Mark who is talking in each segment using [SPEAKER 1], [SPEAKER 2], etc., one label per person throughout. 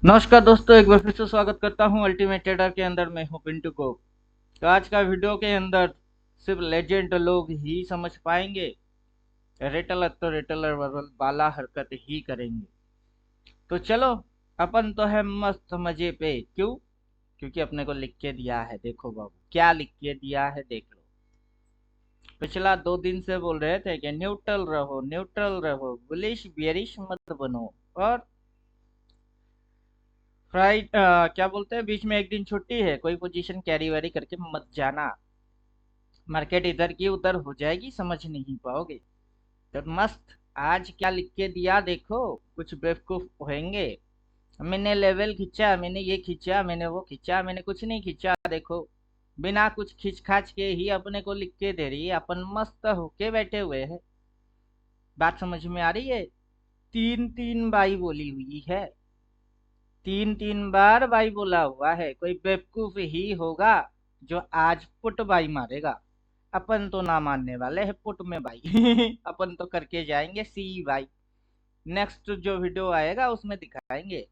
[SPEAKER 1] नमस्कार दोस्तों, एक बार फिर से स्वागत करता हूं अल्टीमेट ट्रेडर के अंदर। मैं हूं पिंटू को। तो आज का वीडियो के अंदर सिर्फ लेजेंड लोग ही समझ पाएंगे। रिटेलर तो रिटेलर वाला हरकत ही करेंगे। तो चलो, अपन तो है मस्त मजे पे। क्यों? क्योंकि अपने को लिख के दिया है। देखो बाबू, क्या लिख के दिया है देख लो। पिछला 2 दिन से बोल रहे थे कि न्यूट्रल रहो, न्यूट्रल रहो, बुलिश बेरिश मत बनो। और क्या बोलते हैं, बीच में एक दिन छुट्टी है, कोई पोजीशन कैरी वैरी करके मत जाना। मार्केट इधर की उधर हो जाएगी, समझ नहीं पाओगे। तो मस्त आज क्या लिख के दिया देखो। कुछ बेवकूफ होंगे। मैंने लेवल खींचा, मैंने ये खींचा, मैंने वो खींचा, मैंने कुछ नहीं खींचा। देखो, बिना कुछ खींच खाच के ही अपने को लिख के दे रही है। अपन मस्त होके बैठे हुए हैं। बात समझ में आ रही है? तीन तीन बाई बोली हुई है। तीन तीन बार बाई बोला हुआ है। कोई बेवकूफ ही होगा जो आज पुट बाई मारेगा। अपन तो ना मानने वाले हैं पुट में बाई। अपन तो करके जाएंगे सी बाई। नेक्स्ट जो वीडियो आएगा उसमें दिखाएंगे।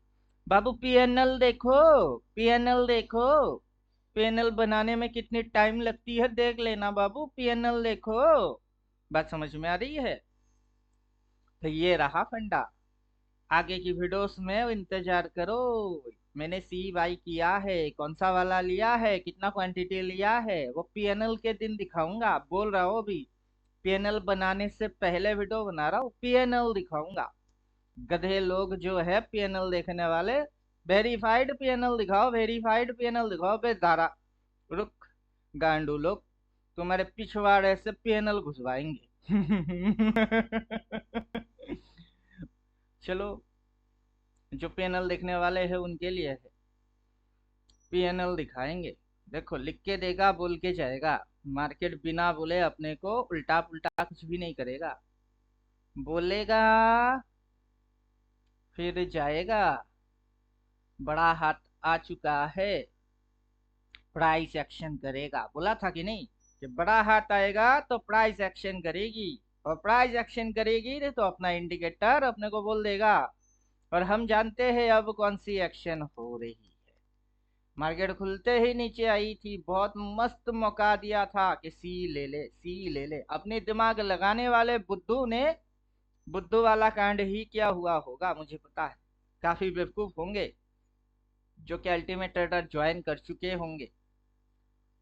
[SPEAKER 1] बाबू पीएनएल देखो, पीएनएल देखो। पीएनएल बनाने में कितनी टाइम लगती है देख लेना बाबू, पीएनएल देखो। बात समझ में आ रही है? तो ये रहा फंडा। आगे की वीडियोस में इंतजार करो। मैंने सी बाई किया है, कौन सा वाला लिया है, कितना क्वांटिटी लिया है, वो पीएनएल के दिन दिखाऊंगा। बोल रहा हूँ अभी, पीएनएल बनाने से पहले वीडियो बना रहा हूँ, पीएनएल दिखाऊंगा। गधे लोग जो है पीएनएल देखने वाले, वेरीफाइड पीएनएल दिखाओ, वेरीफाइड पीएनएल दिखाओ। बेदारा, रुक, गांडू लोग, तुम्हारे पिछवाड़े से पीएनएल घुसवाएंगे। चलो, जो पीएनएल देखने वाले हैं उनके लिए है, पीएनएल दिखाएंगे। देखो, लिख के देगा, बोल के जाएगा। मार्केट बिना बोले अपने को उल्टा पुल्टा कुछ भी नहीं करेगा। बोलेगा, फिर जाएगा। बड़ा हाथ आ चुका है, प्राइस एक्शन करेगा। बोला था कि नहीं कि बड़ा हाथ आएगा तो प्राइस एक्शन करेगी। और प्राइस एक्शन करेगी तो अपना इंडिकेटर अपने को बोल देगा। और हम जानते हैं अब कौन सी एक्शन हो रही है। मार्केट खुलते ही नीचे आई थी, बहुत मस्त मौका दिया था कि सी ले ले, सी ले ले। अपने दिमाग लगाने वाले बुद्धू ने बुद्धू वाला कांड ही किया हुआ होगा, मुझे पता है। काफी बेवकूफ होंगे जो कि अल्टीमेट ट्रेडर ज्वाइन कर चुके होंगे।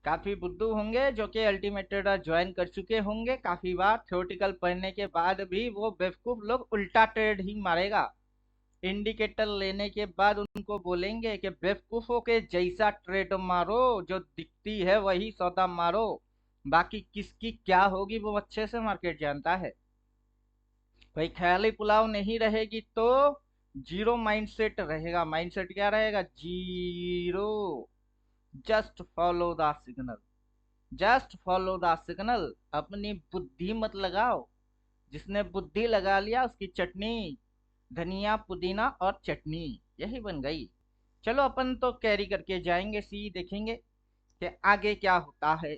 [SPEAKER 1] काफी बुद्धू होंगे जो कि अल्टीमेट ट्रेडर ज्वाइन कर चुके होंगे काफी बार। थ्योरेटिकल पढ़ने के बाद भी वो बेवकूफ लोग उल्टा ट्रेड ही मारेगा। इंडिकेटर लेने के बाद उनको बोलेंगे कि बेवकूफों के जैसा ट्रेड मारो, जो दिखती है वही सौदा मारो। बाकी किसकी क्या होगी वो अच्छे से मार्केट जानता है। भाई ख्याली पुलाव नहीं रहेगी तो जीरो माइंडसेट रहेगा। माइंडसेट क्या रहेगा? Zero. Just follow the signal, just follow the signal. अपनी बुद्धि मत लगाओ। जिसने बुद्धि लगा लिया उसकी चटनी, धनिया पुदीना और चटनी यही बन गई। चलो, अपन तो कैरी करके जाएंगे, सी देखेंगे कि आगे क्या होता है।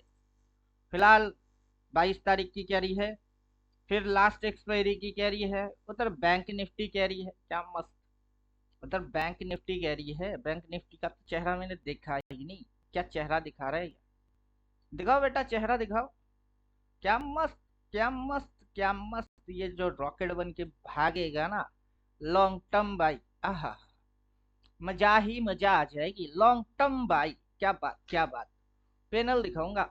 [SPEAKER 1] फिलहाल 22 तारीख की कैरी है, फिर लास्ट एक्सपायरी की कैरी है, उधर बैंक निफ्टी कैरी है। क्या मस्त, उधर बैंक निफ्टी कैरी है। बैंक निफ्टी का तो चेहरा मैंने देखा ही नहीं। क्या चेहरा दिखा रहा है? दिखाओ बेटा, चेहरा दिखाओ। क्या मस्त, क्या मस्त, क्या मस्त। ये जो रॉकेट बन के भागेगा ना, लॉन्ग टर्म बाई, आहा, मजा ही मजा आ जाएगी। लॉन्ग टर्म बाई, क्या बात, क्या बात। पैनल दिखाऊंगा।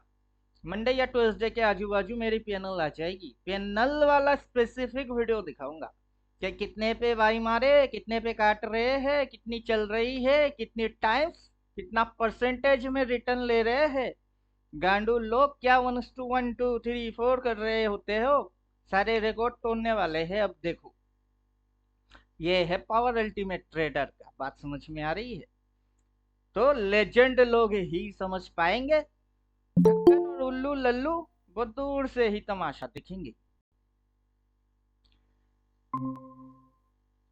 [SPEAKER 1] मंडे या ट्यूसडे के आजू बाजू मेरी पैनल आ जाएगी। पैनल वाला स्पेसिफिक वीडियो दिखाऊंगा कि कितने पे बाई मारे, कितने पे काट रहे हैं, कितनी चल रही है, कितनी टाइम्स, कितना परसेंटेज में रिटर्न ले रहे हैं। गांडू लोग क्या 1 2 1 2 3 4 कर रहे होते हो? सारे रिकॉर्ड तोड़ने वाले हैं अब देखो। ये है पावर अल्टीमेट ट्रेडर का। बात समझ में आ रही है? तो लेजेंड लोग ही समझ पाएंगे। ढक्कन और उल्लू लल्लू वो दूर से ही तमाशा देखेंगे।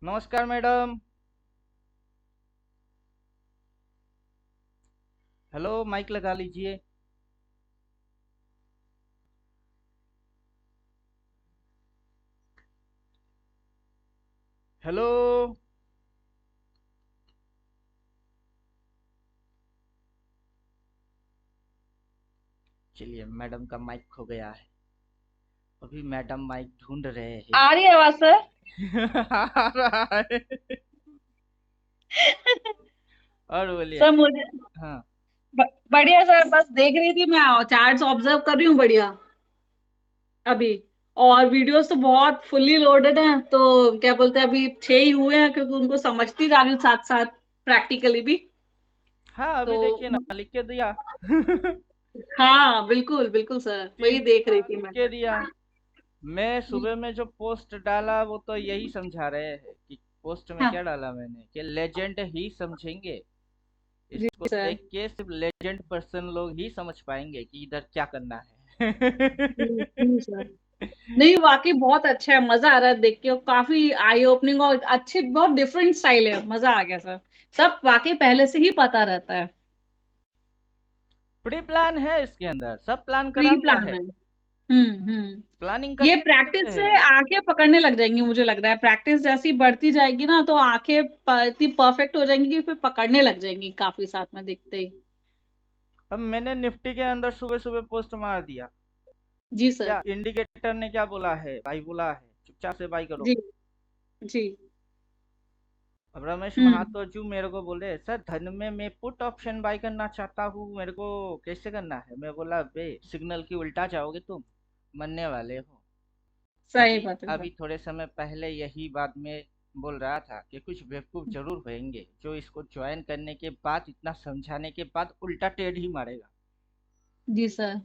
[SPEAKER 1] नमस्कार मैडम। हेलो, माइक लगा लीजिए। हेलो। चलिए, मैडम का माइक खो गया है। अभी मैडम माइक ढूंढ रहे हैं।
[SPEAKER 2] आ रही है आवाज सर?
[SPEAKER 1] आ रहा है। और बोलिए।
[SPEAKER 2] सर मुझे
[SPEAKER 1] हाँ।
[SPEAKER 2] बढ़िया सर, बस देख रही थी मैं, चैट्स ऑब्जर्व कर रही हूँ बढ़िया अभी। और वीडियोस तो बहुत फुल्ली लोडेड हैं, तो क्या बोलते हैं, अभी 6 ही हुए हैं क्योंकि उनको समझती जा रही हूँ साथ साथ, प्रैक्टिकली भी।
[SPEAKER 1] हाँ,
[SPEAKER 2] तो
[SPEAKER 1] अभी देखिए ना, लिख के दिया।
[SPEAKER 2] हाँ बिल्कुल बिल्कुल सर, वही
[SPEAKER 1] तीन
[SPEAKER 2] देख रही
[SPEAKER 1] बार
[SPEAKER 2] थी
[SPEAKER 1] लिख
[SPEAKER 2] मैं।
[SPEAKER 1] के दिया। मैं सुबह में जो पोस्ट डाला वो तो यही समझा रहे हैं कि पोस्ट में क्या
[SPEAKER 2] हाँ
[SPEAKER 1] डाला मैंने, कि लेजेंड ही समझेंगे।
[SPEAKER 2] जी
[SPEAKER 1] इसको
[SPEAKER 2] सर।
[SPEAKER 1] देख के सिर्फ लेजेंड पर्सन लोग ही समझ पाएंगे कि इधर क्या करना है।
[SPEAKER 2] जी सर। नहीं वाकई बहुत अच्छा है, मजा आ रहा है देख के, और काफी आई ओपनिंग और अच्छे, बहुत डिफरेंट स्टाइल है, मजा आ गया सर। सब वाकई पहले से ही पता रहता है।
[SPEAKER 1] प्री प्लान है इसके अंदर, सब प्लान
[SPEAKER 2] प्री
[SPEAKER 1] करा हुआ
[SPEAKER 2] प्लान
[SPEAKER 1] है।
[SPEAKER 2] है।
[SPEAKER 1] प्लानिंग
[SPEAKER 2] ये
[SPEAKER 1] करके चल
[SPEAKER 2] प्रैक्टिस
[SPEAKER 1] रहे
[SPEAKER 2] से
[SPEAKER 1] हैं।
[SPEAKER 2] आंखें पकड़ने लग जाएंगी, मुझे लग रहा है प्रैक्टिस जैसी बढ़ती जाएगी ना, तो आंखें इतनी परफेक्ट हो जाएंगी कि फिर पकड़ने लग जाएंगी काफी, साथ में दिखते ही।
[SPEAKER 1] अब मैंने निफ्टी के अंदर सुबह सुबह पोस्ट मार दिया।
[SPEAKER 2] जी सर।
[SPEAKER 1] क्या इंडिकेटर ने क्या बोला है, भाई बोला है चुपचाप से बाई करो।
[SPEAKER 2] जी जी।
[SPEAKER 1] अब रमेश
[SPEAKER 2] हम्म।
[SPEAKER 1] महातो जो मेरे को बोले, सर धन में मैं पुट ऑप्शन बाई करना चाहता हूँ, मेरे को कैसे करना है। मैं बोला, बे सिग्नल की उल्टा जाओगे तुम, मरने वाले हो।
[SPEAKER 2] सही
[SPEAKER 1] अभी
[SPEAKER 2] बात है सर।
[SPEAKER 1] अभी थोड़े समय पहले यही बात मैं बोल रहा था कि कुछ बेवकूफ जरूर होंगे जो इसको ज्वाइन करने के बाद, इतना समझाने के बाद उल्टा टेढ़ ही मारेगा।
[SPEAKER 2] जी सर।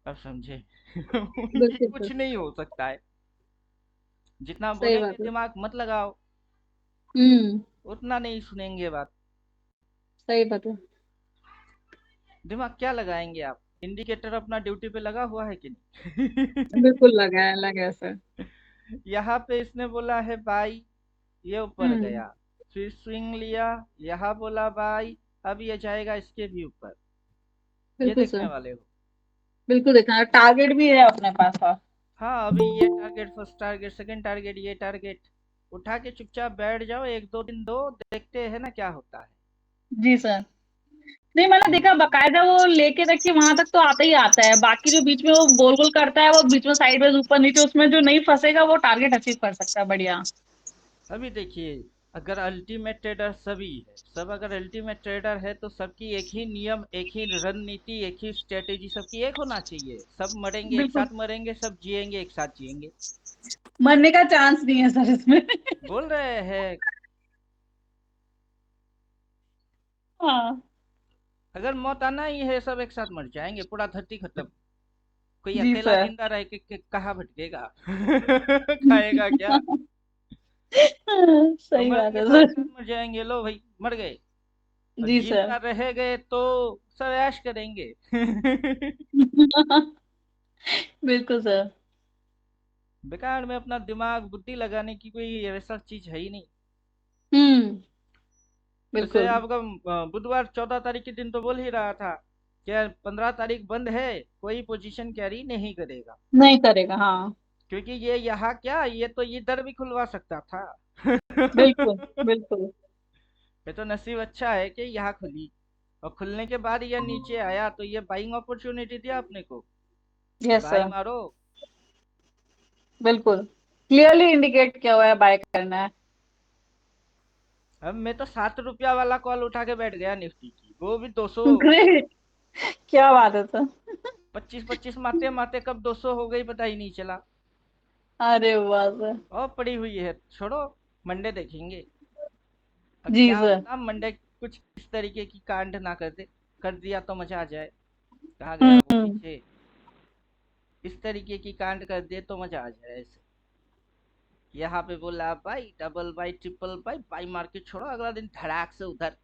[SPEAKER 1] अब समझे। उनकी
[SPEAKER 2] बिल्कुल
[SPEAKER 1] कुछ
[SPEAKER 2] सर।
[SPEAKER 1] नहीं हो सकता है। जितना
[SPEAKER 2] सही
[SPEAKER 1] बोलेंगे
[SPEAKER 2] बात है।
[SPEAKER 1] दिमाग मत लगाओ,
[SPEAKER 2] हम्म।
[SPEAKER 1] उतना नहीं सुनेंगे बात।
[SPEAKER 2] सही बात है।
[SPEAKER 1] दिमाग क्या लगाएंगे आप। इंडिकेटर अपना ड्यूटी पे लगा हुआ है कि नहीं।
[SPEAKER 2] बिल्कुल लगा है सर।
[SPEAKER 1] यहाँ पे इसने बोला है बाई, ये ऊपर
[SPEAKER 2] हम्म।
[SPEAKER 1] गया, फिर स्विंग लिया, यहाँ बोला बाई, अब ये जाएगा इसके भी ऊपर। ये
[SPEAKER 2] बिल्कुल
[SPEAKER 1] देखने
[SPEAKER 2] सर।
[SPEAKER 1] वाले हो।
[SPEAKER 2] बिल्कुल देखना, टारगेट भी है अपने पास। हाँ
[SPEAKER 1] हाँ, अभी ये target, first target, second target, ये टारगेट उठा के चुपचाप बैठ जाओ, एक दो दिन दो, देखते हैं ना क्या होता है।
[SPEAKER 2] जी सर। नहीं मैंने देखा बकायदा, वो लेके रखी वहां तक तो आता ही आता है, बाकी जो बीच में वो गोल गोल करता है, वो बीच में साइडवेज ऊपर नीचे, उसमें जो नहीं फंसेगा वो टारगेट अचीव कर सकता है बढ़िया।
[SPEAKER 1] अभी देखिए, अगर अल्टीमेट ट्रेडर सभी है, सब अगर अल्टीमेट ट्रेडर है तो सबकी एक ही नियम, एक ही रणनीति, एक ही स्ट्रेटेजी, सबकी एक होना चाहिए। सब मरेंगे एक
[SPEAKER 2] बिल्कुल।
[SPEAKER 1] साथ मरेंगे, सब जिएंगे एक साथ जिएंगे।
[SPEAKER 2] मरने का चांस नहीं है सर इसमें।
[SPEAKER 1] बोल रहे हैं,
[SPEAKER 2] हाँ।
[SPEAKER 1] अगर मौत आना ही है सब एक साथ मर जाएंगे, पूरा धरती खत्म। कोई
[SPEAKER 2] जी
[SPEAKER 1] अकेला
[SPEAKER 2] सर।
[SPEAKER 1] जिंदा रह के कहाँ भटकेगा। खाएगा क्या। और
[SPEAKER 2] सही बात
[SPEAKER 1] मरेंगे
[SPEAKER 2] है
[SPEAKER 1] तो एक
[SPEAKER 2] सर।
[SPEAKER 1] साथ मर जाएंगे, लो भाई मर गए। और
[SPEAKER 2] जी सर।
[SPEAKER 1] जिंदा रह गए तो सब ऐश करेंगे।
[SPEAKER 2] बिल्कुल सर।
[SPEAKER 1] बेकार में अपना दिमाग बुद्धि लगाने की कोई ऐसा चीज है ही नहीं।
[SPEAKER 2] हम्म।
[SPEAKER 1] जैसे
[SPEAKER 2] बिल्कुल।
[SPEAKER 1] आपका बुधवार 14 तारीख के दिन तो बोल ही रहा था, क्या 15 तारीख बंद है, कोई पोजीशन कैरी नहीं करेगा।
[SPEAKER 2] नहीं करेगा हाँ।
[SPEAKER 1] क्योंकि ये यहाँ क्या, ये तो इधर भी खुलवा सकता था।
[SPEAKER 2] बिल्कुल बिल्कुल।
[SPEAKER 1] ये तो नसीब अच्छा है कि यहाँ खुली, और खुलने के बाद ये नीचे आया तो ये बाइंग अपॉर्चुनिटी दिया अपने को कि
[SPEAKER 2] यस
[SPEAKER 1] बाई
[SPEAKER 2] सर।
[SPEAKER 1] मारो।
[SPEAKER 2] बिल्कुल क्लियरली इंडिकेट किया हुआ है, बाय करना है।
[SPEAKER 1] अब मैं तो 7 रुपया वाला कॉल उठा के बैठ गया निफ्टी की, वो भी 200।
[SPEAKER 2] ग्रेट। क्या बात है सर।
[SPEAKER 1] 25-25 मारते मारते कब 200 हो गई पता ही नहीं चला।
[SPEAKER 2] अरे वाह सर।
[SPEAKER 1] और पड़ी हुई है, छोड़ो, मंडे देखेंगे। अब
[SPEAKER 2] जी
[SPEAKER 1] क्या
[SPEAKER 2] सर।
[SPEAKER 1] होता, मंडे कुछ इस तरीके की कांड ना कर दे, कर दिया तो मजा आ जाए। कहा गया वो
[SPEAKER 2] हम्म।
[SPEAKER 1] पीछे, इस तरीके की कांड कर दे तो मजा आ जाए ऐसे। यहाँ पे बोला by, double by, triple by, by मार के छोड़ो, अगला दिन धड़ाक से उधर।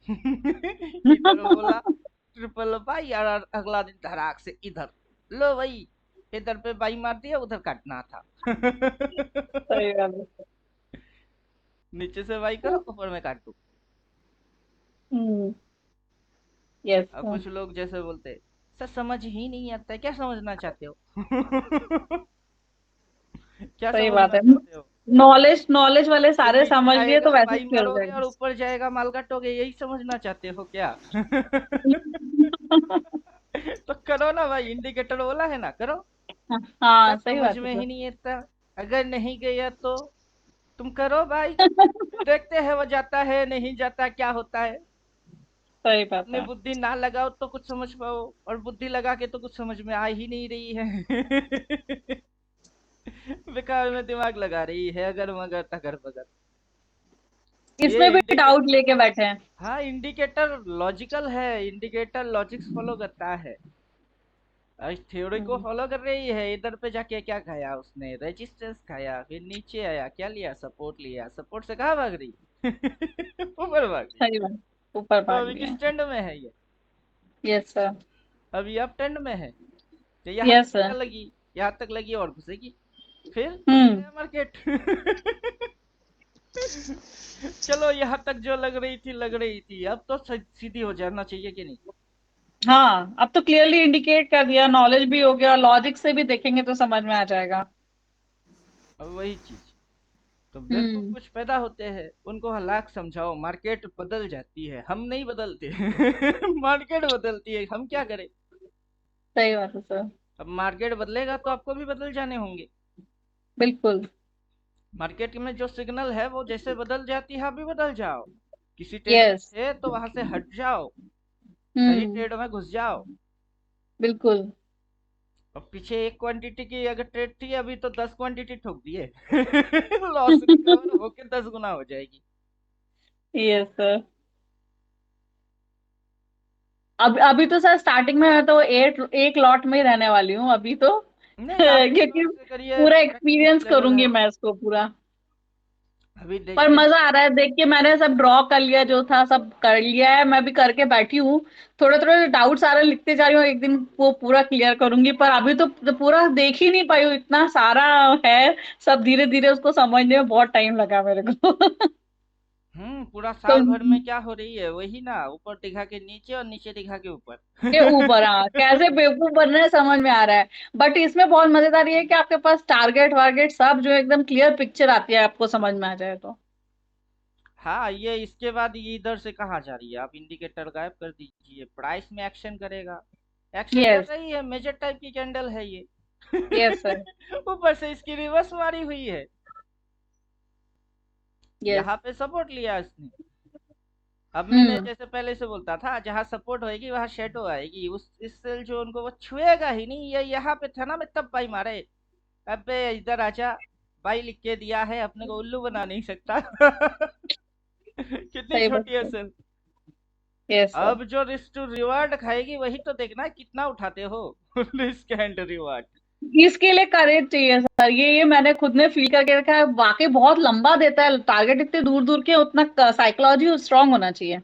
[SPEAKER 1] इधर बोला ट्रिपल बाई, और अगला दिन धड़ाक से इधर। लो भाई, इधर पे बाई मार दिया, उधर काटना था।
[SPEAKER 2] सही बात है।
[SPEAKER 1] नीचे से बाई करो, ऊपर में काटो।
[SPEAKER 2] हम्म। यस
[SPEAKER 1] अब
[SPEAKER 2] सर।
[SPEAKER 1] कुछ लोग जैसे बोलते, सर समझ ही नहीं आता है, क्या समझना चाहते हो। क्या
[SPEAKER 2] सही बात
[SPEAKER 1] समझना
[SPEAKER 2] है।
[SPEAKER 1] चाहते हो।
[SPEAKER 2] नॉलेज नॉलेज वाले
[SPEAKER 1] कि
[SPEAKER 2] सारे
[SPEAKER 1] नीचे
[SPEAKER 2] समझ लिए
[SPEAKER 1] आएगा
[SPEAKER 2] तो वैसे ही
[SPEAKER 1] बाई
[SPEAKER 2] चल
[SPEAKER 1] मारोगे और
[SPEAKER 2] जाएगा।
[SPEAKER 1] ऊपर जाएगा माल काटोगे, यही समझना चाहते हो क्या। तो करो ना भाई, इंडिकेटर बोला है ना, करो। क्या
[SPEAKER 2] हाँ सही
[SPEAKER 1] समझ
[SPEAKER 2] बात है
[SPEAKER 1] में
[SPEAKER 2] सर।
[SPEAKER 1] ही नहीं आता? अगर नहीं गया तो तुम करो भाई, फिर देखते हैं वो जाता है नहीं जाता, क्या होता है।
[SPEAKER 2] सही बात
[SPEAKER 1] अपने
[SPEAKER 2] है।
[SPEAKER 1] बुद्धि ना लगाओ तो कुछ समझ पाओ, और बुद्धि लगा के तो कुछ समझ में आ ही नहीं रही है। बेकार में दिमाग लगा रही है, अगर मगर तगर बगर। ये
[SPEAKER 2] इसमें भी डाउट
[SPEAKER 1] इंडिकेटर,
[SPEAKER 2] लेके बैठे हैं।
[SPEAKER 1] हाँ इंडिकेटर लॉजिकल है, इंडिकेटर लॉजिक्स फॉलो करता है। इस थ्योरी को
[SPEAKER 2] हम्म।
[SPEAKER 1] फॉलो कर रही है। इधर पे जाके क्या खाया उसने, रेजिस्टेंस खाया, फिर नीचे आया क्या लिया, सपोर्ट लिया, सपोर्ट से कहाँ भाग रही? ऊपर भाग रही।
[SPEAKER 2] सही बात। ऊपर
[SPEAKER 1] तो
[SPEAKER 2] भाग
[SPEAKER 1] अभी
[SPEAKER 2] रही
[SPEAKER 1] किस
[SPEAKER 2] है।
[SPEAKER 1] ट्रेंड में है ये?
[SPEAKER 2] Yes sir.
[SPEAKER 1] अभी अप ट्रेंड में है। तो यहाँ
[SPEAKER 2] यस
[SPEAKER 1] तक
[SPEAKER 2] सर।
[SPEAKER 1] लगी, यहाँ तक लगी और घुसेगी, फिर उठ
[SPEAKER 2] हम्म।
[SPEAKER 1] गया मार्केट। चलो यहाँ तक जो लग रही थी, अब तो सीधी हो जाना चाहिए कि नहीं?
[SPEAKER 2] हाँ अब तो क्लियरली इंडिकेट कर दिया, नॉलेज भी हो गया, लॉजिक से भी देखेंगे तो समझ में आ जाएगा।
[SPEAKER 1] अब वही चीज, तो बेवकूफ
[SPEAKER 2] हम्म।
[SPEAKER 1] कुछ पैदा होते हैं, उनको हलाक समझाओ, मार्केट बदल जाती है, हम नहीं बदलते। मार्केट बदलती है, हम क्या करें?
[SPEAKER 2] सही बात है सर।
[SPEAKER 1] अब मार्केट बदलेगा तो आपको भी बदल जाने होंगे।
[SPEAKER 2] बिल्कुल।
[SPEAKER 1] मार्केट में जो सिग्नल है वो जैसे बदल जाती है, आप भी बदल जाओ। किसी ट्रेड में
[SPEAKER 2] यस।
[SPEAKER 1] थे तो वहां से हट जाओ, सही
[SPEAKER 2] हम्म।
[SPEAKER 1] ट्रेड में घुस जाओ।
[SPEAKER 2] बिल्कुल।
[SPEAKER 1] अब पीछे एक क्वांटिटी की अगर ट्रेड थी, अभी तो 10 क्वांटिटी ठोक दिए। लॉस रिकवर होके 10 गुना हो जाएगी।
[SPEAKER 2] Yes sir. अब अभी तो सर स्टार्टिंग में मैं तो एक लॉट में ही रहने वाली हूँ अभी तो।
[SPEAKER 1] नहीं, आप एक
[SPEAKER 2] क्योंकि
[SPEAKER 1] लॉट से करिए,
[SPEAKER 2] पूरा
[SPEAKER 1] प्रैक्टिस
[SPEAKER 2] एक्सपीरियंस
[SPEAKER 1] लेवल
[SPEAKER 2] करूंगी
[SPEAKER 1] है।
[SPEAKER 2] मैं इसको पूरा।
[SPEAKER 1] अभी
[SPEAKER 2] पर
[SPEAKER 1] देखिए,
[SPEAKER 2] मजा आ रहा है देख के, मैंने सब ड्रॉ कर लिया जो था सब कर लिया है, मैं भी करके बैठी हूँ। थोड़े थोड़े डाउट सारे लिखते जा रही हूँ, एक दिन वो पूरा क्लियर करूंगी, पर अभी तो पूरा देख ही नहीं पाई हूँ, इतना सारा है। सब धीरे धीरे उसको समझने में बहुत टाइम लगा मेरे को।
[SPEAKER 1] पूरा
[SPEAKER 2] तो
[SPEAKER 1] साल भर में क्या हो रही है वही ना, ऊपर दिखा के नीचे और नीचे दिखा के ऊपर।
[SPEAKER 2] के ऊपर, हाँ कैसे बेवकूफ बन रहे हैं समझ में आ रहा है। बट इसमें बहुत मजेदार ये है कि आपके पास टारगेट वारगेट सब जो एकदम क्लियर पिक्चर आती है, आपको समझ में आ जाए तो।
[SPEAKER 1] हाँ, ये इसके बाद ये इधर से कहाँ जा रही है, आप इंडिकेटर गायब कर दीजिए, प्राइस में एक्शन करेगा। एक्शन कर
[SPEAKER 2] यस।
[SPEAKER 1] रही है, मेजर टाइप की कैंडल है ये।
[SPEAKER 2] Yes sir.
[SPEAKER 1] ऊपर से इसकी रिवर्स मारी हुई है,
[SPEAKER 2] यस।
[SPEAKER 1] यहाँ पे सपोर्ट लिया इसने। अब मैंने
[SPEAKER 2] हम्म।
[SPEAKER 1] जैसे पहले से बोलता था, जहाँ सपोर्ट होएगी वहां शेडो आएगी, उस इस सेल जो उनको वो छुएगा ही नहीं। ये यहाँ पे था ना, मैं तब बाई मारे। अबे इधर आजा, बाई लिख के दिया है, अपने को उल्लू बना नहीं सकता। कितनी
[SPEAKER 2] सही बात
[SPEAKER 1] छोटी है
[SPEAKER 2] है।
[SPEAKER 1] सेल।
[SPEAKER 2] Yes sir.
[SPEAKER 1] अब जो रिस्क टू रिवार्ड खाएगी वही तो देखना है कितना उठाते हो। Risk and reward.
[SPEAKER 2] इसके लिए करेज चाहिए सर, ये मैंने खुद ने फील करके रखा है, वाकई बहुत लंबा देता है टारगेट, इतने दूर दूर के, उतना साइकोलॉजी स्ट्रांग होना चाहिए।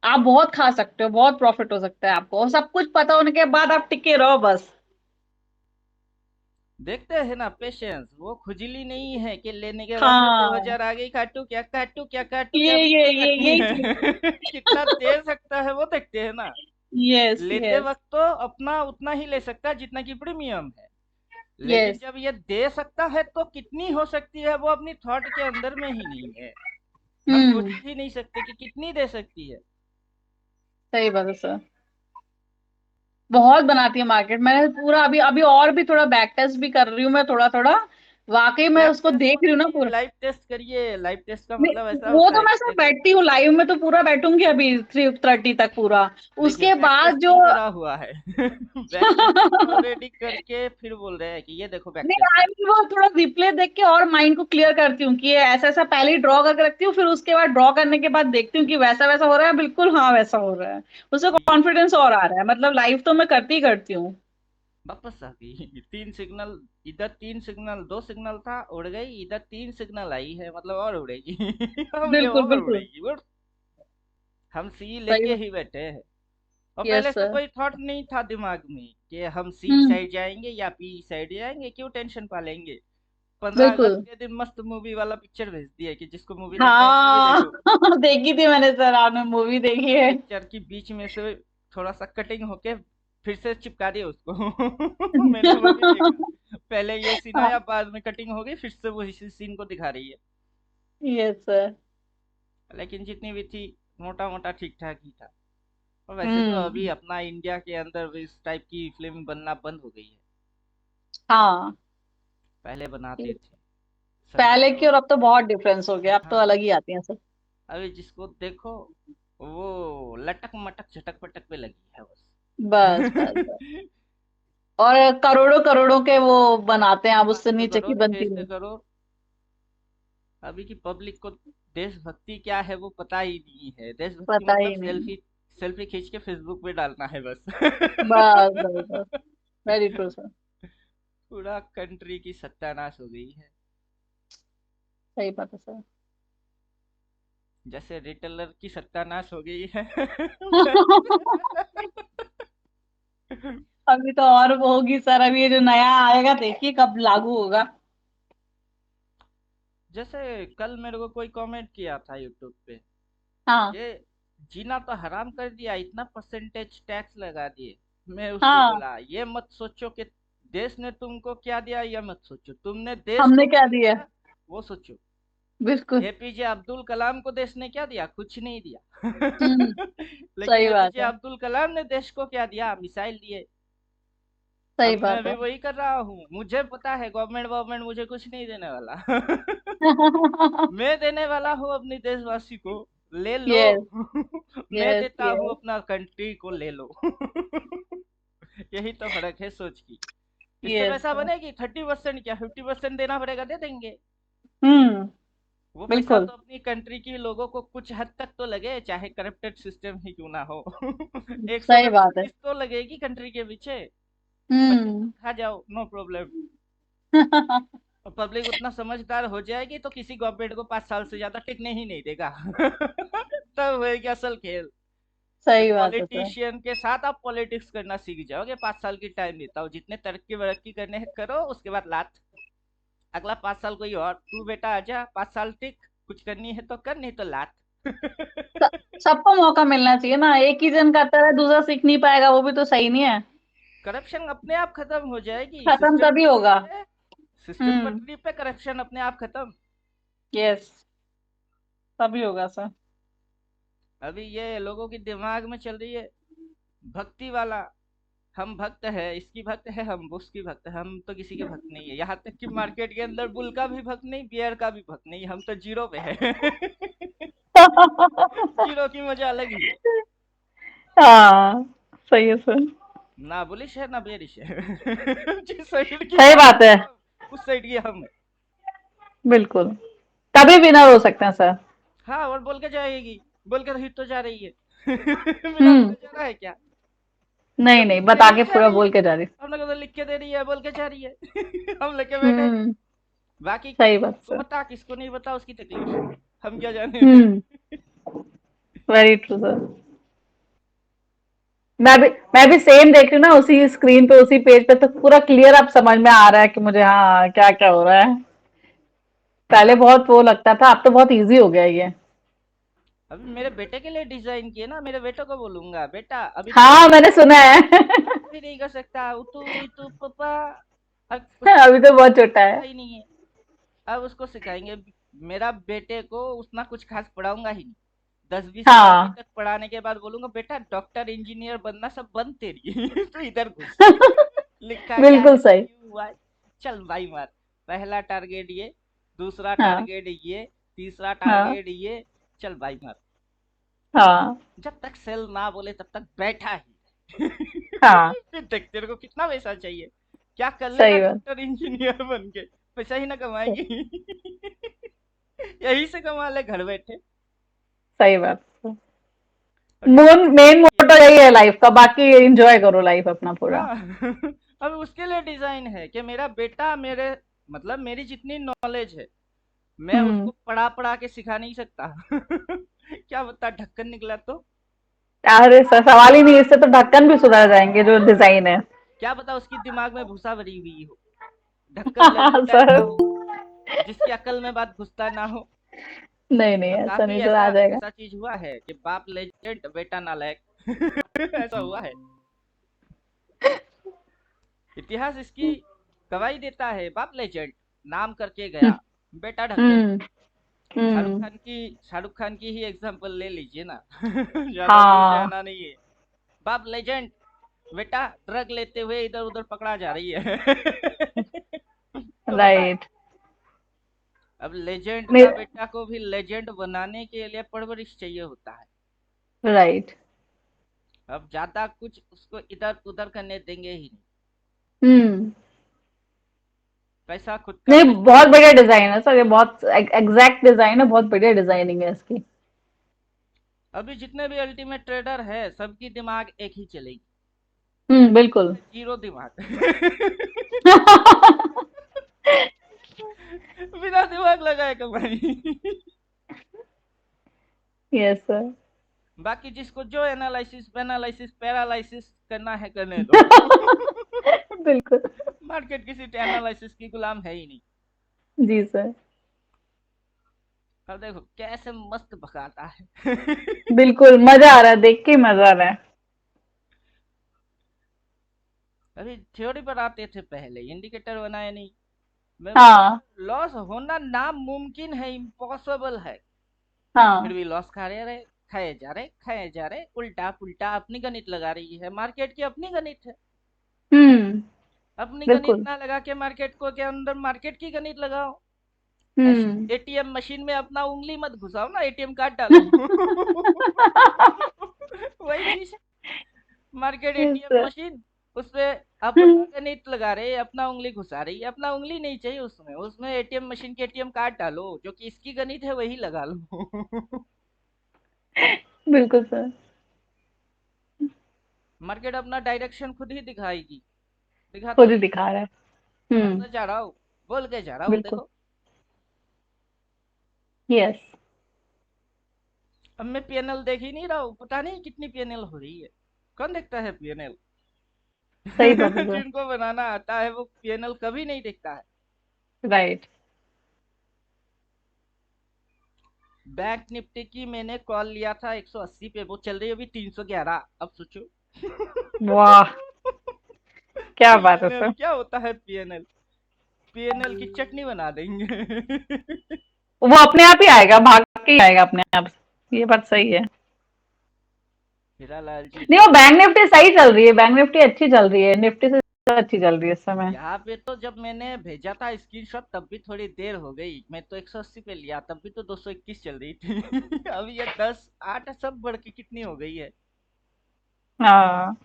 [SPEAKER 2] आप बहुत खा सकते हो, बहुत प्रॉफिट हो सकता है आपको, और सब कुछ पता होने के बाद आप टिके रहो बस।
[SPEAKER 1] देखते हैं ना, पेशेंस वो खुजली नहीं है कि लेने के बाद से दो
[SPEAKER 2] हाँ
[SPEAKER 1] हजार आ गई, काटू क्या काटू क्या काटू क्या,
[SPEAKER 2] ये
[SPEAKER 1] अभी
[SPEAKER 2] ये
[SPEAKER 1] क्यों
[SPEAKER 2] ये
[SPEAKER 1] काटनी
[SPEAKER 2] यही
[SPEAKER 1] है?
[SPEAKER 2] चीज।
[SPEAKER 1] कितना दे सकता है वो देखते हैं ना।
[SPEAKER 2] यस
[SPEAKER 1] लेते
[SPEAKER 2] यस।
[SPEAKER 1] वक्त तो अपना उतना ही ले सकता है जितना की प्रीमियम है, लेकिन
[SPEAKER 2] यस।
[SPEAKER 1] जब ये दे सकता है तो कितनी हो सकती है वो अपनी थॉट के अंदर में ही नहीं है। हम सोच
[SPEAKER 2] हम्म।
[SPEAKER 1] ही नहीं सकते कि कितनी दे सकती है।
[SPEAKER 2] सही बात है सर। बहुत बनाती है मार्केट, मैंने पूरा अभी अभी और भी थोड़ा बैक टेस्ट भी कर रही हूँ मैं थोड़ा थोड़ा, वाकई मैं
[SPEAKER 1] बैक
[SPEAKER 2] उसको
[SPEAKER 1] टेस्ट
[SPEAKER 2] देख
[SPEAKER 1] मत
[SPEAKER 2] रही हूँ ना
[SPEAKER 1] करिए,
[SPEAKER 2] पूरा।
[SPEAKER 1] लाइव टेस्ट करिए। लाइव टेस्ट का
[SPEAKER 2] नहीं,
[SPEAKER 1] मतलब ऐसा
[SPEAKER 2] वो
[SPEAKER 1] होता
[SPEAKER 2] तो
[SPEAKER 1] है
[SPEAKER 2] मैं
[SPEAKER 1] कि
[SPEAKER 2] सब
[SPEAKER 1] देखो,
[SPEAKER 2] बैठती हूँ लाइव में, तो पूरा बैठूंगी अभी 3:30 तक पूरा।
[SPEAKER 1] देखिए
[SPEAKER 2] उसके
[SPEAKER 1] बैक
[SPEAKER 2] बाद जो
[SPEAKER 1] टेस्टिंग करा हुआ है। बैक टेस्टिंग ऑलरेडी करके फिर बोल रहे हैं कि ये देखो बैक
[SPEAKER 2] नहीं, आई
[SPEAKER 1] टेस्ट।
[SPEAKER 2] मीन वो थोड़ा रिप्ले देख के और माइंड को क्लियर करती हूँ कि ये ऐसा ऐसा पहले ही ड्रॉ करके रखती हूँ, फिर उसके बाद ड्रॉ करने के बाद देखती हूँ कि वैसा वैसा हो रहा है, बिल्कुल हाँ वैसा हो रहा है। उससे
[SPEAKER 1] ये
[SPEAKER 2] कॉन्फिडेंस और आ रहा है, मतलब लाइव तो मैं करती ही करती हूँ।
[SPEAKER 1] वापस आ गई। तीन सिग्नल, इधर तीन सिग्नल, दो सिग्नल था उड़ गई, इधर तीन सिग्नल आई है, मतलब और उड़ेगी। अब ये
[SPEAKER 2] बिल्कुल
[SPEAKER 1] और
[SPEAKER 2] बिल्कुल।
[SPEAKER 1] उड़ेगी उड़। हम सी
[SPEAKER 2] सही
[SPEAKER 1] लेके
[SPEAKER 2] बात।
[SPEAKER 1] ही बैठे हैं, और
[SPEAKER 2] यस
[SPEAKER 1] पहले से
[SPEAKER 2] सर।
[SPEAKER 1] कोई थॉट नहीं था दिमाग में कि हम सी
[SPEAKER 2] हम्म।
[SPEAKER 1] साइड जाएंगे या पी साइड जाएंगे, क्यों टेंशन पालेंगे। 15 अगस्त
[SPEAKER 2] बिल्कुल।
[SPEAKER 1] के दिन मस्त मूवी वाला पिक्चर भेज दिया कि जिसको मूवी देखना है मूवी
[SPEAKER 2] हाँ।
[SPEAKER 1] देखो।
[SPEAKER 2] देखी थी मैंने सर, आपने मूवी देखी है।
[SPEAKER 1] पिक्चर की बीच में से थोड़ा सा कटिंग होके फिर से चिपका दिया उसको। मैंने वो भी देखा, पहले ये सीन
[SPEAKER 2] हाँ।
[SPEAKER 1] आया, बाद में कटिंग हो गई, फिर से वो इसी सीन को दिखा रही है।
[SPEAKER 2] Yes sir.
[SPEAKER 1] लेकिन जितनी भी थी, मोटा मोटा ठीक ठाक ही था। और वैसे तो अभी
[SPEAKER 2] हम्म।
[SPEAKER 1] अपना इंडिया के अंदर भी इस टाइप की फिल्म बनना बंद हो गई है।
[SPEAKER 2] हाँ।
[SPEAKER 1] पहले बनाते थे सभी
[SPEAKER 2] पहले की
[SPEAKER 1] लोग।
[SPEAKER 2] और अब तो बहुत डिफरेंस हो गया, अब तो
[SPEAKER 1] हाँ,
[SPEAKER 2] अलग ही आती हैं सब।
[SPEAKER 1] अभी जिसको देखो वो लटक मटक झटक पटक पे लगी है
[SPEAKER 2] बस बस बस।
[SPEAKER 1] बस।
[SPEAKER 2] और करोड़ों करोड़ों के वो बनाते हैं, अब उससे
[SPEAKER 1] 500
[SPEAKER 2] नीचे की
[SPEAKER 1] करोड़
[SPEAKER 2] बनती
[SPEAKER 1] 600
[SPEAKER 2] नहीं।
[SPEAKER 1] करोड़ अभी की पब्लिक को देशभक्ति क्या है वो पता ही नहीं है। देशभक्ति
[SPEAKER 2] पता
[SPEAKER 1] मतलब
[SPEAKER 2] ही नहीं।
[SPEAKER 1] सेल्फी सेल्फी खींच के फेसबुक पे डालना है बस।
[SPEAKER 2] बस बस बस। Very true sir.
[SPEAKER 1] पूरा कंट्री की सत्यानाश हो गई है।
[SPEAKER 2] सही बात है सर।
[SPEAKER 1] जैसे रिटेलर की सत्यानाश हो गई है। वैसे
[SPEAKER 2] अभी तो और वो होगी सर, अभी ये जो नया आएगा देखिए कब लागू होगा।
[SPEAKER 1] जैसे कल मेरे को कोई कमेंट किया था यूट्यूब पे
[SPEAKER 2] हाँ।
[SPEAKER 1] कि जीना तो हराम कर दिया, इतना परसेंटेज टैक्स लगा दिए। मैं उसको
[SPEAKER 2] हाँ।
[SPEAKER 1] बोला ये मत सोचो कि देश ने तुमको क्या दिया, ये मत सोचो तुमने देश
[SPEAKER 2] हमने
[SPEAKER 1] को
[SPEAKER 2] क्या
[SPEAKER 1] क्या
[SPEAKER 2] दिया।
[SPEAKER 1] दिया वो सोचो।
[SPEAKER 2] बिल्कुल।
[SPEAKER 1] एपीजे अब्दुल कलाम को देश ने क्या दिया, कुछ नहीं दिया।
[SPEAKER 2] हम्म।
[SPEAKER 1] लेकिन
[SPEAKER 2] सही बात
[SPEAKER 1] एपीजे
[SPEAKER 2] है।
[SPEAKER 1] अब्दुल कलाम ने देश को क्या दिया, मिसाइल दिए।
[SPEAKER 2] सही
[SPEAKER 1] अब मैं
[SPEAKER 2] बात
[SPEAKER 1] भी
[SPEAKER 2] है।
[SPEAKER 1] वही कर रहा हूँ, मुझे पता है गवर्नमेंट गवर्नमेंट मुझे कुछ नहीं देने वाला। मैं देने वाला हूँ अपनी देशवासी को, ले लो।
[SPEAKER 2] यस
[SPEAKER 1] मैं
[SPEAKER 2] यस
[SPEAKER 1] देता हूँ
[SPEAKER 2] यस।
[SPEAKER 1] अपना कंट्री को, ले लो। यही तो फर्क है सोच की। इससे
[SPEAKER 2] यस
[SPEAKER 1] पैसा
[SPEAKER 2] सर।
[SPEAKER 1] बनेगी 30% क्या 50% देना पड़ेगा, दे देंगे।
[SPEAKER 2] हम्म।
[SPEAKER 1] वो पैसा
[SPEAKER 2] बिल्कुल।
[SPEAKER 1] तो अपनी कंट्री की लोगों को कुछ हद तक तो लगे, चाहे करप्टेड सिस्टम ही क्यों ना हो। 100
[SPEAKER 2] सही
[SPEAKER 1] में से
[SPEAKER 2] बात है।
[SPEAKER 1] 30 तो लगेगी कंट्री के पीछे। 25
[SPEAKER 2] हम्म।
[SPEAKER 1] खा जाओ, नो प्रॉब्लम। और पब्लिक उतना समझदार हो जाएगी तो किसी गवर्नमेंट को 5 साल से ज्यादा टिकने ही नहीं देगा। तब होएगी असल खेल। कि
[SPEAKER 2] सही बात है सर।
[SPEAKER 1] पॉलिटिशियन के साथ आप पॉलिटिक्स करना सीख जाओगे। 5 साल की टाइम देता हूँ, जितने तरक्की वरक्की करने हैं करो, उसके बाद लात। अगला 5 साल कोई और, तू बेटा आजा 5 साल टिक, कुछ करनी है तो कर, नहीं तो लात।
[SPEAKER 2] स- सबको मौका मिलना चाहिए ना, एक ही जन करता है दूसरा सीख नहीं पाएगा, वो भी तो सही नहीं है।
[SPEAKER 1] करप्शन अपने आप खत्म हो जाएगी,
[SPEAKER 2] खत्म
[SPEAKER 1] सिस्टम
[SPEAKER 2] तभी
[SPEAKER 1] पटरी
[SPEAKER 2] होगा।
[SPEAKER 1] पे। सिस्टम
[SPEAKER 2] हम्म।
[SPEAKER 1] पटरी पे करप्शन अपने आप खत्म।
[SPEAKER 2] यस। तभी होगा सर।
[SPEAKER 1] अभी ये लोगों की दिमाग में चल रही है भक्ति वाला। हम भक्त है, इसकी भक्त है, हम उसकी भक्त है, हम तो किसी के भक्त नहीं है। यहाँ तक कि मार्केट के अंदर बुल का भी भक्त नहीं, बियर का भी भक्त नहीं, हम तो जीरो पे है। जीरो की मजा अलग ही है।
[SPEAKER 2] हाँ। सही है सर।
[SPEAKER 1] ना बुलिश है ना बेरिश है। जिस साइड की
[SPEAKER 2] सही
[SPEAKER 1] बात
[SPEAKER 2] बात है।
[SPEAKER 1] उस साइड की हम है।
[SPEAKER 2] बिल्कुल। तभी विनर हो सकते हैं सर।
[SPEAKER 1] हाँ, और बोल के जाएगी, बोल के रही तो जा रही है। बिना
[SPEAKER 2] हम्म।
[SPEAKER 1] बोले जा रहा है क्या।
[SPEAKER 2] नहीं
[SPEAKER 1] जब
[SPEAKER 2] नहीं,
[SPEAKER 1] लिख के
[SPEAKER 2] बता
[SPEAKER 1] नहीं
[SPEAKER 2] के
[SPEAKER 1] जा
[SPEAKER 2] पूरा
[SPEAKER 1] रही है,
[SPEAKER 2] बोल के जा रही।
[SPEAKER 1] हम लोग तो लिख के दे रही है, बोल के जा रही है। हम लेके बैठे हैं।
[SPEAKER 2] हम्म।
[SPEAKER 1] बाकी
[SPEAKER 2] सही बात
[SPEAKER 1] किसको
[SPEAKER 2] सर।
[SPEAKER 1] बता किसको नहीं बता उसकी तकलीफ, हम क्या जाने।
[SPEAKER 2] हम्म। Very true sir. मैं भी सेम देख रही हूँ ना, उसी स्क्रीन पे उसी पेज पे, तो पूरा क्लियर अब समझ में आ रहा है कि मुझे हाँ क्या क्या हो रहा है। पहले बहुत वो लगता था, अब तो बहुत इजी हो गया ये।
[SPEAKER 1] अभी मेरे बेटे के लिए डिजाइन किए ना, मेरे बेटे को बोलूंगा बेटा अभी तो
[SPEAKER 2] हाँ, मैंने सुना है।
[SPEAKER 1] भी नहीं कर सकता, उतू इतू पापा। अब उसको
[SPEAKER 2] अभी तो बहुत छोटा
[SPEAKER 1] पता
[SPEAKER 2] है।
[SPEAKER 1] ही नहीं है। अब उसको सिखाएंगे। मेरा बेटे को उतना कुछ खास पढ़ाऊंगा ही नहीं। 10-20 12वीं
[SPEAKER 2] हाँ।
[SPEAKER 1] तक पढ़ाने के बाद बोलूंगा बेटा डॉक्टर इंजीनियर बनना सब बंद तेरी। तो इधर घुस। लिखा क्या है
[SPEAKER 2] बिल्कुल सही।
[SPEAKER 1] PUI, चल भाई मार। पहला टारगेट ये, दूसरा
[SPEAKER 2] हाँ।
[SPEAKER 1] टारगेट ये, तीसरा
[SPEAKER 2] हाँ।
[SPEAKER 1] टारगेट ये, चल भाई मार।
[SPEAKER 2] हाँ।
[SPEAKER 1] जब तक सेल ना बोले तब तक बैठा ही।
[SPEAKER 2] हाँ।
[SPEAKER 1] फिर देख तेरे को कितना पैसा चाहिए, क्या कर लेगा
[SPEAKER 2] सही बात।
[SPEAKER 1] डॉक्टर इंजीनियर बन के। पैसा ही ना कमाएगी। यही से कमा ले घर बैठे।
[SPEAKER 2] सही बात।
[SPEAKER 1] और
[SPEAKER 2] मेन
[SPEAKER 1] डिजाइन
[SPEAKER 2] मेन
[SPEAKER 1] ये
[SPEAKER 2] मोटो यही है लाइफ का, बाकी एंजॉय करो लाइफ अपना पूरा।
[SPEAKER 1] हाँ। अब उसके लिए डिजाइन है कि मेरा बेटा मेरे मतलब मेरी जितनी नॉलेज है मैं
[SPEAKER 2] हम्म।
[SPEAKER 1] उसको पढ़ा पढ़ा के सिखा नहीं सकता। क्या बता ढक्कन निकला तो।
[SPEAKER 2] अरे सवाल ही नहीं, इससे तो ढक्कन भी सुधर जाएंगे जो डिजाइन है।
[SPEAKER 1] क्या बता उसकी दिमाग में भूसा भरी हुई हो, ढक्कन लेवल का
[SPEAKER 2] सर।
[SPEAKER 1] ऐसा हो जिसकी अकल में बात घुसता ना हो।
[SPEAKER 2] नहीं नहीं,
[SPEAKER 1] और
[SPEAKER 2] ऐसा
[SPEAKER 1] काफी
[SPEAKER 2] नहीं, सर
[SPEAKER 1] ऐसा
[SPEAKER 2] आ जाएगा।
[SPEAKER 1] ऐसा चीज हुआ है कि बाप लेजेंड बेटा नालायक। ऐसा हुआ है। इतिहास इसकी गवाही देता है। बाप लेजेंड नाम करके गया, बेटा ढक्कन।
[SPEAKER 2] हम्म। हम्म।
[SPEAKER 1] शाहरुख खान की ही एग्जांपल ले लीजिए ना। ज्यादा दूर
[SPEAKER 2] हाँ।
[SPEAKER 1] जाना नहीं है। बाप लेजेंड, बेटा ड्रग लेते हुए इधर उधर पकड़ा जा रही है। तो बता,
[SPEAKER 2] राइट।
[SPEAKER 1] अब लेजेंड का बेटा को भी लेजेंड बनाने के लिए परवरिश चाहिए होता है।
[SPEAKER 2] राइट।
[SPEAKER 1] अब ज्यादा कुछ उसको इधर उधर करने देंगे ही नहीं।
[SPEAKER 2] हम्म।
[SPEAKER 1] पैसा खुद का
[SPEAKER 2] नहीं,
[SPEAKER 1] पैसा।
[SPEAKER 2] बहुत बढ़िया डिजाइन है सर, ये बहुत एग्जैक्ट डिजाइन है, बहुत बढ़िया डिजाइनिंग है इसकी।
[SPEAKER 1] अभी जितने भी अल्टीमेट ट्रेडर है सबकी दिमाग एक ही चलेगी,
[SPEAKER 2] बिल्कुल।
[SPEAKER 1] जीरो दिमाग। बिना दिमाग लगाए कमाई।
[SPEAKER 2] Yes sir.
[SPEAKER 1] बाकी जिसको जो एनालिसिस पेनालिसिस पैरालिसिस करना है करने दो।
[SPEAKER 2] बिल्कुल।
[SPEAKER 1] मार्केट किसी एनालिसिस की गुलाम है ही नहीं।
[SPEAKER 2] जी सर।
[SPEAKER 1] अब देखो कैसे मस्त भगाता है।
[SPEAKER 2] बिल्कुल मजा आ रहा है, देख के मजा आ रहा है।
[SPEAKER 1] अभी थ्योरी पर आते थे पहले, इंडिकेटर बनाए नहीं। मैं बोला
[SPEAKER 2] हाँ।
[SPEAKER 1] लॉस होना नामुमकिन है, इम्पॉसिबल है। फिर
[SPEAKER 2] हाँ।
[SPEAKER 1] भी लॉस खा रहे, खाए जा रहे, उल्टा पुल्टा अपनी गणित लगा रही है, मार्केट की अपनी गणित है।
[SPEAKER 2] हम्म।
[SPEAKER 1] अपनी गणित
[SPEAKER 2] बिल्कुल।
[SPEAKER 1] ना लगा के मार्केट को के अंदर मार्केट की गणित लगाओ।
[SPEAKER 2] हम्म।
[SPEAKER 1] एटीएम मशीन में अपना उंगली मत घुसाओ ना, एटीएम कार्ड डालो। वही चीज है, market
[SPEAKER 2] yes
[SPEAKER 1] ATM
[SPEAKER 2] sir.
[SPEAKER 1] Machine, उसपे अपना गणित लगा रहे, अपना उंगली घुसा रही है। अपना उंगली नहीं चाहिए उसमें, उसमें एटीएम मशीन के एटीएम कार्ड डालो, जो कि इसकी गणित है वही लगा लो।
[SPEAKER 2] बिल्कुल सर।
[SPEAKER 1] मार्केट अपना डायरेक्शन खुद ही दिखाएगी, दिखाता
[SPEAKER 2] खुद ही
[SPEAKER 1] भी है।
[SPEAKER 2] दिखा रहा है।
[SPEAKER 1] मैं
[SPEAKER 2] हम्म।
[SPEAKER 1] तो जा रहा हूँ, बोल के जा रहा हूँ,
[SPEAKER 2] बिल्कुल।
[SPEAKER 1] देखो।
[SPEAKER 2] यस।
[SPEAKER 1] अब मैं पीएनएल देख ही नहीं रहा हूँ, पता नहीं कितनी पीएनएल हो रही है। कौन देखता है पीएनएल?
[SPEAKER 2] सही बात है सर।
[SPEAKER 1] जिनको बनाना आता है वो पीएनएल कभी नहीं देखता है।
[SPEAKER 2] राइट।
[SPEAKER 1] बैंक निफ्टी की मैंने कॉल लिया था 180 पे, वो चल रही है अभी 311। अब सोचो।
[SPEAKER 2] वाह, क्या बात है
[SPEAKER 1] पीएनएल
[SPEAKER 2] सर।
[SPEAKER 1] क्या होता है? पीएनएल, पीएनएल की चटनी बना देंगे।
[SPEAKER 2] वो अपने आप ही आएगा, भाग के ही आएगा अपने आप। ये बात सही है।
[SPEAKER 1] हीरालाल जी
[SPEAKER 2] नहीं, वो बैंक निफ्टी सही चल रही है, बैंक निफ्टी अच्छी चल रही है, निफ्टी से अच्छी चल रही है इस समय।
[SPEAKER 1] यहाँ पे तो जब मैंने भेजा था स्क्रीनशॉट तब भी थोड़ी देर हो गई, मैं तो 180 पे लिया, तब भी तो 221 चल रही थी। अब ये 10 8 सब बढ़ के कितनी हो गई है।
[SPEAKER 2] हाँ।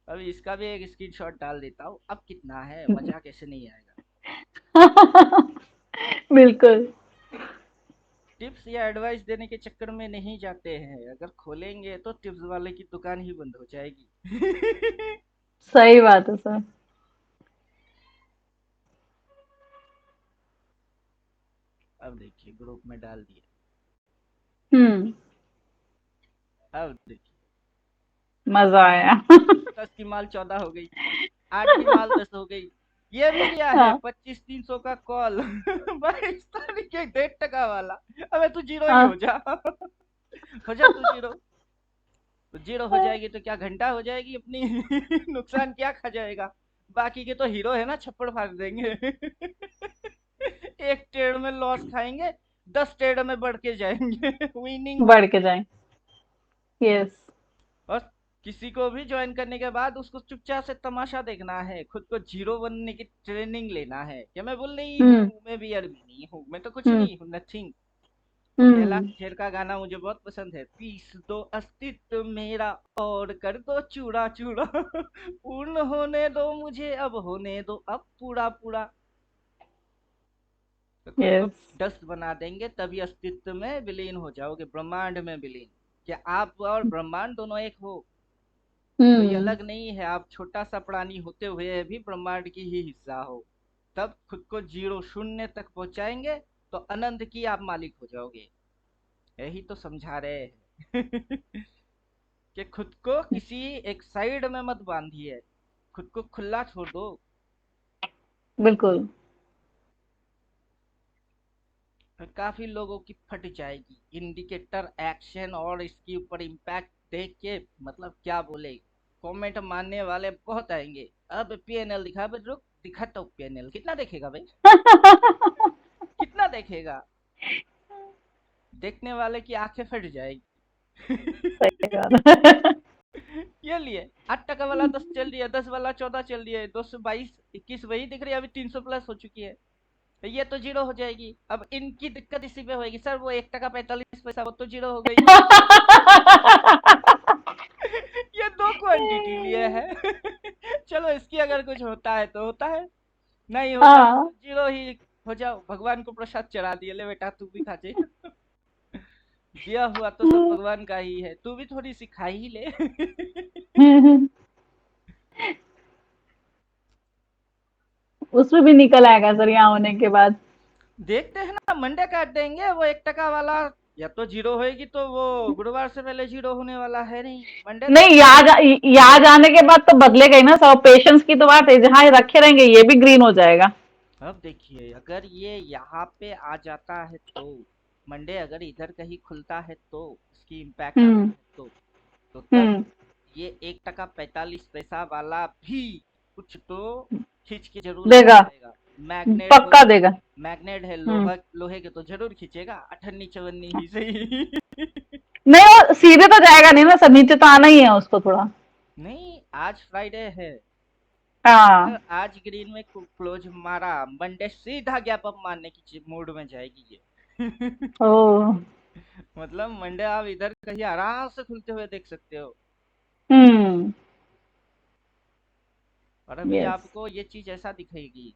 [SPEAKER 1] अब इसका भी एक स्क्रीनशॉट डाल देता हूँ, अब कितना है, मजा कैसे नहीं आएगा।
[SPEAKER 2] बिल्कुल।
[SPEAKER 1] टिप्स या एडवाइस देने के चक्कर में नहीं जाते हैं, अगर खोलेंगे तो टिप्स वाले की दुकान ही बंद हो जाएगी।
[SPEAKER 2] सही बात है सर।
[SPEAKER 1] अब देखिए ग्रुप में डाल दिए,
[SPEAKER 2] हम्म।
[SPEAKER 1] अब देखिए
[SPEAKER 2] मजा आया।
[SPEAKER 1] 10 की माल 14 हो गई, 8 की माल 10 हो गई। ये भी क्या है,
[SPEAKER 2] हाँ।
[SPEAKER 1] 25 300 का कॉल। 22 तारीख के 1.5 टका वाला। अबे तू जीरो ही हो
[SPEAKER 2] हाँ।
[SPEAKER 1] जा। हो जा तू जीरो। तो जीरो हो जाएगी तो क्या घंटा हो जाएगी अपनी। नुकसान क्या खा जाएगा। बाकी के तो हीरो है ना, छप्पड़ फाड़ देंगे। एक ट्रेड में लॉस खाएंगे, 10 ट्रेड में बढ़ के जाएंगे। विनिंग
[SPEAKER 2] बढ़
[SPEAKER 1] होगी।
[SPEAKER 2] के जाए। यस।
[SPEAKER 1] और किसी को भी ज्वाइन करने के बाद उसको चुपचाप से तमाशा देखना है, खुद को जीरो बनने की ट्रेनिंग लेना है कि मैं बोल नहीं हूँ,
[SPEAKER 2] हम्म।
[SPEAKER 1] मैं भी भी नहीं हूँ, मैं तो कुछ
[SPEAKER 2] हम्म।
[SPEAKER 1] नहीं हूँ, नथिंग। कैलाश
[SPEAKER 2] हम्म।
[SPEAKER 1] खेर का गाना मुझे बहुत पसंद है, पीस दो अस्तित्व मेरा और कर दो चूड़ा चूड़ा। पूर्ण होने दो मुझे, अब होने दो अब पूरा पूरा। तो खुद को
[SPEAKER 2] यस।
[SPEAKER 1] डस्ट बना देंगे तभी अस्तित्व में विलीन हो जाओगे, ब्रह्मांड में विलीन। क्या आप और ब्रह्मांड दोनों एक हो? कोई
[SPEAKER 2] हम्म।
[SPEAKER 1] अलग नहीं है, आप छोटा सा प्राणी होते हुए भी ब्रह्मांड की ही हिस्सा हो। तब खुद को जीरो शून्य तक पहुंचाएंगे तो अनंत की आप मालिक हो जाओगे। यही तो समझा रहे हैं। कि खुद को किसी एक साइड में मत बांधिए, खुद को खुला छोड़ दो।
[SPEAKER 2] बिल्कुल।
[SPEAKER 1] काफी लोगों की फट जाएगी इंडिकेटर एक्शन और इसके ऊपर इम्पैक्ट देख के, मतलब क्या बोले। कमेंट मारने वाले बहुत आएंगे, अब पीएनएल दिखा भाई, रुक दिखाता हूँ पीएनएल, कितना देखेगा भाई, कितना देखेगा। देखने वाले की आंखें फट जाएगी।
[SPEAKER 2] सही बात है।
[SPEAKER 1] ये लिए 8 टका वाला 10 चल रही है, 10 वाला 14 चल रही है, 222 21 वही दिख रही है, अभी 300 प्लस हो चुकी है। तो ये तो जीरो हो जाएगी। अब इनकी दिक्कत इसी पे होगी सर, वो 1 टका 45 पैसा वो तो जीरो हो गई। ये दो क्वांटिटी लिए है। चलो इसकी अगर कुछ होता है तो होता है, नहीं होता है तो
[SPEAKER 2] हाँ।
[SPEAKER 1] जीरो ही हो जाओ। भगवान को प्रसाद चढ़ा दिए, ले बेटा तू भी खा जे। दिया हुआ तो सब भगवान का ही है, तू भी थोड़ी सी खा ही ले।
[SPEAKER 2] उसमें भी निकल आएगा सर यहाँ होने के बाद।
[SPEAKER 1] देखते हैं ना, मंडे काट देंगे। वो 1 टका वाला या तो जीरो होएगी, तो वो गुरुवार से पहले जीरो होने वाला है नहीं, मंडे तक।
[SPEAKER 2] नहीं, यहाँ जाने के बाद तो बदलेगा ही ना सब। पेशेंस की तो बात है, जहाँ रखे रहेंगे ये भी ग्रीन हो जाएगा।
[SPEAKER 1] अब देखिए, अगर ये यहाँ पे आ जाता है तो मंडे अगर इधर कहीं खुलता है तो इसकी इम्पैक्ट आता
[SPEAKER 2] हम्म।
[SPEAKER 1] है तो तब
[SPEAKER 2] हम्म।
[SPEAKER 1] ये 1 टका 45 पैसा वाला भी कुछ तो खींच के जरूर लेके
[SPEAKER 2] देगा,
[SPEAKER 1] जाएगा। मैग्नेट हो,
[SPEAKER 2] पक्का देगा।
[SPEAKER 1] मैग्नेट है
[SPEAKER 2] हम्म।
[SPEAKER 1] लोहा, लोहे के तो जरूर खींचेगा, अठन्नी चवन्नी ही सही।
[SPEAKER 2] नहीं, वो सीधे तो जाएगा नहीं ना सर, नीचे तो आना ही है उसको थोड़ा।
[SPEAKER 1] नहीं, आज फ्राइडे है।
[SPEAKER 2] हाँ।
[SPEAKER 1] अगर आज ग्रीन में क्लोज मारा, मंडे सीधा गैप अप मारने की मूड में जाएगी ये।
[SPEAKER 2] ओ।
[SPEAKER 1] मतलब मंडे आप इधर कहीं आराम से खुलते हुए देख सकते हो।
[SPEAKER 2] हम्म।
[SPEAKER 1] और अभी
[SPEAKER 2] यस।
[SPEAKER 1] आपको ये चीज ऐसा दिखेगी,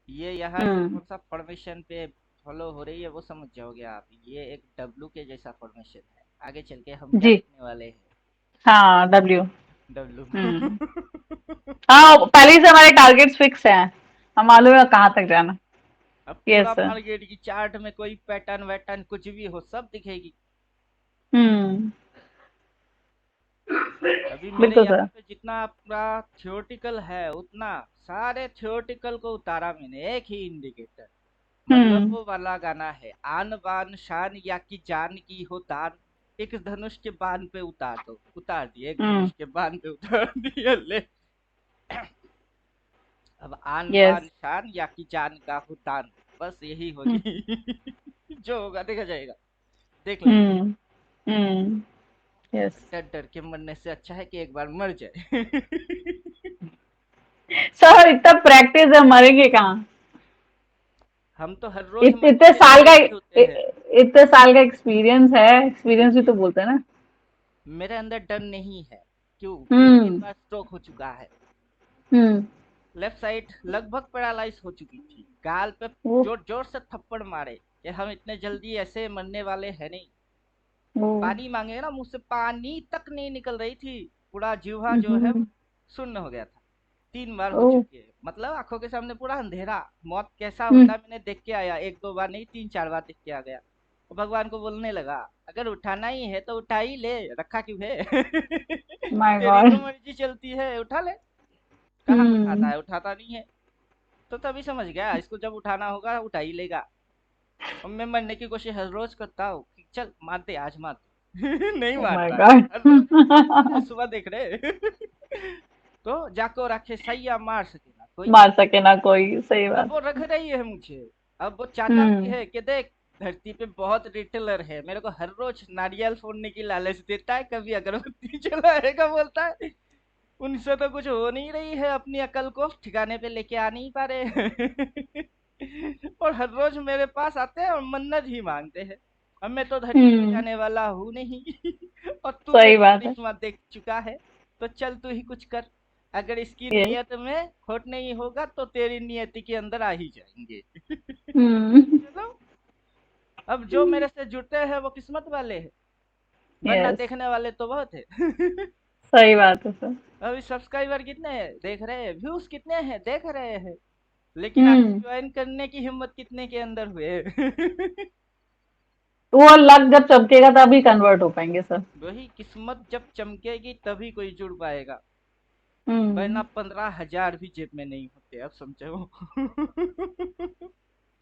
[SPEAKER 1] ये यहाँ से
[SPEAKER 2] हम्म।
[SPEAKER 1] कौन सा फॉर्मेशन पे फॉलो हो रही है वो समझ जाओगे आप। ये एक डब्लू के जैसा फॉर्मेशन है, आगे चल के हम क्या
[SPEAKER 2] जी।
[SPEAKER 1] देखने वाले हैं।
[SPEAKER 2] हाँ, डब्ल्यू।
[SPEAKER 1] डब्लू।
[SPEAKER 2] हम्म। हाँ, पहले से हमारे टारगेट्स फिक्स हैं, हम
[SPEAKER 1] अब
[SPEAKER 2] मालूम है कहाँ तक जाना।
[SPEAKER 1] अब
[SPEAKER 2] यस
[SPEAKER 1] पूरा
[SPEAKER 2] सर।
[SPEAKER 1] मार्केट की चार्ट में कोई पैटर्न वैटर्न कुछ भी हो सब दिखेगी।
[SPEAKER 2] हम्म।
[SPEAKER 1] अभी मेरे
[SPEAKER 2] बिल्कुल
[SPEAKER 1] यहाँ
[SPEAKER 2] सर।
[SPEAKER 1] पे जितना पूरा थियोरटिकल है, उतना सारे थियोरटिकल को उतारा मैंने एक ही इंडिकेटर। मतलब
[SPEAKER 2] हम्म।
[SPEAKER 1] वो वाला गाना है, आन बान शान या की जान की हो दान, एक धनुष के बाण पे उतार दो, उतार दिए, एक
[SPEAKER 2] हम्म।
[SPEAKER 1] धनुष के बाण पे उतार दिए ले। अब आन
[SPEAKER 2] यस।
[SPEAKER 1] बान शान या की जान का हो दान, बस यही
[SPEAKER 2] हम्म।
[SPEAKER 1] होगी। जो होगा देखा जाएगा, देख लेंगे।
[SPEAKER 2] हम्म। हम्म। यस।
[SPEAKER 1] डर डर के मरने से अच्छा है कि एक बार मर जाए।
[SPEAKER 2] सर इतना प्रैक्टिस है, मरेंगे कहाँ।
[SPEAKER 1] हम तो हर रोज मरने
[SPEAKER 2] इतने
[SPEAKER 1] के लिए
[SPEAKER 2] साल का,
[SPEAKER 1] रेडी होते हैं।
[SPEAKER 2] इतने साल का एक्सपीरियंस है, एक्सपीरियंस भी तो बोलते हैं ना।
[SPEAKER 1] मेरे अंदर डर नहीं है, क्यों कि तीन
[SPEAKER 2] हम्म।
[SPEAKER 1] बार स्ट्रोक हो चुका है।
[SPEAKER 2] हम्म।
[SPEAKER 1] लेफ्ट साइड लगभग पैरालाइज हो चुकी थी, गाल पे
[SPEAKER 2] वो।
[SPEAKER 1] जोर जोर से थप्पड़ मारे कि हम इतने जल्दी ऐसे मरने वाले हैं नहीं।
[SPEAKER 2] वो।
[SPEAKER 1] पानी मांगे ना, मुंह से पानी तक नहीं निकल रही थी, पूरा जीवा जो है
[SPEAKER 2] हम्म।
[SPEAKER 1] वो शून्य हो गया था। 3 बार हो
[SPEAKER 2] ओ।
[SPEAKER 1] चुकी है, मतलब आंखों के सामने पूरा अंधेरा। मौत कैसा
[SPEAKER 2] हम्म।
[SPEAKER 1] होता है मैंने देख के आया, 1 2 बार नहीं 3 4 बार देख के आ गया। तो भगवान को बोलने लगा, अगर उठाना ही है तो उठा ही ले, रखा क्यों है।
[SPEAKER 2] माय
[SPEAKER 1] तेरी
[SPEAKER 2] गॉड।
[SPEAKER 1] तो मर्जी चलती है, उठा ले। कहाँ उठाता
[SPEAKER 2] हम्म।
[SPEAKER 1] है, उठाता नहीं है। तो तभी समझ गया, इसको जब उठाना होगा उठा ही लेगा। और मैं मरने की कोशिश हर रोज करता हूँ कि चल मार दे, आज मार दे। नहीं
[SPEAKER 2] ओ माय
[SPEAKER 1] मारता है,
[SPEAKER 2] गॉड।
[SPEAKER 1] हर रोज कहता है, सुबह देख रहे। तो जाको रखे सैया, मार सके ना कोई।
[SPEAKER 2] मार सके ना कोई, सही
[SPEAKER 1] अब
[SPEAKER 2] बात।
[SPEAKER 1] वो रख रही है मुझे। अब वो चाहता भी
[SPEAKER 2] हम्म।
[SPEAKER 1] है कि देख, धरती पे बहुत रिटेलर है, मेरे को हर रोज नारियल फोड़ने की लालच देता है, कभी अगरबत्ती जलाएगा बोलता है। उनसे तो कुछ हो नहीं रही है, अपनी अकल को ठिकाने पे लेके आ नहीं पा रहे। और हर रोज मेरे पास आते हैं और मन्नत ही मांगते हैं। अब मैं तो धरती पे
[SPEAKER 2] हम्म।
[SPEAKER 1] जाने वाला हूँ नहीं। और तू
[SPEAKER 2] सही
[SPEAKER 1] मेरा
[SPEAKER 2] बात है।
[SPEAKER 1] करिश्मा देख चुका है, तो चल तू ही कुछ कर। अगर इसकी
[SPEAKER 2] ये।
[SPEAKER 1] नियत में खोट नहीं होगा तो तेरी नियति के अंदर आ ही जाएंगे।
[SPEAKER 2] हम्म।
[SPEAKER 1] चलो, अब जो मेरे से जुड़ते हैं वो किस्मत वाले हैं, वरना
[SPEAKER 2] यस।
[SPEAKER 1] देखने वाले तो बहुत है।
[SPEAKER 2] सही बात है सर।
[SPEAKER 1] अभी सब्सक्राइबर कितने हैं देख रहे हैं, व्यूज कितने हैं देख रहे हैं, लेकिन आखिर
[SPEAKER 2] हम्म।
[SPEAKER 1] ज्वाइन करने की हिम्मत कितने के अंदर हुए।
[SPEAKER 2] वो लक जब चमकेगा तभी कन्वर्ट हो पाएंगे सर।
[SPEAKER 1] वही, किस्मत जब चमकेगी तभी कोई जुड़ पाएगा, वरना
[SPEAKER 2] हम्म।
[SPEAKER 1] 15,000 भी जेब में नहीं होते, अब समझो।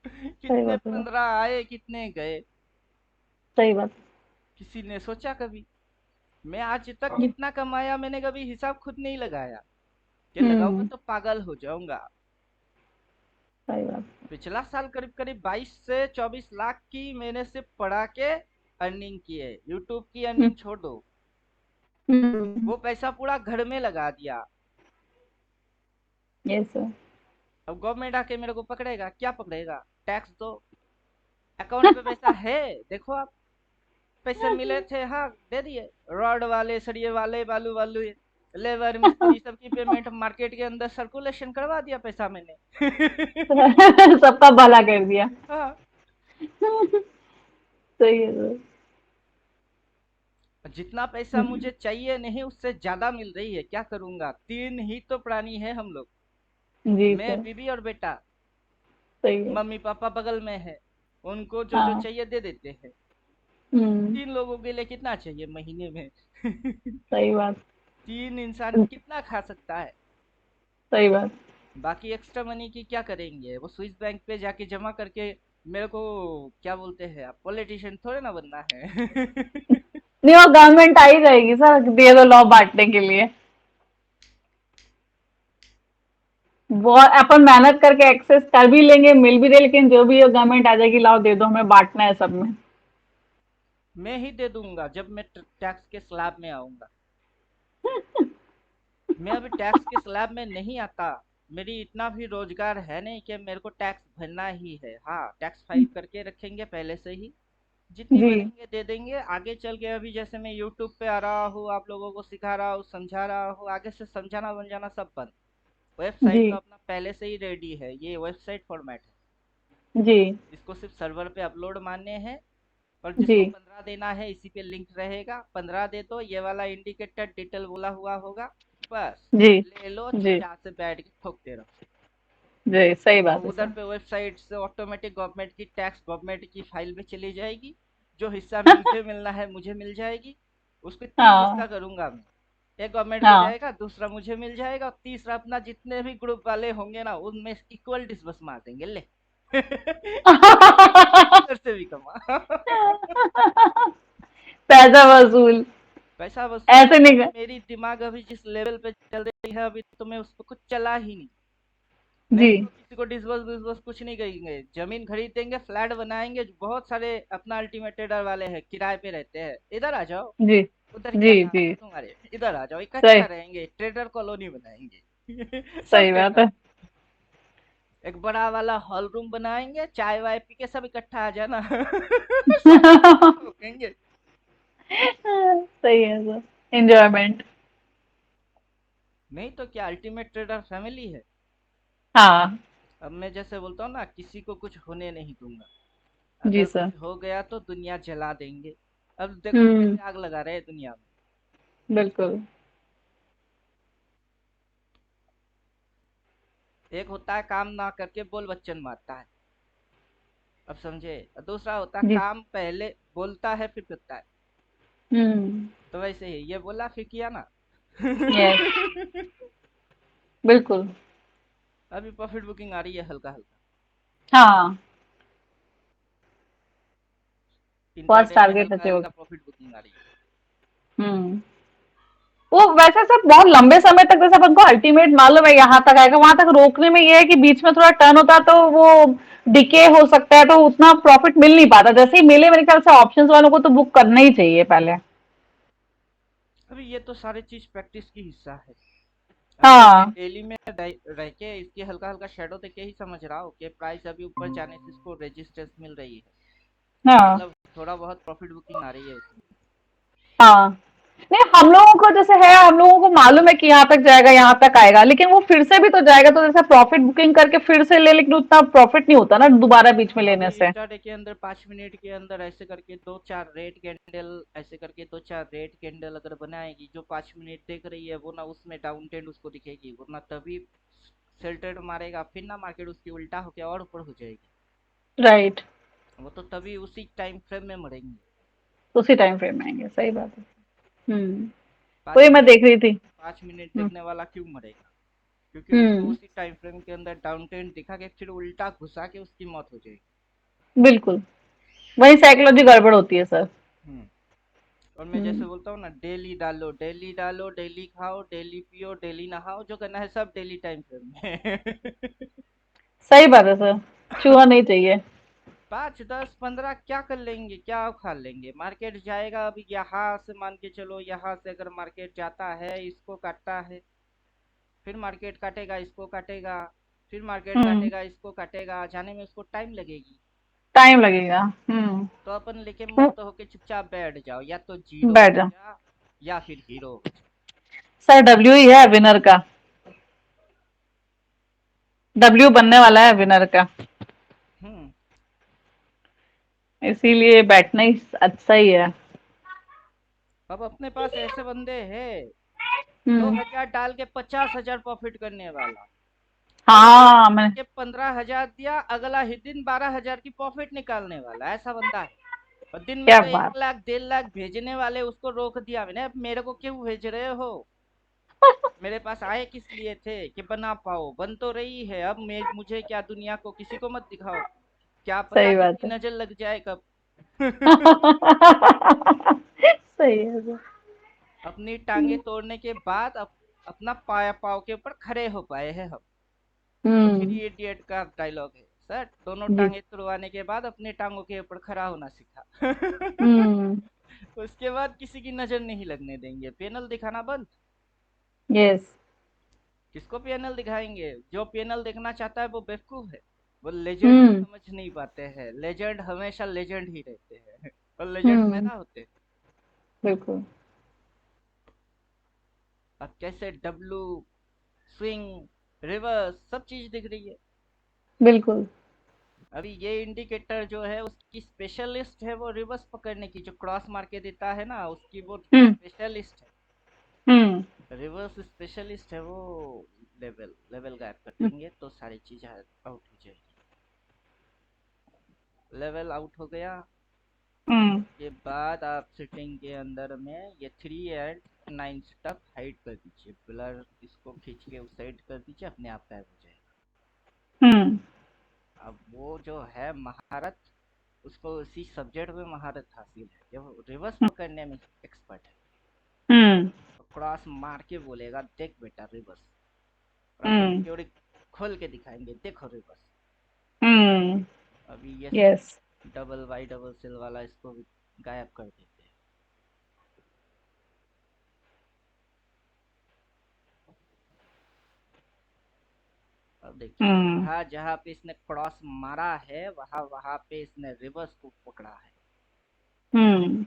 [SPEAKER 2] सही
[SPEAKER 1] कितने
[SPEAKER 2] बात है सर।
[SPEAKER 1] 15 आए, कितने गए,
[SPEAKER 2] सही बात।
[SPEAKER 1] किसी ने सोचा कभी। मैं आज तक कितना कमाया मैंने कभी हिसाब खुद नहीं लगाया, ये लगाऊंगा
[SPEAKER 2] हम्म।
[SPEAKER 1] तो पागल हो जाऊंगा।
[SPEAKER 2] सही बात।
[SPEAKER 1] पिछला साल करीब करीब 22 से 24 लाख की मैंने सिर्फ पढ़ा के अर्निंग की है, यूट्यूब की
[SPEAKER 2] हम्म।
[SPEAKER 1] अर्निंग छोड़ दो।
[SPEAKER 2] हम्म।
[SPEAKER 1] वो पैसा पूरा घर में लगा दिया।
[SPEAKER 2] Yes sir.
[SPEAKER 1] अब गवर्नमेंट आके मेरे को पकड़ेगा, क्या पकड़ेगा? टैक्स दो। अकाउंट पे पैसा है, देखो आप। पैसे मिले थे, हाँ दे दिए। रॉड वाले, सरिये वाले, बालू वालू, लेबर मिस्त्री सबकी पेमेंट मार्केट के अंदर सर्कुलेशन करवा दिया पैसा मैंने।
[SPEAKER 2] सबका भला कर दिया।
[SPEAKER 1] हाँ।
[SPEAKER 2] सही है सर।
[SPEAKER 1] जितना पैसा मुझे चाहिए नहीं, उससे ज्यादा मिल रही है, क्या करूंगा? तीन ही तो प्राणी है हम लोग।
[SPEAKER 2] जी
[SPEAKER 1] मैं,
[SPEAKER 2] सर।
[SPEAKER 1] बीवी और बेटा।
[SPEAKER 2] सही है।
[SPEAKER 1] मम्मी पापा बगल में है, उनको जो जो
[SPEAKER 2] हाँ।
[SPEAKER 1] चाहिए दे देते हैं।
[SPEAKER 2] हम्म।
[SPEAKER 1] तीन लोगों के लिए कितना चाहिए महीने में?
[SPEAKER 2] सही बात।
[SPEAKER 1] तीन इंसान कितना खा सकता है?
[SPEAKER 2] सही बात।
[SPEAKER 1] बाकी एक्स्ट्रा मनी की क्या करेंगे? वो स्विस बैंक पे जाके जमा करके मेरे को, क्या बोलते हैं, आप पॉलिटिशियन थोड़े ना बनना है।
[SPEAKER 2] नहीं, वो गवर्नमेंट आ ही जाएगी सर, दे दो लॉ बांटने के लिए। वो अपन मेहनत करके एक्सेस कर भी लेंगे, मिल भी दे, लेकिन जो भी है गवर्नमेंट आ जाएगी, लाओ दे दो, हमें बांटना है सब में।
[SPEAKER 1] मैं ही दे दूंगा जब मैं टैक्स के स्लैब में आऊंगा। मैं अभी टैक्स के स्लैब में नहीं आता। मेरी इतना भी रोजगार है नहीं कि मेरे को टैक्स भरना ही है। हाँ, टैक्स फाइल करके रखेंगे पहले से ही। जितनी
[SPEAKER 2] जी।
[SPEAKER 1] बनेंगे दे देंगे। आगे चल के अभी जैसे मैं यूट्यूब पे आ रहा हूँ, आप लोगों को सिखा रहा हूँ, समझा रहा हूँ, आगे से समझाना वंजाना सब बंद।
[SPEAKER 2] जी।
[SPEAKER 1] वेबसाइट तो अपना पहले से ही रेडी है, ये वेबसाइट फॉर्मेट है।
[SPEAKER 2] जी।
[SPEAKER 1] इसको सिर्फ सर्वर पे अपलोड मारने हैं। और
[SPEAKER 2] जी।
[SPEAKER 1] जिसको 15 देना है, इसी पे लिंक रहेगा, 15 दे दो, ये वाला इंडिकेटर डिटेल बोला हुआ होगा। बस
[SPEAKER 2] जी।
[SPEAKER 1] ले लो,
[SPEAKER 2] जी।
[SPEAKER 1] चुपचाप से बैठ के ठोकते रहो।
[SPEAKER 2] जी। सही
[SPEAKER 1] और
[SPEAKER 2] बात है
[SPEAKER 1] उधर
[SPEAKER 2] सर।
[SPEAKER 1] पे वेबसाइट से ऑटोमेटिक गवर्नमेंट की टैक्स गवर्नमेंट की फाइल में चली जाएगी। जो हिस्सा मुझे मिलना है मुझे मिल जाएगी। उसके तीन हिस्सा
[SPEAKER 2] हाँ।
[SPEAKER 1] करूंगा मैं। एक गवर्नमेंट को
[SPEAKER 2] हाँ।
[SPEAKER 1] जाएगा, दूसरा मुझे मिल जाएगा, और तीसरा अपना जितने भी ग्रुप वाले होंगे ना, उनमें इक्वल डिस्बर्स मार देंगे, ले। इधर से भी कमा।
[SPEAKER 2] पैसा वसूल।
[SPEAKER 1] पैसा वसूल
[SPEAKER 2] ऐसे
[SPEAKER 1] क्या,
[SPEAKER 2] नहीं
[SPEAKER 1] अभी
[SPEAKER 2] कर।
[SPEAKER 1] मेरी दिमाग अभी जिस लेवल पे चल रही है, अभी तो मैं उस पर कुछ चला ही नहीं।
[SPEAKER 2] जी।
[SPEAKER 1] नहीं तो किसी को डिसबर्स डिसबर्स कुछ नहीं करेंगे, जमीन खरीदेंगे, फ्लैट बनाएंगे। बहुत सारे अपना अल्टीमेट ट्रेडर वाले हैं, किराए पे रहते हैं, इधर आ जाओ।
[SPEAKER 2] जी।
[SPEAKER 1] उधर
[SPEAKER 2] जी।
[SPEAKER 1] क्या काम
[SPEAKER 2] जी।
[SPEAKER 1] है तुम्हारे, इधर आ जाओ,
[SPEAKER 2] सही।
[SPEAKER 1] इकट्ठा रहेंगे, ट्रेडर कॉलोनी बनाएंगे। सब
[SPEAKER 2] सही बात
[SPEAKER 1] इकट्ठा।
[SPEAKER 2] है।
[SPEAKER 1] एक बड़ा वाला हॉल रूम बनाएंगे, चाय वाय पी के सब इकट्ठा आ जाना। सब ठोकेंगे।
[SPEAKER 2] सही है सर। एंजॉयमेंट।
[SPEAKER 1] नहीं तो क्या, अल्टीमेट ट्रेडर फैमिली है।
[SPEAKER 2] हाँ।
[SPEAKER 1] अब मैं जैसे बोलता हूँ ना, किसी को कुछ होने नहीं दूंगा।
[SPEAKER 2] जी
[SPEAKER 1] अगर
[SPEAKER 2] सर।
[SPEAKER 1] कुछ हो गया तो दुनिया जला देंगे। अब देखो
[SPEAKER 2] हम्म।
[SPEAKER 1] कैसे आग लगा रहे हैं दुनिया में।
[SPEAKER 2] बिल्कुल।
[SPEAKER 1] एक होता है काम ना करके बोल बच्चन मारता है, अब समझे। और दूसरा होता है
[SPEAKER 2] जी।
[SPEAKER 1] काम पहले बोलता है फिर करता है।
[SPEAKER 2] हम्म।
[SPEAKER 1] तो वैसे ही ये बोला फिर किया ना।
[SPEAKER 2] यस। बिल्कुल।
[SPEAKER 1] अभी प्रॉफिट बुकिंग आ रही है हल्का हल्का।
[SPEAKER 2] हाँ। फर्स्ट
[SPEAKER 1] इंटरडे में
[SPEAKER 2] टारगेट
[SPEAKER 1] हल्का
[SPEAKER 2] अचीव।
[SPEAKER 1] हल्का प्रॉफिट बुकिंग आ रही है।
[SPEAKER 2] हम्म। वो वैसे सब बहुत लंबे समय तक, जैसे अपन को अल्टीमेट मालूम है यहाँ तक आएगा, वहां तक रोकने में ये है कि बीच में थोड़ा टर्न होता है तो वो डिके हो सकता है, तो उतना प्रॉफिट मिल नहीं पाता। जैसे ही मिले, मेरे ख्याल से ऑप्शंस वालों को तो बुक करना ही चाहिए पहले।
[SPEAKER 1] अभी ये तो सारी चीज प्रैक्टिस की हिस्सा है। अभी मैं
[SPEAKER 2] हाँ।
[SPEAKER 1] डेली में रह के इसकी हल्का हल्का शेडो देख के ही समझ रहा हूँ कि प्राइस अभी ऊपर जाने से इसको रेजिस्टेंस मिल रही है।
[SPEAKER 2] हाँ।
[SPEAKER 1] मतलब थोड़ा बहुत प्रॉफिट बुकिंग आ रही है इसमें।
[SPEAKER 2] हाँ। नहीं, हम लोगों को जैसे है, हम लोगों को मालूम है कि यहाँ तक जाएगा, यहाँ तक आएगा, लेकिन वो फिर से भी तो जाएगा, तो जैसे प्रॉफिट बुकिंग करके फिर से ले, लेकिन उतना प्रॉफिट नहीं होता ना दोबारा बीच में
[SPEAKER 1] अब अभी
[SPEAKER 2] लेने से।
[SPEAKER 1] इंट्राडे के अंदर 5 मिनट के अंदर ऐसे करके दो चार रेड कैंडल, ऐसे करके दो चार रेड कैंडल अगर बनाएगी, जो 5 मिनट देख रही है वो ना उसमें डाउन ट्रेंड उसको दिखेगी, वो ना तभी सेल ट्रेड मारेगा, फिर ना मार्केट उसकी उल्टा होके और ऊपर हो जाएगी।
[SPEAKER 2] राइट।
[SPEAKER 1] वो तो तभी उसी टाइम फ्रेम में मरेंगे।
[SPEAKER 2] उसी टाइम फ्रेम में आएंगे, सही बात है। हम्म।
[SPEAKER 1] पाँच
[SPEAKER 2] वही मैं
[SPEAKER 1] मिनट
[SPEAKER 2] देख रही थी।
[SPEAKER 1] 5 मिनट
[SPEAKER 2] हम्म।
[SPEAKER 1] देखने वाला क्यों मरेगा? क्योंकि उसको
[SPEAKER 2] हम्म।
[SPEAKER 1] उसी टाइम फ्रेम के अंदर डाउन ट्रेंड दिखा के फिर उल्टा घुसा के उसकी मौत हो जाएगी।
[SPEAKER 2] बिल्कुल। वही साइकोलॉजी गड़बड़ होती है सर।
[SPEAKER 1] हम्म। और मैं जैसे
[SPEAKER 2] हम्म।
[SPEAKER 1] बोलता हूँ ना, डेली डालो, डेली डालो, डेली खाओ, डेली पियो, डेली नहाओ, जो करना है सब डेली टाइम फ्रेम में।
[SPEAKER 2] सही बात है सर। चूहा नहीं चाहिए।
[SPEAKER 1] पाँच दस पंद्रह क्या कर लेंगे, क्या उखाड़ लेंगे। मार्केट जाएगा, अभी यहाँ से मान के चलो, यहाँ से अगर मार्केट जाता है, इसको काटता है, फिर मार्केट काटेगा, इसको काटेगा, फिर मार्केट
[SPEAKER 2] हम्म।
[SPEAKER 1] काटेगा, इसको काटेगा, जाने में उसको टाइम लगेगी।
[SPEAKER 2] टाइम लगेगा। हम्म।
[SPEAKER 1] तो अपन लेके
[SPEAKER 2] हम्म,
[SPEAKER 1] मुक्त होके चुपचाप बैठ जाओ, या तो जीरो
[SPEAKER 2] बैठ
[SPEAKER 1] हो
[SPEAKER 2] जाओ।
[SPEAKER 1] जा या फिर हीरो हो जा।
[SPEAKER 2] सर डब्ल्यू ही है विनर का। डब्ल्यू बनने वाला है विनर का।
[SPEAKER 1] हम्म।
[SPEAKER 2] इसीलिए बैठना ही अच्छा ही है।
[SPEAKER 1] अब अपने पास ऐसे बंदे हैं, दो
[SPEAKER 2] हम्म।
[SPEAKER 1] हजार डाल के 50,000 प्रॉफिट करने वाला। अब एक
[SPEAKER 2] हाँ
[SPEAKER 1] दिन
[SPEAKER 2] मैं।
[SPEAKER 1] के 15,000 दिया, अगला ही दिन 12,000 की प्रॉफिट निकालने वाला, ऐसा बंदा है। और दिन में
[SPEAKER 2] क्या
[SPEAKER 1] तो एक
[SPEAKER 2] बात।
[SPEAKER 1] लाख 1.5 लाख भेजने वाले, उसको रोक दिया मैंने, अब मेरे को क्यों भेज रहे हो। मेरे पास आए किस लिए थे कि बना पाओ, बन तो रही है। अब मैं, मुझे क्या, दुनिया को किसी को मत दिखाओ, क्या पता
[SPEAKER 2] सही बात
[SPEAKER 1] किसकी
[SPEAKER 2] है।
[SPEAKER 1] नजर लग जाए कब।
[SPEAKER 2] सही है सर।
[SPEAKER 1] अपनी टांगे तोड़ने के बाद अपना पाया पाव के ऊपर खड़े हो पाए हैं हम। वो थ्री
[SPEAKER 2] हम्म।
[SPEAKER 1] इडियट का डायलॉग है सर, दोनों
[SPEAKER 2] जी।
[SPEAKER 1] टांगे तुड़वाने के बाद अपने टांगों के ऊपर खड़ा होना सीखा।
[SPEAKER 2] हम्म।
[SPEAKER 1] उसके बाद किसी की नजर नहीं लगने देंगे, पैनल दिखाना बंद।
[SPEAKER 2] यस।
[SPEAKER 1] किसको पैनल दिखाएंगे, जो पैनल देखना चाहता है वो बेवकूफ है। वो लेजेंड को
[SPEAKER 2] हम्म।
[SPEAKER 1] समझ नहीं पाते हैं, लेजेंड हमेशा लेजेंड ही रहते हैं। और लेजेंड
[SPEAKER 2] हम्म।
[SPEAKER 1] पैदा होते हैं।
[SPEAKER 2] बिल्कुल।
[SPEAKER 1] अब कैसे डब्लू, स्विंग, रिवर्स, सब चीज दिख रही है।
[SPEAKER 2] बिल्कुल।
[SPEAKER 1] अभी ये इंडिकेटर जो है, उसकी स्पेशलिस्ट है वो रिवर्स पकड़ने की, जो क्रॉस मार के देता है ना, उसकी वो
[SPEAKER 2] हम्म।
[SPEAKER 1] स्पेशलिस्ट है।
[SPEAKER 2] हम्म।
[SPEAKER 1] रिवर्स स्पेशलिस्ट है वो। लेवल लेवल गायब कर देंगे तो सारी चीज आउट हो जाएगी। लेवल आउट हो गया।
[SPEAKER 2] हम्म।
[SPEAKER 1] के बाद आप सेटिंग के अंदर में ये 3 and 9 तक हाइड कर दीजिए, ब्लर इसको खींच के उस साइड कर दीजिए, अपने आप गायब हो जाएगा।
[SPEAKER 2] हम्म।
[SPEAKER 1] अब वो जो है महारत, उसको उसी सब्जेक्ट में महारत हासिल है, जब रिवर्स पकड़ने में एक्सपर्ट है।
[SPEAKER 2] हम्म।
[SPEAKER 1] तो क्रॉस मार के बोलेगा देख बेटा रिवर्स, और अपन
[SPEAKER 2] हम्म।
[SPEAKER 1] थ्योरी खोल के दिखाएंगे, देखो रिवर्स।
[SPEAKER 2] हम्म।
[SPEAKER 1] अभी ये
[SPEAKER 2] yes.
[SPEAKER 1] Double Y double sell वाला, इसको भी गायब कर देते हैं। अब देखिए,
[SPEAKER 2] हम्म।
[SPEAKER 1] जहां जहां पे इसने क्रॉस मारा है, वहां वहां पे इसने रिवर्स को पकड़ा है।
[SPEAKER 2] हम्म।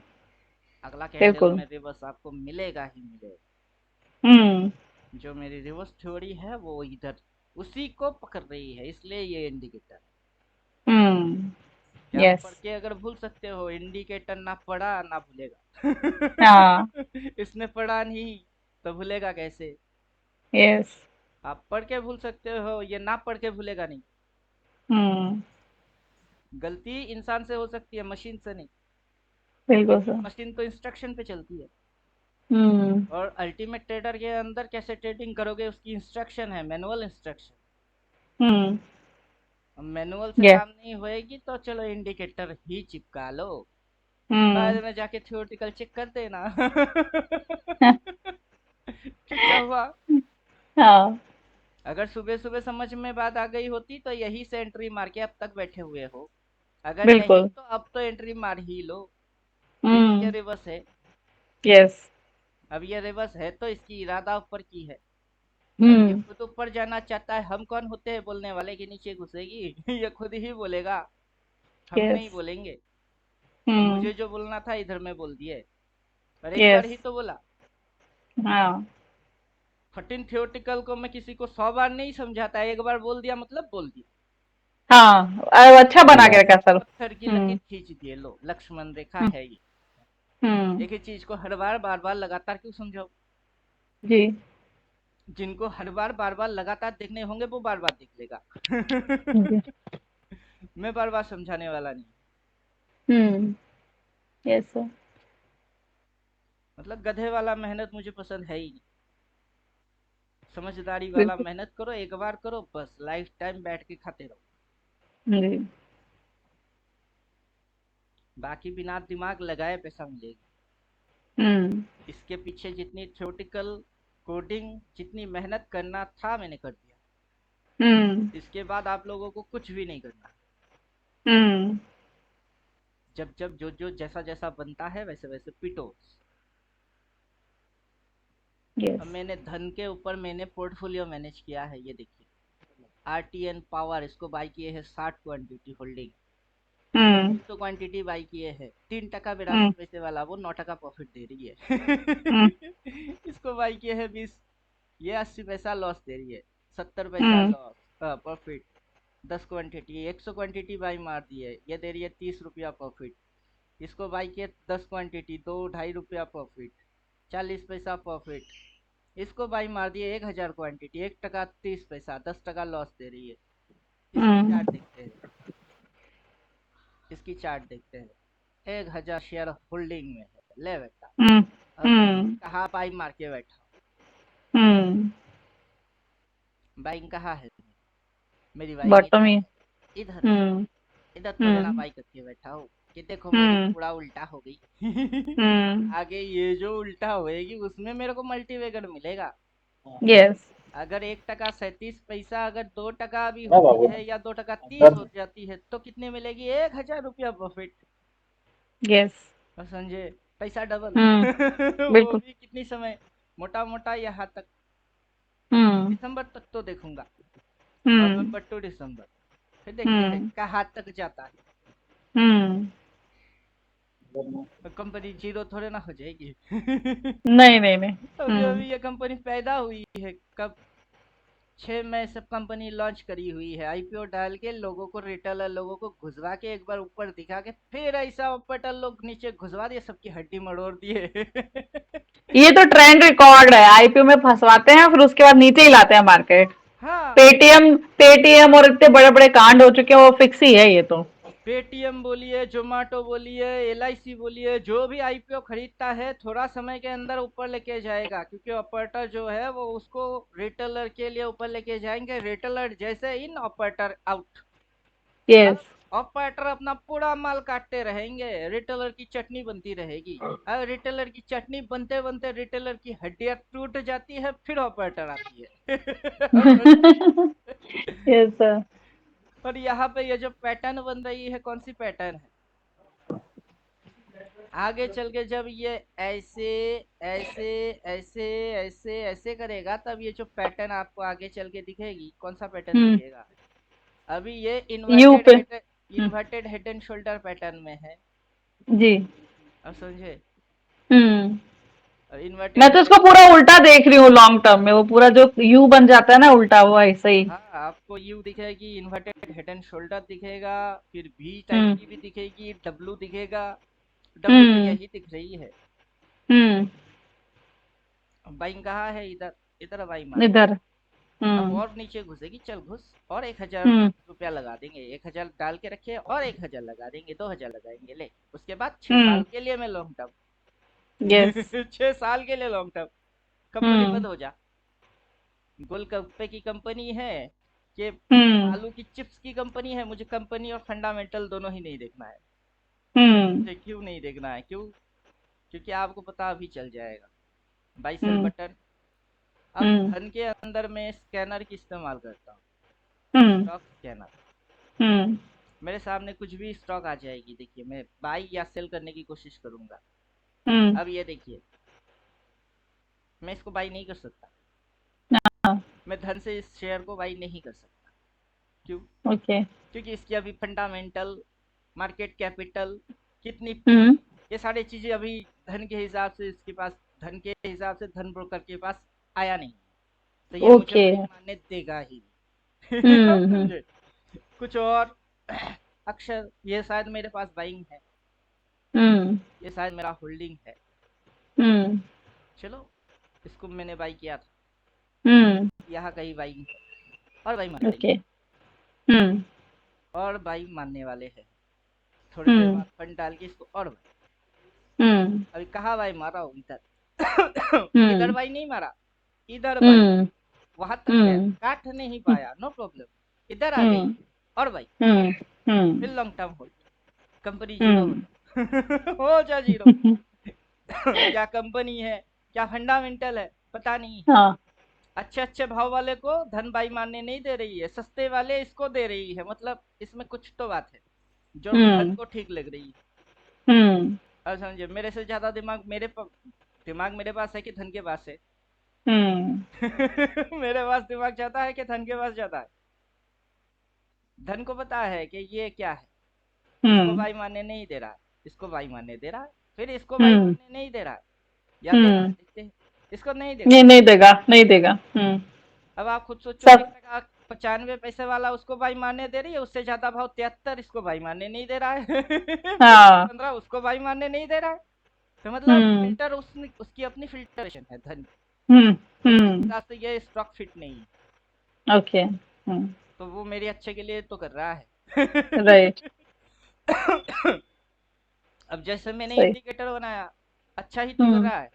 [SPEAKER 1] अगला कैंडल
[SPEAKER 2] बिल्कुल।
[SPEAKER 1] में रिवर्स आपको मिलेगा ही मिलेगा।
[SPEAKER 2] हम्म।
[SPEAKER 1] जो मेरी रिवर्स थ्योरी है वो इधर उसी को पकड़ रही है, इसलिए ये इंडिकेटर है।
[SPEAKER 2] हम्म।
[SPEAKER 1] क्या आप
[SPEAKER 2] यस।
[SPEAKER 1] पढ़ के अगर भूल सकते हो, इंडिकेटर ना पढ़ा ना भूलेगा।
[SPEAKER 2] हाँ।
[SPEAKER 1] इसने पढ़ा नहीं तो भूलेगा कैसे।
[SPEAKER 2] यस।
[SPEAKER 1] आप पढ़ के भूल सकते हो, ये ना पढ़ के भूलेगा नहीं।
[SPEAKER 2] हम्म।
[SPEAKER 1] गलती इंसान से हो सकती है, मशीन से नहीं,
[SPEAKER 2] बिल्कुल
[SPEAKER 1] क्योंकि
[SPEAKER 2] सर।
[SPEAKER 1] मशीन तो इंस्ट्रक्शन पे चलती है।
[SPEAKER 2] हम्म।
[SPEAKER 1] और अल्टीमेट ट्रेडर के अंदर कैसे ट्रेडिंग करोगे, उसकी इंस्ट्रक्शन है, मैनुअल इंस्ट्रक्शन।
[SPEAKER 2] हम्म।
[SPEAKER 1] मैनुअल से
[SPEAKER 2] यस।
[SPEAKER 1] काम नहीं होएगी तो चलो इंडिकेटर ही चिपका लो,
[SPEAKER 2] हम्म।
[SPEAKER 1] बाद में जाके थ्योरेटिकल चेक कर देना। फिर क्या हुआ।
[SPEAKER 2] हाँ।
[SPEAKER 1] अगर सुबह सुबह समझ में बात आ गई होती तो यही से एंट्री मार के अब तक बैठे हुए हो। अगर नहीं
[SPEAKER 2] बिल्कुल।
[SPEAKER 1] तो अब तो एंट्री मार ही लो, क्योंकि ये
[SPEAKER 2] हम्म।
[SPEAKER 1] रिवर्स है।
[SPEAKER 2] यस।
[SPEAKER 1] अब ये रिवर्स है तो इसकी इरादा ऊपर की है। अब ये
[SPEAKER 2] हम्म।
[SPEAKER 1] खुद ऊपर जाना चाहता है, हम कौन होते हैं बोलने वाले कि नीचे घुसेगी। ये खुद ही बोलेगा, हम
[SPEAKER 2] यस।
[SPEAKER 1] नहीं बोलेंगे। अब
[SPEAKER 2] हम्म।
[SPEAKER 1] मुझे जो बोलना था इधर में बोल दिए, पर एक बार
[SPEAKER 2] यस।
[SPEAKER 1] ही तो बोला।
[SPEAKER 2] हाँ।
[SPEAKER 1] 13 थियोटिकल को मैं किसी को 100 बार नहीं समझाता, एक बार बोल दिया मतलब बोल दिया।
[SPEAKER 2] हाँ। अच्छा बना के रखा सर।
[SPEAKER 1] पत्थर की लकीर
[SPEAKER 2] हम्म।
[SPEAKER 1] खींच दिए, लो लक्ष्मण रेखा
[SPEAKER 2] हम्म।
[SPEAKER 1] है ये।
[SPEAKER 2] हम्म।
[SPEAKER 1] एक ही चीज को हर बार बार बार लगातार क्यों समझाओ।
[SPEAKER 2] जी।
[SPEAKER 1] जिनको हर बार बार बार लगातार देखने होंगे वो बार बार देख लेगा।
[SPEAKER 2] जी।
[SPEAKER 1] मैं बार बार समझाने वाला नहीं।
[SPEAKER 2] हम्म। Yes sir.
[SPEAKER 1] मतलब गधे वाला मेहनत मुझे पसंद है ही नहीं। समझदारी वाला
[SPEAKER 2] बिल्कुल।
[SPEAKER 1] मेहनत करो, एक बार करो, बस लाइफ टाइम बैठ के खाते रहो।
[SPEAKER 2] जी।
[SPEAKER 1] बाकी बिना दिमाग लगाए पैसा मिलेगा।
[SPEAKER 2] हम्म।
[SPEAKER 1] इसके पीछे जितनी थ्योरेटिकल कोडिंग, जितनी मेहनत करना था, मैंने कर दिया।
[SPEAKER 2] हम्म।
[SPEAKER 1] इसके बाद आप लोगों को कुछ भी नहीं करना।
[SPEAKER 2] हम्म।
[SPEAKER 1] जब जब जो जो जैसा जैसा बनता है वैसे वैसे पिटो।
[SPEAKER 2] यस।
[SPEAKER 1] अब मैंने धन के ऊपर मैंने पोर्टफोलियो मैनेज किया है, ये देखिए। आरटीएन पावर इसको बाई किए हैं 60 क्वांटिटी होल्डिंग। इसको
[SPEAKER 2] हम्म
[SPEAKER 1] 300 क्वांटिटी बाई किए हैं, 3 टका 82
[SPEAKER 2] हम्म
[SPEAKER 1] पैसे वाला, वो 9 टका प्रॉफिट दे रही
[SPEAKER 2] हम्म
[SPEAKER 1] है। इसको बाई किए हैं 20, ये 80 पैसा लॉस दे रही है। 70 पैसा
[SPEAKER 2] hmm
[SPEAKER 1] loss profit. 10 quantity 100 quantity बाई मार दी है, ये दे रही है 30 रुपया प्रॉफिट। इसको बाई किए 10 क्वांटिटी, 2 ढाई रुपया प्रॉफिट, 40 पैसा प्रॉफिट। इसको बाई मार दिए 1000 क्वांटिटी, 1 टका 30 पैसा, 10 टका लॉस दे रही है। इसकी
[SPEAKER 2] हम्म
[SPEAKER 1] चार्ट देखते हैं, इसकी चार्ट देखते हैं। 1000 शेयर होल्डिंग में है, ले बेटा।
[SPEAKER 2] हम्म
[SPEAKER 1] अब
[SPEAKER 2] हम्म
[SPEAKER 1] कहाँ बाई मार के बैठा,
[SPEAKER 2] हम्म
[SPEAKER 1] बाइंग कहाँ है, मेरी बाइंग
[SPEAKER 2] बॉटम
[SPEAKER 1] इधर
[SPEAKER 2] ही।
[SPEAKER 1] है, इधर है।
[SPEAKER 2] हम्म
[SPEAKER 1] इधर थोड़े ना
[SPEAKER 2] हम्म
[SPEAKER 1] बाई करके बैठा हो कि देखो मेरी
[SPEAKER 2] हम्म
[SPEAKER 1] पूरा उल्टा हो गई।
[SPEAKER 2] हम्म
[SPEAKER 1] आगे ये जो उल्टा होएगी उसमें मेरे को मल्टीवेगर मिलेगा।
[SPEAKER 2] यस।
[SPEAKER 1] अगर 1 टका 37 पैसा, अगर 2 टका भी होती है या 2 टका 30 हो जाती है तो कितने मिलेगी, 1000 रुपया प्रॉफिट।
[SPEAKER 2] यस।
[SPEAKER 1] और समझे, पैसा डबल। वो
[SPEAKER 2] बिल्कुल।
[SPEAKER 1] भी कितनी समय, मोटा मोटा यहाँ तक,
[SPEAKER 2] हम्म
[SPEAKER 1] दिसंबर तक तो देखूंगा।
[SPEAKER 2] हम्म
[SPEAKER 1] नवंबर टू दिसंबर, फिर देखते हैं
[SPEAKER 2] हम्म
[SPEAKER 1] कहाँ तक जाता है।
[SPEAKER 2] हम्म
[SPEAKER 1] तो कंपनी जीरो थोड़े ना हो जाएगी।
[SPEAKER 2] नहीं नहीं नहीं।
[SPEAKER 1] अभी अभी ये कंपनी पैदा हुई है कब, 6 मई से कंपनी लॉन्च करी हुई है। आईपीओ डाल के लोगों को, रिटेलर लोगों को घुसवा के एक बार ऊपर दिखा के फिर ऐसा ऊपर लोग नीचे घुसवा दिए, सबकी हड्डी मरोड़ दिए।
[SPEAKER 2] ये तो ट्रेंड रिकॉर्ड है, आईपीओ में फंसवाते हैं फिर उसके बाद नीचे ही लाते हैं मार्केट।
[SPEAKER 1] हाँ,
[SPEAKER 2] पेटीएम और इतने बड़े बड़े कांड हो चुके हैं, वो फिक्स ही है ये तो।
[SPEAKER 1] पेटीएम बोलिए, जोमेटो बोलिए, एलआईसी बोलिए, जो भी आईपीओ खरीदता है थोड़ा समय के अंदर ऊपर लेके जाएगा, क्योंकि ऑपरेटर जो है वो उसको रिटेलर के लिए ऊपर लेके जाएंगे। रिटेलर जैसे इन, ऑपरेटर आउट।
[SPEAKER 2] यस।
[SPEAKER 1] अब ऑपरेटर अपना पूरा माल काटते रहेंगे, रिटेलर की चटनी बनती रहेगी। अब रिटेलर की चटनी बनते बनते रिटेलर की हड्डियां टूट जाती है, फिर ऑपरेटर आती है।
[SPEAKER 2] Yes sir.
[SPEAKER 1] और यहाँ पे ये जो पैटर्न बन रही है, कौन सी पैटर्न है, आगे चल के जब ये ऐसे ऐसे ऐसे ऐसे ऐसे करेगा, तब ये जो पैटर्न आपको आगे चल के दिखेगी, कौन सा पैटर्न
[SPEAKER 2] हम्म
[SPEAKER 1] दिखेगा। अभी ये
[SPEAKER 2] यू पे।
[SPEAKER 1] Inverted head and shoulder pattern में है।
[SPEAKER 2] जी।
[SPEAKER 1] अब समझे,
[SPEAKER 2] हम्म
[SPEAKER 1] इन्वर्टेड
[SPEAKER 2] मैं तो
[SPEAKER 1] हेड
[SPEAKER 2] इसको
[SPEAKER 1] एंड,
[SPEAKER 2] पूरा उल्टा देख रही हूँ, लॉन्ग टर्म में वो पूरा जो यू बन जाता है ना उल्टा, वो ऐसे ही।
[SPEAKER 1] हाँ आपको यू दिखेगी, इन्वर्टेड हेड एंड शोल्डर दिखेगा, फिर वी टाइप
[SPEAKER 2] हम्म
[SPEAKER 1] की भी दिखेगी, डब्लू दिखेगा। डब्लू तो
[SPEAKER 2] हम्म
[SPEAKER 1] यही दिख रही है।
[SPEAKER 2] हम्म
[SPEAKER 1] बाइंग कहाँ है, इधर, इधर बाइंग मार रही है।
[SPEAKER 2] इधर।
[SPEAKER 1] अब
[SPEAKER 2] हम्म
[SPEAKER 1] और नीचे घुसेगी, चल घुस, और 1000
[SPEAKER 2] हम्म
[SPEAKER 1] रुपया लगा देंगे, 1000 डाल के रखे और 1000 लगा देंगे, 2000 लगाएंगे, ले उसके बाद 6 साल
[SPEAKER 2] हम्म
[SPEAKER 1] के लिए मैं लॉन्ग टर्म।
[SPEAKER 2] यस।
[SPEAKER 1] 6 साल के लिए लॉन्ग टर्म, कंपनी
[SPEAKER 2] हम्म
[SPEAKER 1] बंद हो जा। गोलगप्पे की कंपनी है कि
[SPEAKER 2] हम्म
[SPEAKER 1] आलू की चिप्स की कंपनी है, मुझे कंपनी और फंडामेंटल दोनों ही नहीं देखना है।
[SPEAKER 2] हम्म
[SPEAKER 1] क्यों नहीं देखना है, क्यों, क्योंकि आपको पता अभी चल जाएगा। Buy sell
[SPEAKER 2] hmm
[SPEAKER 1] button. अब
[SPEAKER 2] हम्म
[SPEAKER 1] धन के अंदर मैं स्कैनर की इस्तेमाल करता हूँ,
[SPEAKER 2] हम्म
[SPEAKER 1] स्टॉक स्कैनर।
[SPEAKER 2] हम्म
[SPEAKER 1] मेरे सामने कुछ भी स्टॉक आ जाएगी, देखिए मैं बाई या सेल करने की कोशिश करूंगा।
[SPEAKER 2] हम्म
[SPEAKER 1] अब ये देखिए, मैं इसको बाई नहीं कर सकता,
[SPEAKER 2] हाँ।
[SPEAKER 1] मैं धन से इस शेयर को बाई नहीं कर सकता। क्यों,
[SPEAKER 2] ओके।
[SPEAKER 1] क्योंकि इसकी अभी फंडामेंटल, मार्केट कैपिटल, कितनी पी,
[SPEAKER 2] हम्म
[SPEAKER 1] ये सारी चीजें अभी धन के हिसाब से इसके पास, धन के हिसाब से धन ब्रोकर के पास आया नहीं, तो ये मुझे
[SPEAKER 2] ओके।
[SPEAKER 1] बाई मानने देगा ही नहीं। आप
[SPEAKER 2] हम्म
[SPEAKER 1] समझे, कुछ और। अक्षर, ये शायद मेरे पास बाइंग है,
[SPEAKER 2] हम्म
[SPEAKER 1] ये शायद मेरा होल्डिंग है।
[SPEAKER 2] हम्म
[SPEAKER 1] चलो, इसको मैंने बाई किया था,
[SPEAKER 2] हम्म
[SPEAKER 1] यहाँ कहीं बाइंग है, और बाई मान लेंगे,
[SPEAKER 2] ओके। हम्म
[SPEAKER 1] और बाई मानने वाले हैं। थोड़ी देर
[SPEAKER 2] हम्म
[SPEAKER 1] बाद फंड डाल के इसको और बाई।
[SPEAKER 2] हम्म
[SPEAKER 1] अभी कहाँ बाई मारा हूँ, इधर। इधर
[SPEAKER 2] हम्म
[SPEAKER 1] बाई नहीं मारा, इधर बाई,
[SPEAKER 2] हम्म
[SPEAKER 1] वहां तक गया,
[SPEAKER 2] हम्म
[SPEAKER 1] काट नहीं पाया, नो प्रॉब्लम, इधर आ गई
[SPEAKER 2] हम्म
[SPEAKER 1] और बाई,
[SPEAKER 2] हम्म हम्म
[SPEAKER 1] फिर long term hold, company zero हो
[SPEAKER 2] हम्म
[SPEAKER 1] जा। हो जा जीरो। क्या कंपनी है, क्या फंडामेंटल है, पता नहीं है।
[SPEAKER 2] हाँ।
[SPEAKER 1] अच्छे अच्छे भाव वाले को धन बाई मानने नहीं दे रही है, सस्ते वाले इसको दे रही है, मतलब इसमें कुछ तो बात है जो धन
[SPEAKER 2] हम्म
[SPEAKER 1] को ठीक लग रही है।
[SPEAKER 2] हम्म
[SPEAKER 1] अब समझे, मेरे से ज्यादा दिमाग मेरे पास है कि धन के पास है?
[SPEAKER 2] हम्म
[SPEAKER 1] मेरे पास दिमाग ज्यादा है कि धन के पास ज्यादा है? धन को पता है कि ये क्या है, इसको
[SPEAKER 2] हम्म
[SPEAKER 1] भाई मानने नहीं दे रहा है, इसको भाई मानने दे रहा है, फिर इसको भाई
[SPEAKER 2] हम्म
[SPEAKER 1] मानने नहीं दे रहा है, या तो
[SPEAKER 2] हम्म
[SPEAKER 1] देखते हैं, इसको नहीं देगा।
[SPEAKER 2] ये नहीं देगा, नहीं देगा।
[SPEAKER 1] अब आप खुद सोचो,
[SPEAKER 2] सब।
[SPEAKER 1] 1 टका 95 पैसे वाला उसको भाई मानने दे रही है, उससे ज्यादा भाव 73 इसको भाई मानने नहीं दे रहा है। फिर
[SPEAKER 2] हाँ।
[SPEAKER 1] 15 उसको भाई मानने नहीं दे रहा है। तो मतलब
[SPEAKER 2] हम्म
[SPEAKER 1] फिल्टर, उसने उसकी अपनी फिल्टरेशन है धन की।
[SPEAKER 2] हम्म
[SPEAKER 1] तो मेरे हिसाब से ये स्टॉक फिट नहीं है।
[SPEAKER 2] ओके।
[SPEAKER 1] तो वो मेरे अच्छे के लिए तो कर रहा है।
[SPEAKER 2] राइट।
[SPEAKER 1] अब जैसे मैंने
[SPEAKER 2] सही।
[SPEAKER 1] इंडिकेटर बनाया, अच्छा ही तो कर
[SPEAKER 2] हम्म
[SPEAKER 1] रहा है।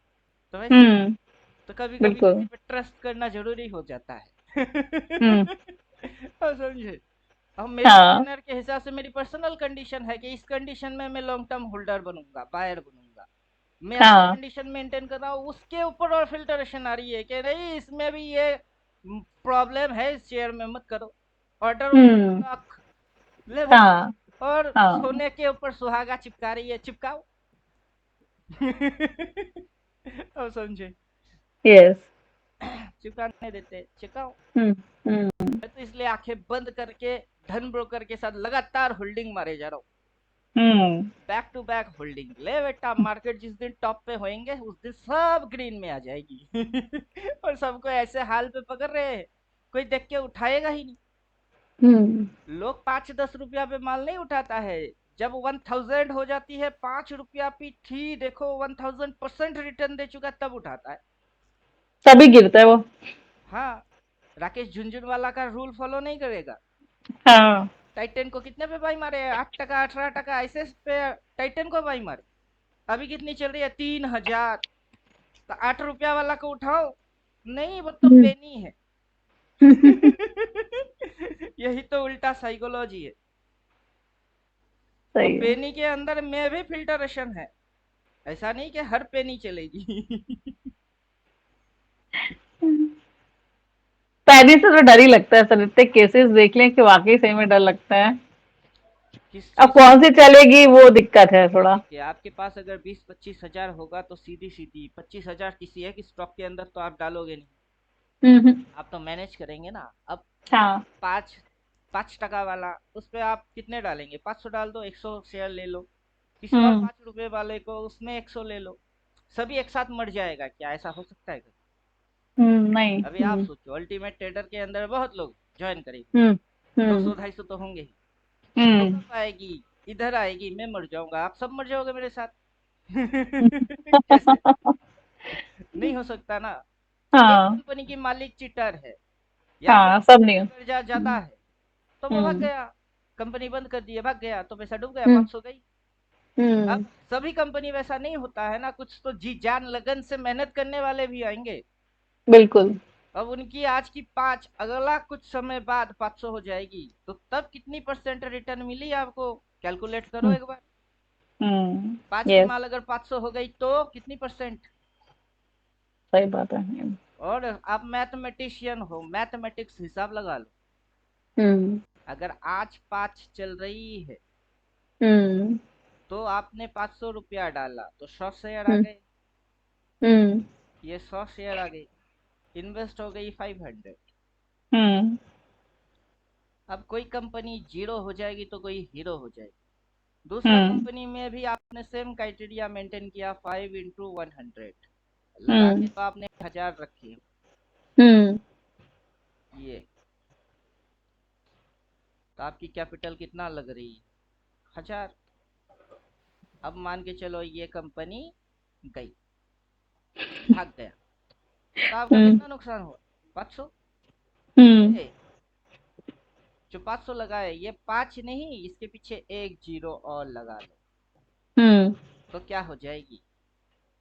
[SPEAKER 1] तो वैसे ही तो कभी कभी
[SPEAKER 2] बिल्कुल।
[SPEAKER 1] किसी पे ट्रस्ट करना जरूरी हो जाता है।
[SPEAKER 2] हम्म
[SPEAKER 1] अब समझे। अब मेरी
[SPEAKER 2] हाँ।
[SPEAKER 1] पीएनआर के हिसाब से मेरी पर्सनल कंडीशन है कि इस कंडीशन में मैं लॉन्ग टर्म होल्डर बनूंगा, बायर बनूंगा। मैं अपनी
[SPEAKER 2] हाँ।
[SPEAKER 1] कंडीशन मेंटेन कर रहा हूँ, उसके ऊपर और फिल्टरेशन आ रही है कि नहीं, इसमें भी ये प्रॉब्लम है, इस शेयर में मत करो। ऑर्डर ऑन
[SPEAKER 2] हम्म
[SPEAKER 1] स्टॉक ले भाई।
[SPEAKER 2] हाँ।
[SPEAKER 1] और
[SPEAKER 2] हाँ।
[SPEAKER 1] सोने के ऊपर सुहागा चिपका रही है, चिपकाओ। अब समझे।
[SPEAKER 2] यस।
[SPEAKER 1] चिपकाने देते, चिपकाओ।
[SPEAKER 2] हम्म हम्म
[SPEAKER 1] मैं तो इसलिए आंखें बंद करके धन ब्रोकर के साथ लगातार होल्डिंग मारे जा रहा हूँ।
[SPEAKER 2] हम्म
[SPEAKER 1] बैक टू बैक होल्डिंग ले बेटा, मार्केट जिस दिन टॉप पे होएंगे उस दिन सब ग्रीन में आ जाएगी। और सबको ऐसे हाल पे पकड़ रहे हैं, कोई देख के उठाएगा ही नहीं।
[SPEAKER 2] हम्म
[SPEAKER 1] लोग 5-10 रुपया पे माल नहीं उठाता है। जब 1000 हो जाती है, 5 रुपया पे थी, देखो 1000% रिटर्न दे चुका, तब उठाता है।
[SPEAKER 2] तभी गिरता है वो।
[SPEAKER 1] हाँ। राकेश झुंझुनवाला का रूल फॉलो नहीं करेगा।
[SPEAKER 2] हाँ।
[SPEAKER 1] टाइटन को कितने पे बाई मारे? 8 टका 18 टका ऐसे पे टाइटन को बाई मारे। अभी कितनी चल रही है? 3000। तो 8 रुपया वाला को उठाओ। नहीं, वो तो
[SPEAKER 2] हम्म
[SPEAKER 1] पेनी है। यही तो उल्टा साइकोलॉजी है। और
[SPEAKER 2] सही है।
[SPEAKER 1] पेनी के अंदर में भी फिल्टरेशन है। ऐसा नहीं कि हर पेनी चलेगी।
[SPEAKER 2] पैनी से तो डर ही लगता है सर, इतने केसेस देख लें कि वाकई सही में डर लगता है।
[SPEAKER 1] किस
[SPEAKER 2] अब
[SPEAKER 1] चीज से?
[SPEAKER 2] कौन सी चलेगी वो दिक्कत है थोड़ा।
[SPEAKER 1] देखिए, आपके पास अगर 20-25 हजार होगा तो सीधी सीधी 25 हजार किसी एक स्टॉक के अंदर तो आप डालोगे नहीं।
[SPEAKER 2] हम्म।
[SPEAKER 1] आप तो मैनेज करेंगे ना। अब
[SPEAKER 2] हाँ।
[SPEAKER 1] 5 5 टका वाला, उस पे आप कितने डालेंगे? 500 डाल दो, 100 शेयर ले लो। किसी और
[SPEAKER 2] हम्म
[SPEAKER 1] 5 रुपए वाले को, उसमें 100 ले लो। सभी एक साथ मर जाएगा क्या? ऐसा हो सकता है?
[SPEAKER 2] नहीं।
[SPEAKER 1] अभी आप सोचो, अल्टीमेट ट्रेडर के अंदर बहुत लोग ज्वाइन करेंगे।
[SPEAKER 2] हम्म
[SPEAKER 1] दो
[SPEAKER 2] हम्म
[SPEAKER 1] सौ 250 तो होंगे ही। वो
[SPEAKER 2] हम्म
[SPEAKER 1] कब आएगी? इधर आएगी, मैं मर जाऊंगा, आप सब मर जाओगे मेरे साथ। कैसे? नहीं हो सकता ना। एक
[SPEAKER 2] हाँ।
[SPEAKER 1] कंपनी की मालिक चीटर है, या फिर
[SPEAKER 2] हाँ सब
[SPEAKER 1] कंपनी
[SPEAKER 2] नहीं।
[SPEAKER 1] का कर्जा ज्यादा है, तो वो भाग
[SPEAKER 2] हम्म
[SPEAKER 1] गया। कंपनी बंद कर दी है, भाग गया, तो पैसा डूब गया,
[SPEAKER 2] हम्म
[SPEAKER 1] 500 गई।
[SPEAKER 2] हम्म
[SPEAKER 1] अब सभी कंपनी वैसा नहीं होता है ना, कुछ तो जी जान लगन से मेहनत करने वाले भी आएंगे।
[SPEAKER 2] बिल्कुल।
[SPEAKER 1] अब उनकी आज की 5, अगला कुछ समय बाद 500 हो जाएगी, तो तब कितनी परसेंट रिटर्न मिली आपको? कैलकुलेट करो एक बार। 5 की
[SPEAKER 2] यस।
[SPEAKER 1] माल अगर 500 हो गई तो कितनी परसेंट?
[SPEAKER 2] सही बात है।
[SPEAKER 1] और आप मैथमेटिशियन हो, मैथमेटिक्स हिसाब लगा लो।
[SPEAKER 2] हम्म
[SPEAKER 1] अगर आज 5 चल रही है,
[SPEAKER 2] हम्म
[SPEAKER 1] तो आपने 500 रुपया डाला, तो 100 शेयर आ
[SPEAKER 2] हम्म
[SPEAKER 1] गए।
[SPEAKER 2] हम्म
[SPEAKER 1] ये 100 शेयर आ गई, इन्वेस्ट हो गई 500।
[SPEAKER 2] हम्म
[SPEAKER 1] अब कोई कंपनी जीरो हो जाएगी तो कोई हीरो हो जाएगी। दूसरा
[SPEAKER 2] हम्म
[SPEAKER 1] कंपनी में भी आपने सेम क्राइटेरिया मेंटेन किया, 5 × 100 लगा के,
[SPEAKER 2] हम्म
[SPEAKER 1] तो आपने 1000 रखी।
[SPEAKER 2] हम्म
[SPEAKER 1] ये तो आपकी कैपिटल कितना लग रही है? 1000। अब मान के चलो ये कंपनी गई, भाग गया, तो आपका
[SPEAKER 2] हम्म
[SPEAKER 1] कितना नुकसान हुआ? 500।
[SPEAKER 2] हम्म
[SPEAKER 1] ए, जो 500 लगाए, ये 5 नहीं, इसके पीछे एक जीरो और लगा लो,
[SPEAKER 2] हम्म
[SPEAKER 1] तो क्या हो जाएगी?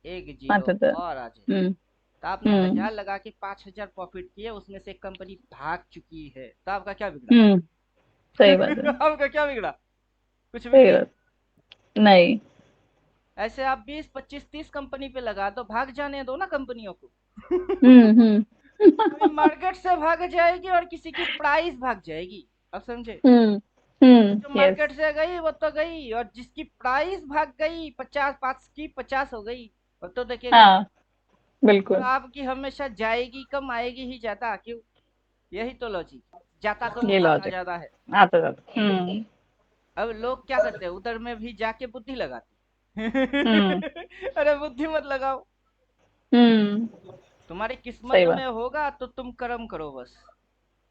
[SPEAKER 1] एक जीरो
[SPEAKER 2] 5,000।
[SPEAKER 1] और आ जाएगी।
[SPEAKER 2] हम्म
[SPEAKER 1] तो आपने
[SPEAKER 2] हम्म
[SPEAKER 1] 1000 लगा के 5000 प्रॉफिट किए, उसमें से एक कंपनी भाग चुकी है, तो आपका क्या बिगड़ा?
[SPEAKER 2] हम्म सही बात है।
[SPEAKER 1] आपका क्या बिगड़ा? कुछ भी
[SPEAKER 2] सही
[SPEAKER 1] नहीं।
[SPEAKER 2] बात। नहीं।
[SPEAKER 1] ऐसे आप 20 25 30 कंपनी पे लगा दो, भाग जाने दो ना कंपनियों को।
[SPEAKER 2] हम्म
[SPEAKER 1] कोई मार्केट से भाग जाएगी और किसी की प्राइस भाग जाएगी। अब समझे।
[SPEAKER 2] हम्म
[SPEAKER 1] जो
[SPEAKER 2] यस।
[SPEAKER 1] मार्केट से गई वो तो गई, और जिसकी प्राइस भाग गई 50, 5 की 50 हो गई, वो तो देखेगा ही।
[SPEAKER 2] हाँ
[SPEAKER 1] और
[SPEAKER 2] बिल्कुल।
[SPEAKER 1] आपकी हमेशा जाएगी कम आएगी ही ज्यादा, क्यों? यही तो लॉजिक, जाता कम
[SPEAKER 2] ये
[SPEAKER 1] आता
[SPEAKER 2] लॉजिक
[SPEAKER 1] ज्यादा है।
[SPEAKER 2] आता जाता।
[SPEAKER 1] अब लोग क्या करते हैं, उधर में भी जाके बुद्धि लगाते
[SPEAKER 2] हम्म।
[SPEAKER 1] हैं। अरे बुद्धि मत लगाओ,
[SPEAKER 2] हम्म।
[SPEAKER 1] तुम्हारी किस्मत
[SPEAKER 2] सही बात।
[SPEAKER 1] में होगा तो तुम कर्म करो बस,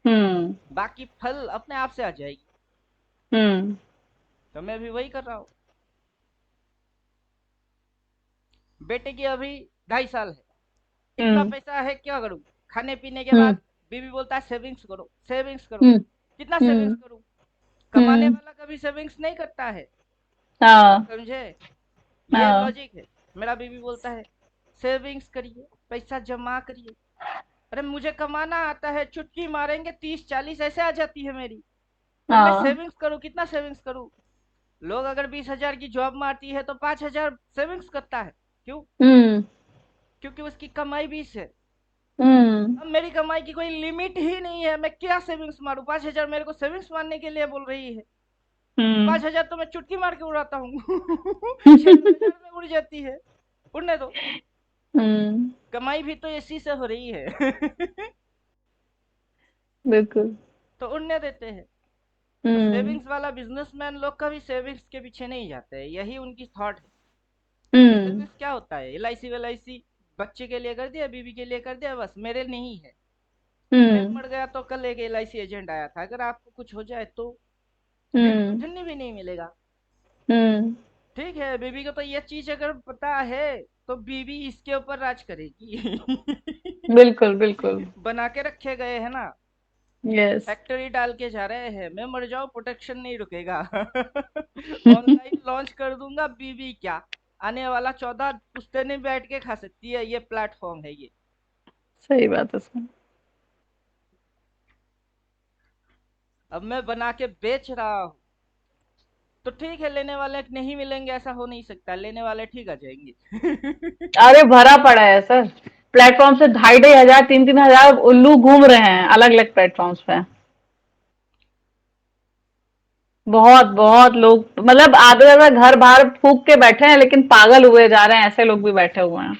[SPEAKER 2] हम्म।
[SPEAKER 1] बाकी फल अपने आप से आ जाएगी।
[SPEAKER 2] हम्म।
[SPEAKER 1] तो मैं भी वही कर रहा हूँ। बेटे की अभी 2.5 साल है, इतना
[SPEAKER 2] हम्म।
[SPEAKER 1] पैसा है क्या करूँ? खाने पीने के
[SPEAKER 2] हम्म।
[SPEAKER 1] बाद बीवी बोलता है सेविंग्स करो, सेविंग्स करो।
[SPEAKER 2] हम्म।
[SPEAKER 1] कितना सेविंग्स
[SPEAKER 2] हम्म।
[SPEAKER 1] करूँ? कमाने
[SPEAKER 2] हम्म।
[SPEAKER 1] वाला कभी सेविंग्स नहीं करता है,
[SPEAKER 2] हाँ।
[SPEAKER 1] समझे? ये
[SPEAKER 2] हाँ।
[SPEAKER 1] लॉजिक है। मेरा बीवी बोलता है सेविंग्स करिए, पैसा जमा करिए। अरे मुझे कमाना आता है, चुटकी मारेंगे 30 40 ऐसे आ जाती है मेरी। अब मैं
[SPEAKER 2] हाँ।
[SPEAKER 1] सेविंग्स करूँ, कितना सेविंग्स करूँ? लोग अगर 20,000 की जॉब मारती है तो 5,000 सेविंग्स करता है, क्यों?
[SPEAKER 2] हम्म।
[SPEAKER 1] क्योंकि उसकी कमाई 20 है।
[SPEAKER 2] हम्म।
[SPEAKER 1] अब मेरी कमाई की कोई लिमिट ही नहीं है, मैं क्या सेविंग्स मारूं? 5,000 मेरे को सेविंग्स मारने के लिए बोल रही है।
[SPEAKER 2] हम्म।
[SPEAKER 1] 5,000 तो मैं चुटकी मार के उड़ाता हूँ। शेयर बाजार में उड़ जाती है, उड़ने दो।
[SPEAKER 2] हम्म।
[SPEAKER 1] कमाई भी तो इसी से हो रही है।
[SPEAKER 2] बिल्कुल।
[SPEAKER 1] तो उड़ने देते हैं। तो
[SPEAKER 2] हम्म।
[SPEAKER 1] सेविंग्स वाला बिजनेसमैन लोग कभी सेविंग्स के पीछे नहीं जाते हैं, यही उनकी थॉट है।
[SPEAKER 2] हम्म।
[SPEAKER 1] सेविंग्स क्या होता है? LIC वेल बच्चे के लिए कर दिया, बीवी के लिए कर दिया, बस मेरे नहीं है। मैं
[SPEAKER 2] हम्म।
[SPEAKER 1] मर गया तो कल एक LIC एजेंट आया था, अगर आपको कुछ हो जाए तो बीवी को
[SPEAKER 2] हम्म।
[SPEAKER 1] धन्नी भी नहीं मिलेगा।
[SPEAKER 2] हम्म।
[SPEAKER 1] ठीक है, बीवी को तो ये चीज अगर पता है तो बीवी इसके ऊपर राज करेगी।
[SPEAKER 2] बिल्कुल बिल्कुल।
[SPEAKER 1] बना के रखे गए है ना,
[SPEAKER 2] यस।
[SPEAKER 1] फैक्ट्री डाल के जा रहे हैं, मैं मर जाऊं प्रोटेक्शन नहीं रुकेगा। ऑनलाइन लॉन्च कर दूंगा, बीवी क्या आने वाला 14 पुश्तैनी बैठ के खा सकती है, ये प्लेटफॉर्म है ये।
[SPEAKER 2] सही बात है सर।
[SPEAKER 1] अब मैं बना के बेच रहा हूँ, तो ठीक है, लेने वाले नहीं मिलेंगे ऐसा हो नहीं सकता, लेने वाले ठीक आ जाएंगे।
[SPEAKER 2] अरे भरा पड़ा है सर, प्लेटफॉर्म से 2,500 3,000 उल्लू घूम रहे हैं अलग अलग प्लेटफॉर्म्स पे। बहुत बहुत लोग, मतलब आधे ज्यादा घर बाहर फूक के बैठे हैं, लेकिन पागल हुए जा रहे हैं, ऐसे लोग भी बैठे हुए हैं।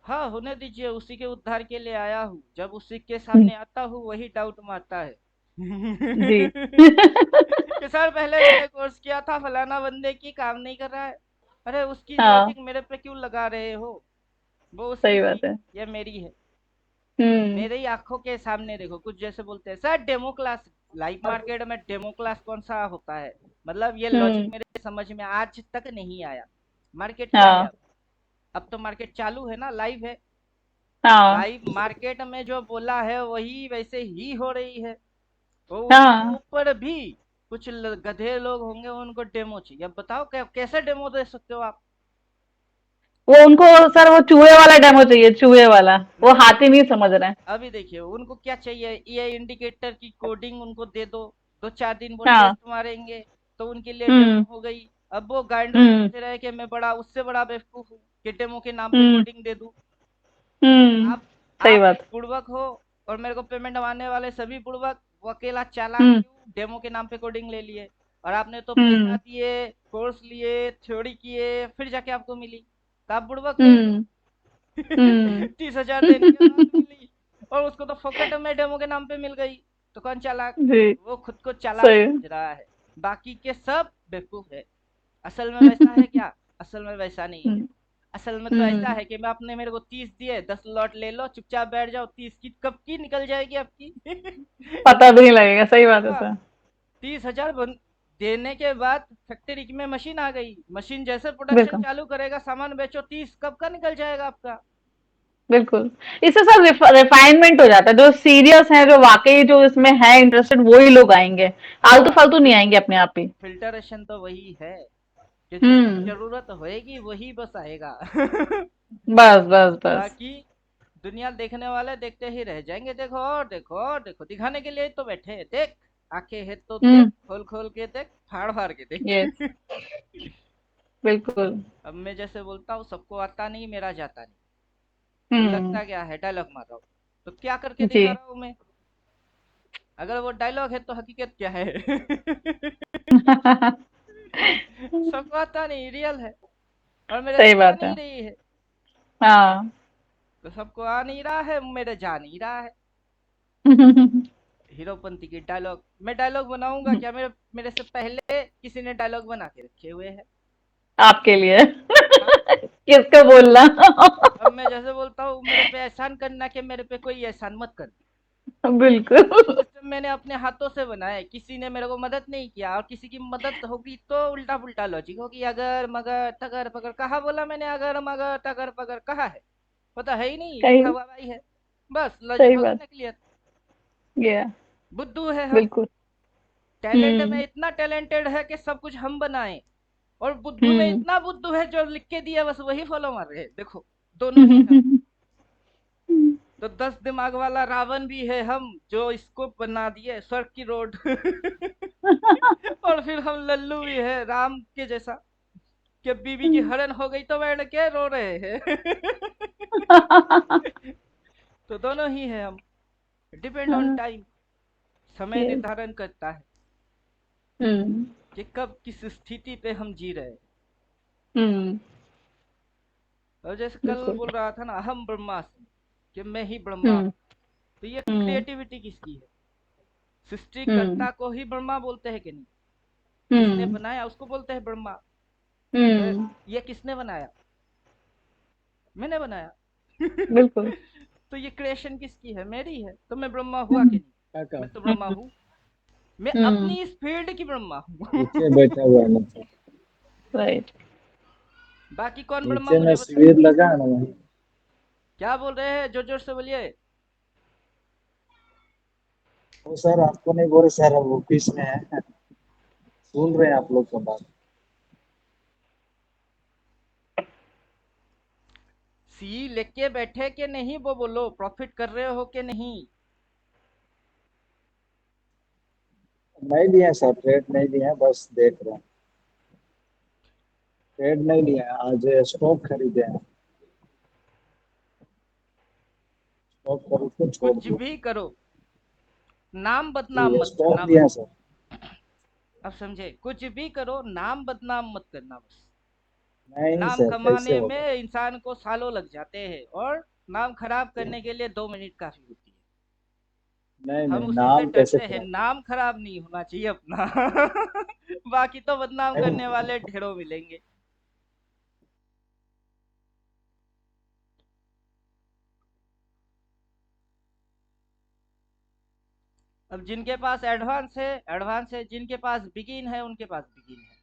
[SPEAKER 1] हाँ, होने दीजिए, उसी के उद्धार के लिए आया हूँ। जब उसी के सामने आता हूँ वही डाउट मारता है।
[SPEAKER 2] जी।
[SPEAKER 1] कि सर पहले मैंने कोर्स किया था फलाना बंदे की, काम नहीं कर रहा है। अरे उसकी
[SPEAKER 2] हाँ।
[SPEAKER 1] लॉजिक मेरे पे क्यों लगा रहे हो? वो उसकी
[SPEAKER 2] सही बात
[SPEAKER 1] थी,
[SPEAKER 2] है।
[SPEAKER 1] ये मेरी है।
[SPEAKER 2] हम्म।
[SPEAKER 1] मेरे ही आंखों के सामने देखो, कुछ जैसे बोलते हैं sir demo class. Live market में डेमो क्लास कौन सा होता है? मतलब ये लॉजिक
[SPEAKER 2] हम्म।
[SPEAKER 1] मेरे समझ में आज तक नहीं आया। मार्केट क्या है
[SPEAKER 2] हाँ।
[SPEAKER 1] अब तो मार्केट चालू है ना, लाइव है।
[SPEAKER 2] हाँ।
[SPEAKER 1] लाइव मार्केट में जो बोला है वही वैसे ही हो रही है। वो उसके
[SPEAKER 2] हाँ।
[SPEAKER 1] ऊपर भी कुछ गधे लोग होंगे, उनको डेमो चाहिए। अब बताओ कैसे डेमो दे सकते हो आप?
[SPEAKER 2] वो उनको, सर वो चूहे वाला डेमो चाहिए, चूहे वाला। वो
[SPEAKER 1] नहीं,
[SPEAKER 2] हाथी नहीं समझ रहे हैं।
[SPEAKER 1] अभी देखिए उनको क्या चाहिए, ये इंडिकेटर की कोडिंग उनको दे दो, 2 4 दिन वो
[SPEAKER 2] हाँ।
[SPEAKER 1] टेस्ट मारेंगे तो उनके लिए
[SPEAKER 2] हम्म।
[SPEAKER 1] डेमो हो गई। अब वो गाइडर
[SPEAKER 2] हम्म।
[SPEAKER 1] समझ रहे हैं कि मैं बड़ा उससे बड़ा बेवकूफ हूँ कि डेमो के नाम पे
[SPEAKER 2] हम्म।
[SPEAKER 1] कोडिंग दे दूं।
[SPEAKER 2] हम्म।
[SPEAKER 1] आप
[SPEAKER 2] सही
[SPEAKER 1] आप एक
[SPEAKER 2] बात।
[SPEAKER 1] बुड़बक हो, और मेरे को पेमेंट मारने वाले सभी बुड़बक, वो अकेला चालाक
[SPEAKER 2] हम्म।
[SPEAKER 1] क्यों डेमो के नाम पे कोडिंग ले लिए? और आपने तो पैसा
[SPEAKER 2] हम्म।
[SPEAKER 1] दिए, कोर्स लिए, थ्योरी किए, फिर जाके आपको मिली, तो आप बुड़बक नहीं हो?
[SPEAKER 2] हम्म। हम्म।
[SPEAKER 1] 30,000 देने के बाद मिली, और उसको तो फोकट में डेमो के नाम पे मिल गई। तो कौन चालाक?
[SPEAKER 2] जी।
[SPEAKER 1] वो खुद को चालाक
[SPEAKER 2] सही।
[SPEAKER 1] समझ रहा है, बाकी के सब बेवकूफ है। असल में वैसा है क्या? असल में वैसा नहीं है।
[SPEAKER 2] हम्म।
[SPEAKER 1] असल में तो ऐसा
[SPEAKER 2] हम्म।
[SPEAKER 1] है कि मैं आपने मेरे को 30 दिए, 10 लॉट ले लो, चुपचाप बैठ जाओ, 30 की कब की निकल जाएगी आपकी?
[SPEAKER 2] पता भी नहीं लगेगा, सही बात है
[SPEAKER 1] हाँ,
[SPEAKER 2] सर।
[SPEAKER 1] 30,000 देने के बाद फैक्ट्री में मशीन आ गई, मशीन जैसे प्रोडक्शन
[SPEAKER 2] बिल्कुल
[SPEAKER 1] चालू करेगा, सामान बेचो, 30 कब का निकल जाएगा आपका?
[SPEAKER 2] बिल्कुल। इससे सब रिफाइनमेंट हो जाता है, जो सीरियस है, जो वाकई जो इसमें है इंटरेस्टेड, वही लोग आएंगे। आलतू
[SPEAKER 1] हाँ,
[SPEAKER 2] फालतू नहीं आएंगे अपने आप ही।
[SPEAKER 1] फिल्टरेशन तो वही है कि जिसको
[SPEAKER 2] हम्म।
[SPEAKER 1] जरूरत होएगी वही बस आएगा।
[SPEAKER 2] बस बस बस।
[SPEAKER 1] बाकी दुनिया देखने वाले देखते ही रह जाएंगे। देखो और देखो और देखो, दिखाने के लिए ही तो बैठे हैं, देख, आंखें है तो देख,
[SPEAKER 2] हम्म।
[SPEAKER 1] खोल खोल के देख, फाड़ फाड़ के
[SPEAKER 2] यस।
[SPEAKER 1] देख।
[SPEAKER 2] बिल्कुल।
[SPEAKER 1] अब मैं जैसे बोलता हूँ सबको आता नहीं, मेरा जाता नहीं। तो
[SPEAKER 2] हम्म।
[SPEAKER 1] लगता क्या है, डायलॉग मार रहा हूँ, तो क्या करके
[SPEAKER 2] जी।
[SPEAKER 1] दिखा रहा हूँ मैं? अगर वो डायलॉग है तो हकीकत क्या है? सबको आता नहीं, रियल है। और मेरे
[SPEAKER 2] सही
[SPEAKER 1] से जा
[SPEAKER 2] बात
[SPEAKER 1] नहीं
[SPEAKER 2] है।
[SPEAKER 1] रही है।
[SPEAKER 2] हाँ।
[SPEAKER 1] तो सबको आ नहीं रहा है, मेरे जा नहीं रहा है।
[SPEAKER 2] हम्म।
[SPEAKER 1] हीरोपंती की डायलॉग, मैं डायलॉग बनाऊंगा क्या? मेरे मेरे से पहले किसी ने डायलॉग बना के रखे हुए हैं।
[SPEAKER 2] आपके लिए
[SPEAKER 1] हाँ।
[SPEAKER 2] किसको बोलना।
[SPEAKER 1] अब मैं जैसे बोलता हूँ मेरे पे एहसान करना, कि मेरे पे कोई एहसान मत कर। ये
[SPEAKER 2] बिल्कुल।
[SPEAKER 1] सिस्टम मैंने अपने हाथों से बनाया है, किसी ने मेरे को मदद नहीं किया। और किसी की मदद होगी तो उल्टा पुल्टा लॉजिक होगी, अगर मगर तगर पगर। कहा बोला मैंने अगर मगर तगर पगर? कहा है? पता है ही नहीं,
[SPEAKER 2] सही।
[SPEAKER 1] लिखा हुआ भाई है। बस लॉजिक
[SPEAKER 2] सही
[SPEAKER 1] हो गया
[SPEAKER 2] बात।
[SPEAKER 1] ना क्लियर।
[SPEAKER 2] गया।
[SPEAKER 1] बुद्धू है हम।
[SPEAKER 2] बिल्कुल।
[SPEAKER 1] टैलेंट में
[SPEAKER 2] हम्म।
[SPEAKER 1] इतना टैलेंटेड है कि सब कुछ हम बनाए। और बुद्धू में
[SPEAKER 2] हम्म।
[SPEAKER 1] इतना बुद्धू है जो लिख के दिया बस वही फॉलो मार रहे हैं। देखो, दोनों ही हम। तो 10 दिमाग वाला रावण भी है हम, जो इसको बना दिए स्वर्ग की रोड। और फिर हम लल्लू भी है राम के जैसा, कि बीबी की हरण हो गई तो बैठ के रो रहे हैं। तो दोनों ही है हम। डिपेंड ऑन
[SPEAKER 2] हाँ,
[SPEAKER 1] टाइम। समय
[SPEAKER 2] yes।
[SPEAKER 1] निर्धारण करता है
[SPEAKER 2] हम्म।
[SPEAKER 1] कि कब किस स्थिति पे हम जी रहे हैं।
[SPEAKER 2] हम्म।
[SPEAKER 1] और जैसे कल
[SPEAKER 2] बिल्कुल।
[SPEAKER 1] बोल रहा था ना, अहम ब्रह्मास्मि, कि मैं ही ब्रह्मा
[SPEAKER 2] हम्म।
[SPEAKER 1] हूँ। तो ये
[SPEAKER 2] हम्म।
[SPEAKER 1] क्रिएटिविटी किसकी है?
[SPEAKER 2] हम्म।
[SPEAKER 1] सृष्टिकर्ता को ही ब्रह्मा बोलते हैं कि नहीं? जिसने
[SPEAKER 2] हम्म।
[SPEAKER 1] बनाया उसको बोलते हैं ब्रह्मा। तो
[SPEAKER 2] हम्म।
[SPEAKER 1] ये किसने बनाया? मैंने बनाया।
[SPEAKER 2] बिल्कुल।
[SPEAKER 1] तो ये क्रिएशन किसकी है? मेरी है। तो मैं ब्रह्मा हुआ कि
[SPEAKER 2] हम्म।
[SPEAKER 1] नहीं? मैं तो ब्रह्मा
[SPEAKER 2] हम्म।
[SPEAKER 1] हूँ। मैं
[SPEAKER 2] हम्म।
[SPEAKER 1] अपनी इस फील्ड की ब्रह्मा हूँ।
[SPEAKER 3] नीचे बैठा हुआ है नीचे।
[SPEAKER 2] राइट।
[SPEAKER 1] बाकी कौन ब्रह्मा
[SPEAKER 3] नीचे में
[SPEAKER 1] मुझे बता।
[SPEAKER 3] शिविर लगा है ना वहीं।
[SPEAKER 1] क्या बोल रहे हैं? जोर जोर से बोलिए।
[SPEAKER 3] वो सर आपको नहीं बोले सर, हम ऑफिस में है, सुन रहे हैं आप लोग का बात।
[SPEAKER 1] सी लेके बैठे कि नहीं वो बोलो, प्रॉफिट कर रहे हो कि नहीं?
[SPEAKER 3] नहीं दिए सर, ट्रेड नहीं दिए हैं, बस देख रहे हैं। ट्रेड नहीं लिए हैं, आज स्टॉक खरीदे हैं। स्टॉक खरीद के छोड़
[SPEAKER 1] कुछ
[SPEAKER 3] दिए।
[SPEAKER 1] भी करो, नाम
[SPEAKER 3] जी
[SPEAKER 1] बदनाम मत
[SPEAKER 3] स्टॉक
[SPEAKER 1] करना
[SPEAKER 3] दिए
[SPEAKER 1] बस।
[SPEAKER 3] हैं सर।
[SPEAKER 1] अब समझे? कुछ भी करो, नाम बदनाम मत करना बस।
[SPEAKER 3] नहीं
[SPEAKER 1] नाम
[SPEAKER 3] सर, कैसे
[SPEAKER 1] कमाने
[SPEAKER 3] होगा।
[SPEAKER 1] में इंसान को सालों लग जाते हैं, और नाम खराब करने के लिए 2 मिनट काफी होती है।
[SPEAKER 3] नहीं
[SPEAKER 1] हम
[SPEAKER 3] नहीं,
[SPEAKER 1] उसी से
[SPEAKER 3] नाम कैसे
[SPEAKER 1] डरते हैं,
[SPEAKER 3] खराब।
[SPEAKER 1] नाम खराब नहीं होना चाहिए अपना। बाकी तो बदनाम करने
[SPEAKER 3] नहीं
[SPEAKER 1] वाले ढेरों मिलेंगे। अब जिनके पास एडवांस है, जिनके पास बिगिन है उनके पास बिगिन है।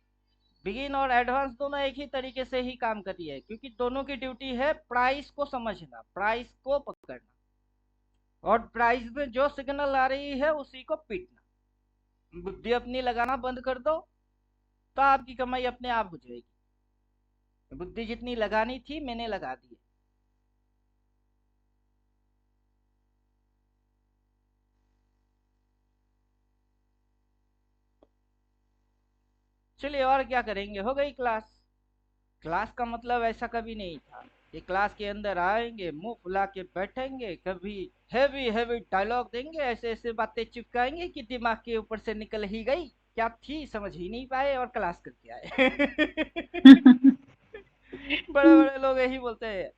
[SPEAKER 1] बिगिन और एडवांस दोनों एक ही तरीके से ही काम करती है, क्योंकि दोनों की ड्यूटी है प्राइस को समझना, प्राइस को पकड़ना, और प्राइस में जो सिग्नल आ रही है उसी को पीटना। बुद्धि अपनी लगाना बंद कर दो, तो आपकी कमाई अपने आप हो जाएगी। बुद्धि जितनी लगानी थी मैंने लगा दी। चलिए, और क्या करेंगे? हो गई क्लास। क्लास का मतलब ऐसा कभी नहीं था कि क्लास के अंदर आएंगे, मुंह फुला के बैठेंगे, कभी हैवी हैवी डायलॉग देंगे, ऐसे ऐसे बातें चिपकाएंगे कि दिमाग के ऊपर से निकल ही गई, क्या थी समझ ही नहीं पाए और क्लास करके आए। बड़े बड़े लोग यही बोलते हैं,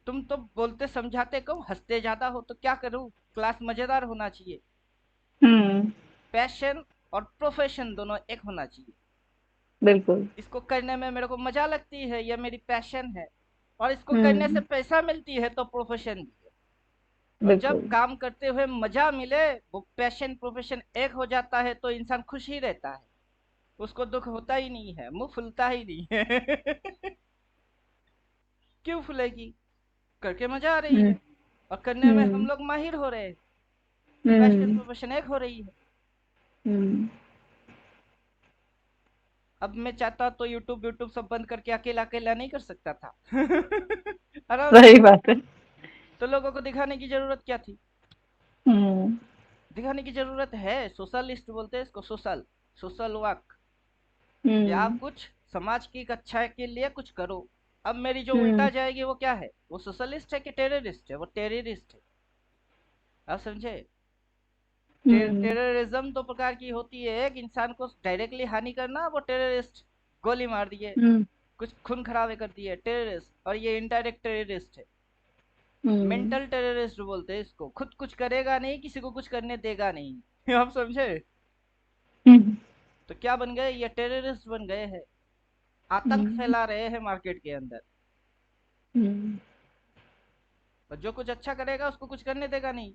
[SPEAKER 1] तुम तो बोलते समझाते कम, हंसते ज्यादा हो, तो क्या करूं? क्लास मजेदार होना चाहिए।
[SPEAKER 2] हम्म।
[SPEAKER 1] पैशन और प्रोफेशन दोनों एक होना चाहिए।
[SPEAKER 2] बिल्कुल।
[SPEAKER 1] इसको करने में मेरे को मजा लगती है, यह मेरी पैशन है। और इसको करने से
[SPEAKER 2] हम्म।
[SPEAKER 1] पैसा मिलती है तो प्रोफेशन भी है। और जब
[SPEAKER 2] बिल्कुल।
[SPEAKER 1] काम करते हुए मजा मिले, वो पैशन प्रोफेशन एक हो जाता है, तो इंसान खुश ही रहता है। उसको दुख होता ही नहीं है, मुंह फुलता ही नहीं है। क्यों फुलेगी? करके मजा आ रही
[SPEAKER 2] हम्म।
[SPEAKER 1] है। और करने में हम
[SPEAKER 2] हम्म।
[SPEAKER 1] लोग माहिर हो रहे हैं। पैशन
[SPEAKER 2] हम्म।
[SPEAKER 1] प्रोफेशन एक हो रही है।
[SPEAKER 2] हम्म।
[SPEAKER 1] अब मैं चाहता तो यूट्यूब यूट्यूब सब बंद करके अकेला अकेला नहीं कर सकता था। आराम से
[SPEAKER 2] सही
[SPEAKER 1] कर
[SPEAKER 2] बात है।
[SPEAKER 1] सकता। तो लोगों को दिखाने की जरूरत क्या थी?
[SPEAKER 2] हम्म।
[SPEAKER 1] दिखाने की जरूरत है, सोशलिस्ट बोलते हैं इसको, सोशल सोशल वर्क। कि आप
[SPEAKER 2] हम्म।
[SPEAKER 1] कुछ समाज की अच्छा के लिए कुछ करो। अब मेरी जो
[SPEAKER 2] हम्म।
[SPEAKER 1] उल्टा जाएगी वो क्या है? वो सोशलिस्ट है कि टेररिस्ट है? वो टेररिस्ट है। आप समझे? टेररिज्म दो प्रकार की होती है, एक इंसान को डायरेक्टली हानि करना, वो टेररिस्ट, गोली मार दिए,
[SPEAKER 2] हम्म
[SPEAKER 1] कुछ खून खराबे कर दिए, टेररिस्ट। और ये इनडायरेक्ट टेररिस्ट है,
[SPEAKER 2] हम्म
[SPEAKER 1] मेंटल टेररिस्ट बोलते हैं इसको। खुद कुछ करेगा नहीं, किसी को कुछ करने देगा नहीं। आप समझे?
[SPEAKER 2] हम्म
[SPEAKER 1] तो क्या बन गए, ये टेररिस्ट बन गए हैं, आतंक
[SPEAKER 2] हम्म
[SPEAKER 1] फैला रहे हैं मार्केट के अंदर।
[SPEAKER 2] हम्म
[SPEAKER 1] और जो कुछ अच्छा करेगा उसको कुछ करने देगा नहीं।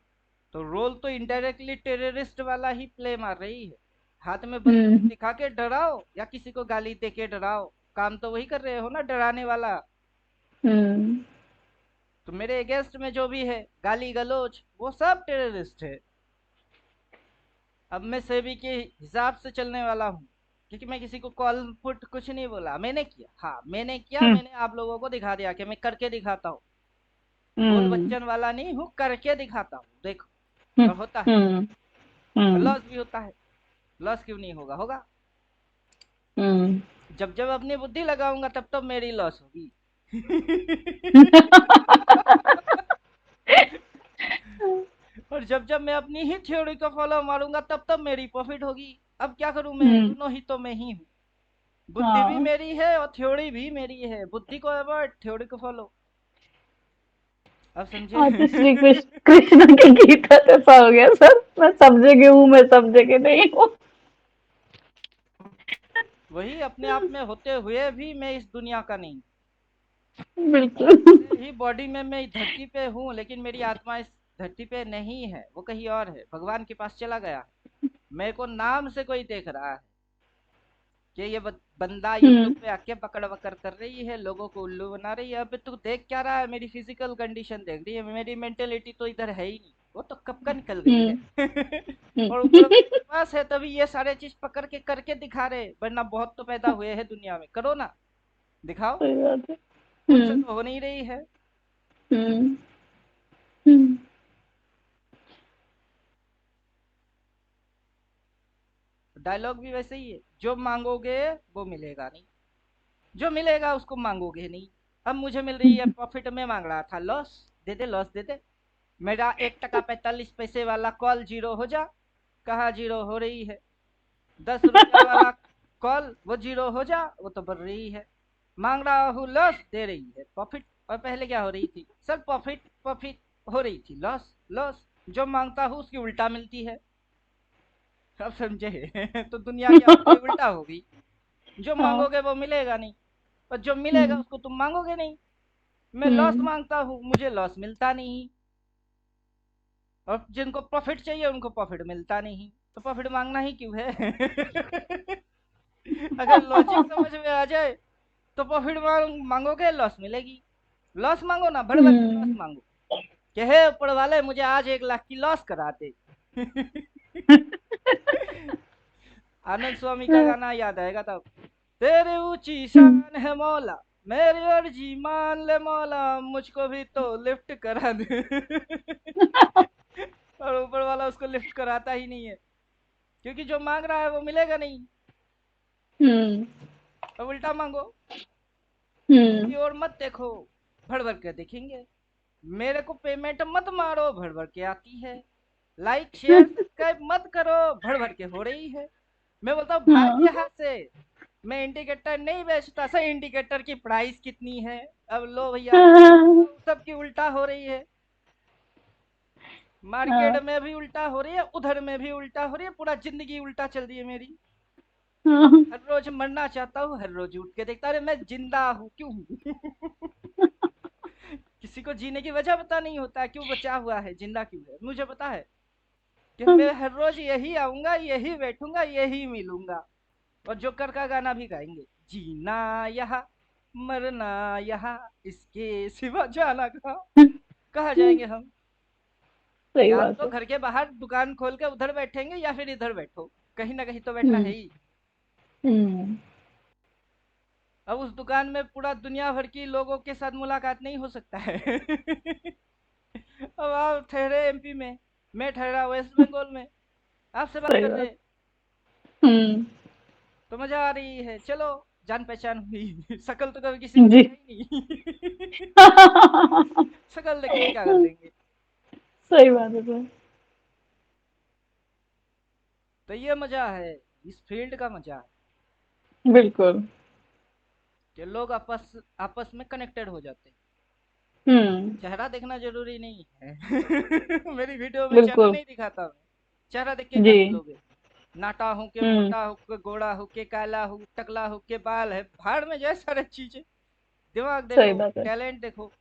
[SPEAKER 1] तो रोल तो इनडायरेक्टली टेररिस्ट वाला ही प्ले मार रही है। हाथ में बंदूक
[SPEAKER 2] हम्म
[SPEAKER 1] दिखा के डराओ या किसी को गाली दे के डराओ, काम तो वही कर रहे हो ना, डराने वाला।
[SPEAKER 2] हम्म
[SPEAKER 1] तो मेरे अगेंस्ट में जो भी है गाली गलौज, वो सब टेररिस्ट है। अब मैं सेबी के हिसाब से चलने वाला हूँ, क्योंकि मैं किसी को कॉल पुट कुछ नहीं बोला, मैंने किया, हाँ मैंने किया,
[SPEAKER 2] हम्म
[SPEAKER 1] मैंने आप लोगों को दिखा दिया कि मैं करके दिखाता हूँ। बोल
[SPEAKER 2] हम्म
[SPEAKER 1] बच्चन वाला नहीं हूँ, करके दिखाता हूँ, देखो।
[SPEAKER 2] हम्म
[SPEAKER 1] और होता है,
[SPEAKER 2] हम्म हम्म
[SPEAKER 1] लॉस भी होता है। लॉस क्यों नहीं होगा, होगा।
[SPEAKER 2] हम्म
[SPEAKER 1] जब जब अपनी बुद्धि लगाऊंगा तब तब मेरी लॉस होगी। और जब जब मैं अपनी ही थ्योरी को फॉलो मारूंगा तब तब मेरी प्रॉफिट होगी। अब क्या करूं, मैं
[SPEAKER 2] हम्म,
[SPEAKER 1] दोनों ही तो मैं ही हूँ। बुद्धि भी
[SPEAKER 2] हाँ।
[SPEAKER 1] मेरी है और थ्योरी भी मेरी है। बुद्धि को अवॉइड, थ्योरी को फॉलो। अब समझे?
[SPEAKER 2] हाँ तो श्री कृष्ण कृष्ण की गीता तो ऐसा हो गया सर, मैं सब जगह हूँ, मैं सब जगह नहीं हूँ।
[SPEAKER 1] वही, अपने आप में होते हुए भी मैं इस दुनिया का नहीं।
[SPEAKER 2] बिल्कुल।
[SPEAKER 1] ही बॉडी में मैं धरती पे हूँ, लेकिन मेरी आत्मा इस धरती पे नहीं है, वो कहीं और है, भगवान के पास चला गया है। मेरे को नाम से कोई देख रहा है कि ये बंदा यूट्यूब
[SPEAKER 2] हम्म
[SPEAKER 1] पे आके पकड़ वकड़ कर रही है, लोगों को उल्लू बना रही है। अबे तू देख क्या रहा है, मेरी फिजिकल कंडीशन देख रही है, मेरी मेंटेलिटी तो इधर है ही नहीं, वो तो कब का निकल गई है।
[SPEAKER 2] हम्म
[SPEAKER 1] और ऊपर वाले
[SPEAKER 2] हम्म
[SPEAKER 1] के पास है तभी ये सारे चीज पकड़ के करके दिखा रहे, वरना बहुत तो पैदा हुए हैं दुनिया में, करो ना, दिखाओ।
[SPEAKER 2] सही बात है।
[SPEAKER 1] उनसे
[SPEAKER 2] हम्म
[SPEAKER 1] तो हो नहीं रही है।
[SPEAKER 2] हम्म हम्म
[SPEAKER 1] डायलॉग भी वैसे ही है, जो मांगोगे वो मिलेगा नहीं, जो मिलेगा उसको मांगोगे नहीं। अब मुझे मिल रही है प्रॉफिट, में मांग रहा था लॉस, दे दे लॉस दे दे। मेरा 1 टका 45 पैसे वाला कॉल जीरो हो जा, कहाँ जीरो हो रही है। 10 रुपया वाला कॉल, वो जीरो हो जा, वो तो बढ़ रही है। मांग रहा हूँ लॉस, दे रही है प्रॉफिट। और पहले क्या हो रही थी सर, प्रॉफिट प्रॉफिट हो रही थी, लॉस लॉस। जो मांगता हूँ उसकी उल्टा मिलती है। अब समझे? तो दुनिया क्या हो गई, उल्टा हो गई। जो
[SPEAKER 2] हाँ।
[SPEAKER 1] मांगोगे वो मिलेगा नहीं, और जो मिलेगा
[SPEAKER 2] हम्म
[SPEAKER 1] उसको तुम मांगोगे नहीं। मैं लॉस
[SPEAKER 2] हम्म
[SPEAKER 1] मांगता हूँ, मुझे लॉस मिलता नहीं। और जिनको प्रॉफिट चाहिए उनको प्रॉफिट मिलता नहीं। तो प्रॉफिट मांगना ही क्यों है? अगर लॉजिक समझ में आ जाए तो प्रॉफिट मांगोगे, लॉस मिलेगी। लॉस मांगो ना, भर भर के लॉस
[SPEAKER 2] हम्म
[SPEAKER 1] मांगो, कि हे ऊपर वाले मुझे आज 1 लाख की लॉस करा दे। आनंद स्वामी का गाना याद आएगा तब। तेरी ऊंची शान है मौला, मेरी अर्जी मान ले मौला, मुझको भी तो लिफ्ट करा दे। और ऊपर वाला उसको लिफ्ट कराता ही नहीं है, क्योंकि जो मांग रहा है वो मिलेगा नहीं।
[SPEAKER 2] हम्म
[SPEAKER 1] अब उल्टा मांगो,
[SPEAKER 2] हम्म
[SPEAKER 1] की और मत देखो, भर भर के देखेंगे। मेरे को पेमेंट मत मारो, भर भर के आती है। लाइक शेयर सब्सक्राइब मत करो, भर भर के हो रही है। मैं बोलता हूँ भाग
[SPEAKER 2] हाँ
[SPEAKER 1] यहाँ से। मैं इंडिकेटर नहीं बेचता सर, इंडिकेटर की प्राइस कितनी है। अब लो भैया,
[SPEAKER 2] हाँ
[SPEAKER 1] सबकी उल्टा हो रही है। मार्केट
[SPEAKER 2] हाँ
[SPEAKER 1] में भी उल्टा हो रही है, उधर में भी उल्टा हो रही है, पूरा जिंदगी उल्टा चल रही है मेरी।
[SPEAKER 2] हाँ
[SPEAKER 1] हर रोज मरना चाहता हूँ, हर रोज उठ के देखता, अरे मैं जिंदा हूँ क्यों हूँ। किसी को जीने की वजह पता नहीं होता, क्यों बचा हुआ है, जिंदा क्यों है। मुझे पता है कि मैं हर रोज यही आऊंगा, यही बैठूंगा, यही मिलूंगा। और जोकर का गाना भी गाएंगे, जीना यहाँ, मरना यहाँ, इसके सिवा जाना कहाँ। कहाँ जाएंगे हम?
[SPEAKER 2] सही
[SPEAKER 1] या
[SPEAKER 2] बात
[SPEAKER 1] तो
[SPEAKER 2] है।
[SPEAKER 1] घर के बाहर दुकान खोल के उधर बैठेंगे, या फिर इधर बैठो, कहीं ना कहीं तो बैठना है
[SPEAKER 2] हम्म
[SPEAKER 1] ही।
[SPEAKER 2] हम्म
[SPEAKER 1] अब उस दुकान में पूरा दुनिया भर की लोगों के साथ मुलाकात नहीं हो सकता है। अब आप ठहरे एमपी में, मैं ठहरा वेस्ट बंगाल में, आपसे बात
[SPEAKER 2] सही
[SPEAKER 1] कर
[SPEAKER 2] बात।
[SPEAKER 1] रहे,
[SPEAKER 2] हम्म
[SPEAKER 1] तो मजा आ रही है, चलो जान पहचान हुई। शकल तो कभी किसी को
[SPEAKER 2] जी।
[SPEAKER 1] देखा ही नहीं। शकल देख के क्या कर लेंगे।
[SPEAKER 2] सही बात है सर।
[SPEAKER 1] तो ये मजा है, इस फील्ड का मजा है
[SPEAKER 2] बिल्कुल।
[SPEAKER 1] कि लोग आपस आपस में कनेक्टेड हो जाते हैं।
[SPEAKER 2] हम्म।
[SPEAKER 1] चेहरा देखना जरूरी नहीं है। मेरी वीडियो में चेहरा
[SPEAKER 2] बिल्कुल।
[SPEAKER 1] नहीं दिखाता मैं। चेहरा देख के क्या
[SPEAKER 2] जी।
[SPEAKER 1] बोलोगे? नाटा हूँ के,
[SPEAKER 2] हम्म।
[SPEAKER 1] मोटा हूँ के, गोरा हूँ के, काला हूँ, टकला हूँ के, बाल है, भाड़ में जाए सारे चीजें। दिमाग
[SPEAKER 2] सही
[SPEAKER 1] देखो,
[SPEAKER 2] बात है।
[SPEAKER 1] टैलेंट देखो,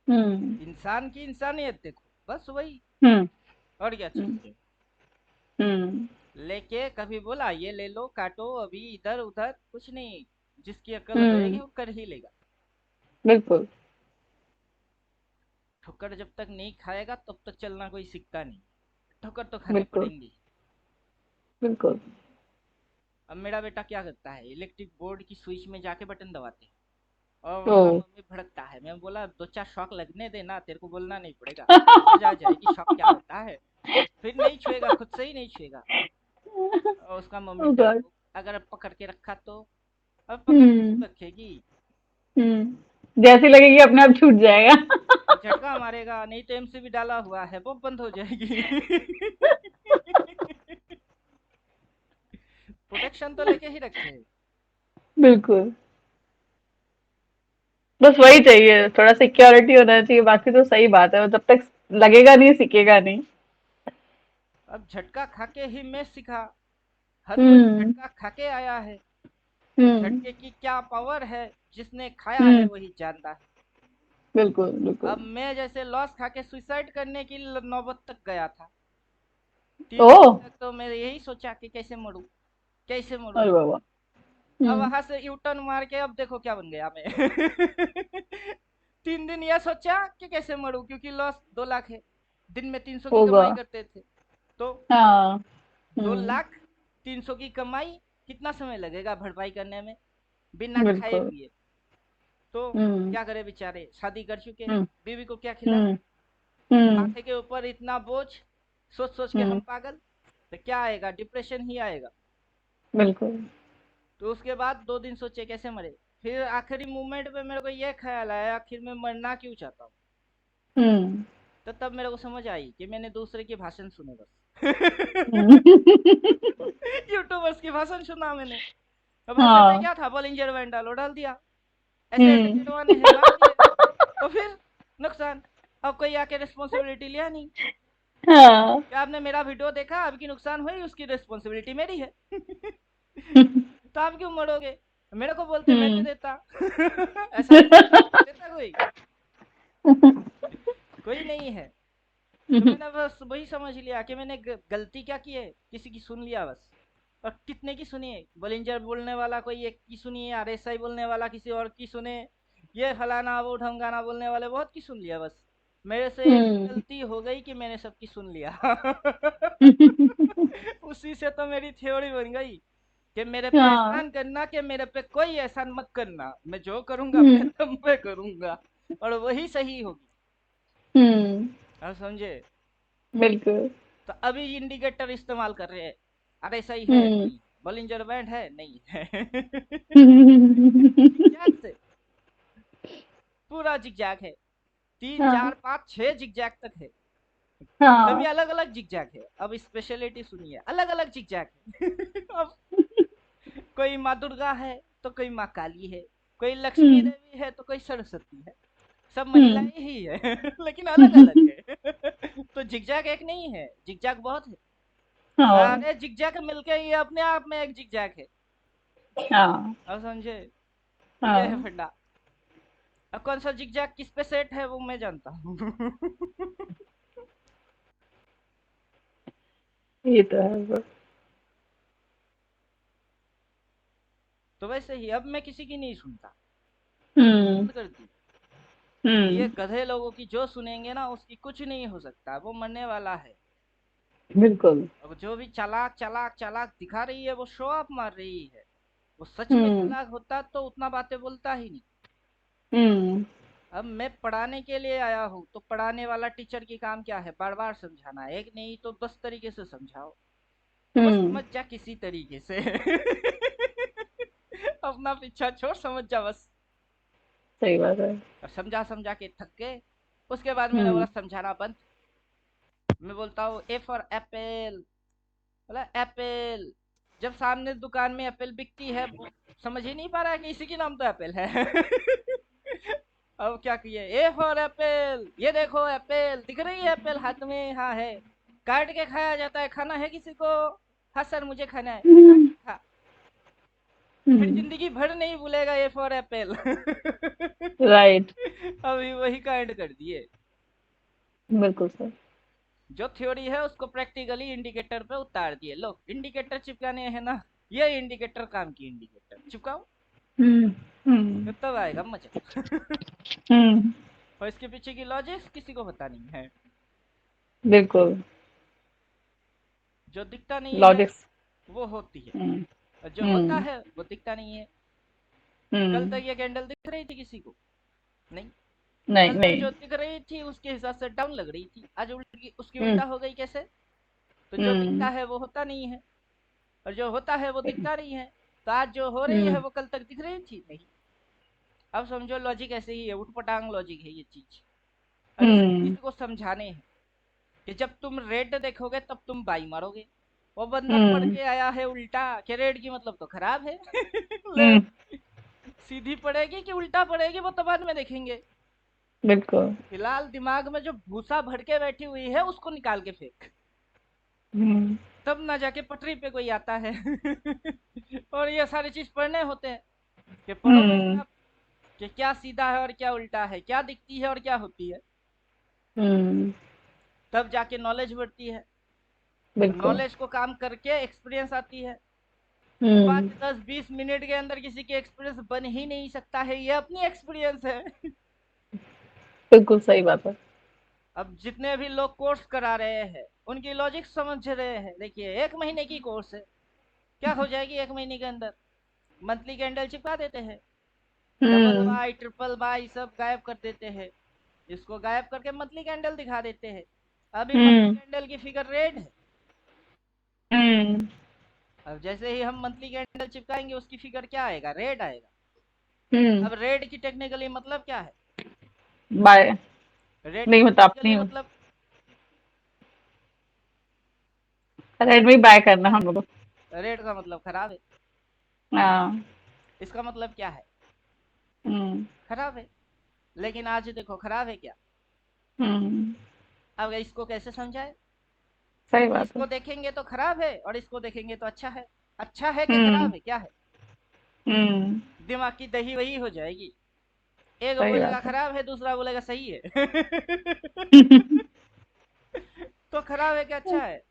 [SPEAKER 2] हम्म।
[SPEAKER 1] इंसान की इंसानियत देखो, बस वही।
[SPEAKER 2] हम्म।
[SPEAKER 1] और क्या
[SPEAKER 2] हम्म।
[SPEAKER 1] चाहिए?
[SPEAKER 2] हम्म।
[SPEAKER 1] लेके कभी बोला ये ले लो, काटो, अभी इधर उधर कुछ नहीं। जिसकी अकल रहेगी
[SPEAKER 2] हम्म।
[SPEAKER 1] वो कर ही लेगा।
[SPEAKER 2] बिल्कुल।
[SPEAKER 1] ठोकर जब तक नहीं खाएगा तब तक चलना कोई सीखता नहीं। ठोकर तो खाने
[SPEAKER 2] बिल्कुल।
[SPEAKER 1] पड़ेंगी।
[SPEAKER 2] बिल्कुल।
[SPEAKER 1] अब मेरा बेटा क्या करता है, इलेक्ट्रिक बोर्ड की स्विच में जाके बटन दबाते हैं और
[SPEAKER 2] ओ।
[SPEAKER 1] वहां मम्मी भड़कता है। मैं बोला दो चार शौक लगने देना, तेरे को बोलना नहीं पड़ेगा, समझ आ जाएगी शौक क्या होता है। फिर नहीं छुएगा, खुद से ही नहीं छुएगा। और उसका मम्मी
[SPEAKER 2] ओ
[SPEAKER 1] से
[SPEAKER 2] गॉड।
[SPEAKER 1] अगर पकड़ के रखा तो, अब पकड़ के
[SPEAKER 2] हम्म।
[SPEAKER 1] क्यों रखेगी?
[SPEAKER 2] जैसी लगेगी अपने आप छूट जाएगा।
[SPEAKER 1] अब झटका मारेगा, नहीं तो एमसीबी डाला हुआ है वो बंद हो जाएगी। प्रोटेक्शन तो लेके ही रखे हैं।
[SPEAKER 2] बिल्कुल। बस वही चाहिए, थोड़ा सिक्योरिटी होना चाहिए, बाकी तो सही बात है, वो जब तक लगेगा नहीं सीखेगा नहीं।
[SPEAKER 1] अब झटका खा के ही मैं सीखा। हर कोई
[SPEAKER 2] हम्म।
[SPEAKER 1] झटका खा के आया है। तो
[SPEAKER 2] हम्म।
[SPEAKER 1] झटके की क्या पावर है, जिसने खाया है
[SPEAKER 2] हम्म।
[SPEAKER 1] वही जानता है।
[SPEAKER 2] बिल्कुल। बिल्कुल।
[SPEAKER 1] अब मैं जैसे लॉस खा के सुसाइड करने की नौबत तक गया था।
[SPEAKER 2] ओ।
[SPEAKER 1] 3 दिन तक तो मैं यही सोचा कि कैसे मरूं, कैसे मरूं।
[SPEAKER 2] अरे बाबा।
[SPEAKER 1] अब
[SPEAKER 2] हम्म।
[SPEAKER 1] वहां से यू टर्न मार के अब देखो क्या बन गया मैं। 3 दिन यह सोचा कि कैसे मरूं, क्योंकि लॉस 2 लाख है। दिन में 300 की
[SPEAKER 2] होगा।
[SPEAKER 1] कमाई करते थे। तो
[SPEAKER 2] हाँ।
[SPEAKER 1] दो
[SPEAKER 2] हम्म।
[SPEAKER 1] लाख 300 की कमाई, कितना समय लगेगा भरपाई करने में, बिना खाए
[SPEAKER 2] बिल्कुल।
[SPEAKER 1] पिए। तो
[SPEAKER 2] हम्म।
[SPEAKER 1] क्या करे बेचारे, शादी कर चुके हैं,
[SPEAKER 2] हम्म।
[SPEAKER 1] बीवी को क्या खिलाए?
[SPEAKER 2] हम्म। हम्म।
[SPEAKER 1] माथे के ऊपर इतना बोझ, सोच सोच के हम
[SPEAKER 2] हम्म।
[SPEAKER 1] पागल। तो क्या आएगा, डिप्रेशन ही आएगा।
[SPEAKER 2] बिल्कुल।
[SPEAKER 1] तो उसके बाद 2 दिन सोचे कैसे मरे। फिर आखिरी मोमेंट पे मेरे को ये ख्याल आया, आखिर में मरना क्यों चाहता हूँ।
[SPEAKER 2] हम्म।
[SPEAKER 1] तो तब मेरे को समझ आई कि मैंने दूसरे के भाषण सुने बस।
[SPEAKER 2] हम्म।
[SPEAKER 1] यूट्यूबर्स के भाषण सुना मैंने। अब भाषण में
[SPEAKER 2] हाँ।
[SPEAKER 1] क्या था, बॉलिंजर बैंड डालो, डाल दिया। ऐसे ऐसे
[SPEAKER 2] हम्म।
[SPEAKER 1] चिढ़वाने हैं, मार दिए। तो फिर नुकसान, अब कोई आके रिस्पॉन्सिबिलिटी लिया नहीं
[SPEAKER 2] हाँ।
[SPEAKER 1] कि आपने मेरा वीडियो देखा, अब की नुकसान हुई उसकी रिस्पॉन्सिबिलिटी मेरी है। तो आप क्यों मरोगे? मेरे को बोलते मैं दे
[SPEAKER 2] हम्म।
[SPEAKER 1] देता। ऐसा रिस्पॉन्सिबिलिटी लेता कोई? कोई नहीं है। तो मैंने बस वही समझ लिया कि मैंने गलती क्या की है, किसी की सुन लिया बस। और कितने की सुनिए, बलिंजर बोलने वाला कोई एक की सुनिए, आरएसआई बोलने वाला किसी और की सुने, ये फलाना वो ढमकाना बोलने वाले बहुत की सुन लिया बस। मेरे से एक ही
[SPEAKER 2] हम्म।
[SPEAKER 1] गलती हो गई कि मैंने सबकी सुन लिया। उसी से तो मेरी थ्योरी बन गई कि मेरे पे
[SPEAKER 2] हाँ।
[SPEAKER 1] एहसान करना, कि मेरे पे कोई एहसान मत करना, मैं जो करूंगा अपने
[SPEAKER 2] हम्म।
[SPEAKER 1] दम पे करूंगा और वही सही होगी।
[SPEAKER 2] हम्म।
[SPEAKER 1] आप समझे?
[SPEAKER 2] बिल्कुल।
[SPEAKER 1] तो अभी इंडिकेटर इस्तेमाल कर रहे हैं। अरे सही है
[SPEAKER 2] हम्म।
[SPEAKER 1] नहीं, बॉलिंजर बैंड है नहीं है।
[SPEAKER 2] हम्म।
[SPEAKER 1] जिगजैग से, पूरा जिगजैग है। तीन
[SPEAKER 2] हाँ।
[SPEAKER 1] चार पाँच छह जिगजैग तक है। सभी
[SPEAKER 2] हाँ।
[SPEAKER 1] अलग अलग जिगजैग है। अब स्पेशलिटी सुनिए, अलग अलग जिगजैग है। अब कोई माँ दुर्गा है तो कोई माँ काली है, कोई लक्ष्मी
[SPEAKER 2] हम्म।
[SPEAKER 1] देवी है तो कोई सरस्वती है। सब
[SPEAKER 2] हम्म।
[SPEAKER 1] महिलाएं ही है। लेकिन अलग अलग है। तो जिगजैग एक नहीं है, जिगजैग बहुत है।
[SPEAKER 2] हाँ।
[SPEAKER 1] सारे जिगजैग मिलके ये अपने आप में एक जिगजैग है।
[SPEAKER 2] हाँ।
[SPEAKER 1] अब समझे? तो ये है
[SPEAKER 2] हाँ।
[SPEAKER 1] फंडा। अब कौन सा जिगजैग किस पे सेट है वो मैं जानता हूँ।
[SPEAKER 2] ये तो है।
[SPEAKER 1] तो वैसे ही अब मैं किसी की नहीं सुनता, सुनना
[SPEAKER 2] हम्म।
[SPEAKER 1] बंद कर दी। ये
[SPEAKER 2] हम्म।
[SPEAKER 1] गधे लोगों की जो सुनेंगे ना उसकी कुछ नहीं हो सकता, वो मरने वाला है।
[SPEAKER 2] बिल्कुल।
[SPEAKER 1] अब जो भी चालाक चालाक चालाक दिखा रही है वो शो ऑफ मार रही है। वो सच में
[SPEAKER 2] हम्म।
[SPEAKER 1] चालाक होता तो उतना बातें बोलता ही नहीं।
[SPEAKER 2] हम्म।
[SPEAKER 1] अब मैं पढ़ाने के लिए आया हूँ, तो पढ़ाने वाला टीचर की काम क्या है, बार बार समझाना, एक नहीं तो 10 तरीके से समझाओ। तो बस
[SPEAKER 2] हम्म।
[SPEAKER 1] समझ जा किसी तरीके से। अपना पीछा छोड़, समझ जा बस।
[SPEAKER 2] सही बात है।
[SPEAKER 1] अब समझा समझा के थक गए। उसके बाद मैंने बोला
[SPEAKER 2] हम्म।
[SPEAKER 1] समझाना बंद। मैं बोलता हूँ ए फॉर एप्पल, बोला एप्पल। जब सामने दुकान में एप्पल बिकती है, वो समझ ही नहीं पा रहा है कि इसी के नाम तो एप्पल है। अब क्या किए, ए फॉर एप्पल, ये देखो एप्पल दिख रही है, एप्पल हाथ में, हाँ है। काट के खाया जाता है, खाना है किसी को? हाँ सर मुझे खाना है, फिर काट
[SPEAKER 2] हम्म,
[SPEAKER 1] के खा। फिर
[SPEAKER 2] हम्म,
[SPEAKER 1] जिंदगी भर नहीं भूलेगा ए फॉर एप्पल।
[SPEAKER 2] राइट।
[SPEAKER 1] अभी वही कांड कर दिए।
[SPEAKER 2] बिल्कुल सर।
[SPEAKER 1] जो थ्योरी है उसको प्रैक्टिकली इंडिकेटर पे उतार दिए। लो इंडिकेटर चिपकाने हैं ना, ये इंडिकेटर काम की, इंडिकेटर चिपकाओ,
[SPEAKER 2] हम्म,
[SPEAKER 1] तो
[SPEAKER 2] हम्म,
[SPEAKER 1] तब आएगा मजा।
[SPEAKER 2] हम्म,
[SPEAKER 1] और इसके पीछे की लॉजिक किसी को पता नहीं है।
[SPEAKER 2] बिल्कुल।
[SPEAKER 1] जो दिखता नहीं है
[SPEAKER 2] लॉजिक्स।
[SPEAKER 1] वो होती है,
[SPEAKER 2] हम्म,
[SPEAKER 1] और जो होता
[SPEAKER 2] हम्म,
[SPEAKER 1] है वो दिखता नहीं है। कल
[SPEAKER 2] हम्म,
[SPEAKER 1] तक ये कैंडल दिख रही थी किसी को? नहीं।
[SPEAKER 2] नहीं,
[SPEAKER 1] कल तक
[SPEAKER 2] नहीं।
[SPEAKER 1] जो दिख रही थी उसके हिसाब से डाउन लग रही थी, आज उल्टी, उसकी
[SPEAKER 2] हम्म,
[SPEAKER 1] उल्टा हो गई कैसे? तो जो दिखता
[SPEAKER 2] हम्म,
[SPEAKER 1] है वो होता नहीं है, और जो होता है वो दिखता नहीं है। तो आज जो हो रही है
[SPEAKER 2] हम्म,
[SPEAKER 1] वो कल तक दिख रही थी नहीं। अब समझो लॉजिक ऐसे ही है, उठपटांग लॉजिक है ये चीज। और इस चीज
[SPEAKER 2] हम्म,
[SPEAKER 1] को समझाने हैं कि जब तुम रेड देखोगे तब तुम बाई मारोगे। वो बंदा पढ़
[SPEAKER 2] हम्म,
[SPEAKER 1] के आया है उल्टा कि रेड की मतलब तो खराब है। ले,
[SPEAKER 2] हम्म,
[SPEAKER 1] सीधी पड़ेगी कि उल्टा पड़ेगी वो तो बाद में देखेंगे।
[SPEAKER 2] बिल्कुल।
[SPEAKER 1] फिलहाल दिमाग में जो भूसा भर के बैठी हुई है उसको निकाल के फेंक,
[SPEAKER 2] हम्म,
[SPEAKER 1] तब ना जाके पटरी पे कोई आता है। और ये सारी चीज पढ़ने होते हैं कि पढ़ोगे ही
[SPEAKER 2] हम्म,
[SPEAKER 1] आप कि क्या सीधा है और क्या उल्टा है, क्या दिखती है और क्या होती है।
[SPEAKER 2] हम्म,
[SPEAKER 1] तब जाके नॉलेज बढ़ती है।
[SPEAKER 2] बिल्कुल।
[SPEAKER 1] नॉलेज को काम करके एक्सपीरियंस आती है। 5
[SPEAKER 2] हम्म,
[SPEAKER 1] 10 20 मिनट के अंदर किसी की एक्सपीरियंस बन ही नहीं सकता है, ये अपनी एक्सपीरियंस है।
[SPEAKER 2] बिल्कुल सही बात है।
[SPEAKER 1] अब जितने भी लोग कोर्स करा रहे हैं उनकी लॉजिक समझ रहे हैं। देखिए 1 महीने की कोर्स है, क्या हो जाएगी 1 महीने के अंदर? मंथली कैंडल चिपका देते हैं, double
[SPEAKER 2] hmm,
[SPEAKER 1] by triple by सब गायब कर देते हैं। इसको गायब करके मंथली कैंडल दिखा देते हैं। अभी मंथली
[SPEAKER 2] हम्म,
[SPEAKER 1] कैंडल की फिगर रेड है।
[SPEAKER 2] हम्म,
[SPEAKER 1] अब जैसे ही हम मंथली कैंडल चिपकाएंगे उसकी फिगर क्या आएगा? रेड आएगा।
[SPEAKER 2] हम्म,
[SPEAKER 1] अब रेड की टेक्निकली मतलब क्या है?
[SPEAKER 2] बाय।
[SPEAKER 1] रेड की
[SPEAKER 2] नहीं मतलब
[SPEAKER 1] टेक्निकली
[SPEAKER 2] नहीं।
[SPEAKER 1] मतलब
[SPEAKER 2] रेडमी बाय करना हम लोग।
[SPEAKER 1] रेड का मतलब खराब है।
[SPEAKER 2] हाँ।
[SPEAKER 1] इसका मतलब क्या है?
[SPEAKER 2] हम्म,
[SPEAKER 1] खराब है। लेकिन आज देखो खराब है क्या?
[SPEAKER 2] हम्म,
[SPEAKER 1] अब इसको कैसे समझाए?
[SPEAKER 2] सही
[SPEAKER 1] कि
[SPEAKER 2] बात है।
[SPEAKER 1] इसको देखेंगे तो खराब है और इसको देखेंगे तो अच्छा है। अच्छा है कि
[SPEAKER 2] हम्म,
[SPEAKER 1] खराब है, क्या है?
[SPEAKER 2] हम्म,
[SPEAKER 1] दिमाग की दही वही हो जाएगी। एक
[SPEAKER 2] सही
[SPEAKER 1] बोलेगा
[SPEAKER 2] बात है।
[SPEAKER 1] खराब है, दूसरा बोलेगा सही है। तो खराब है कि अच्छा है?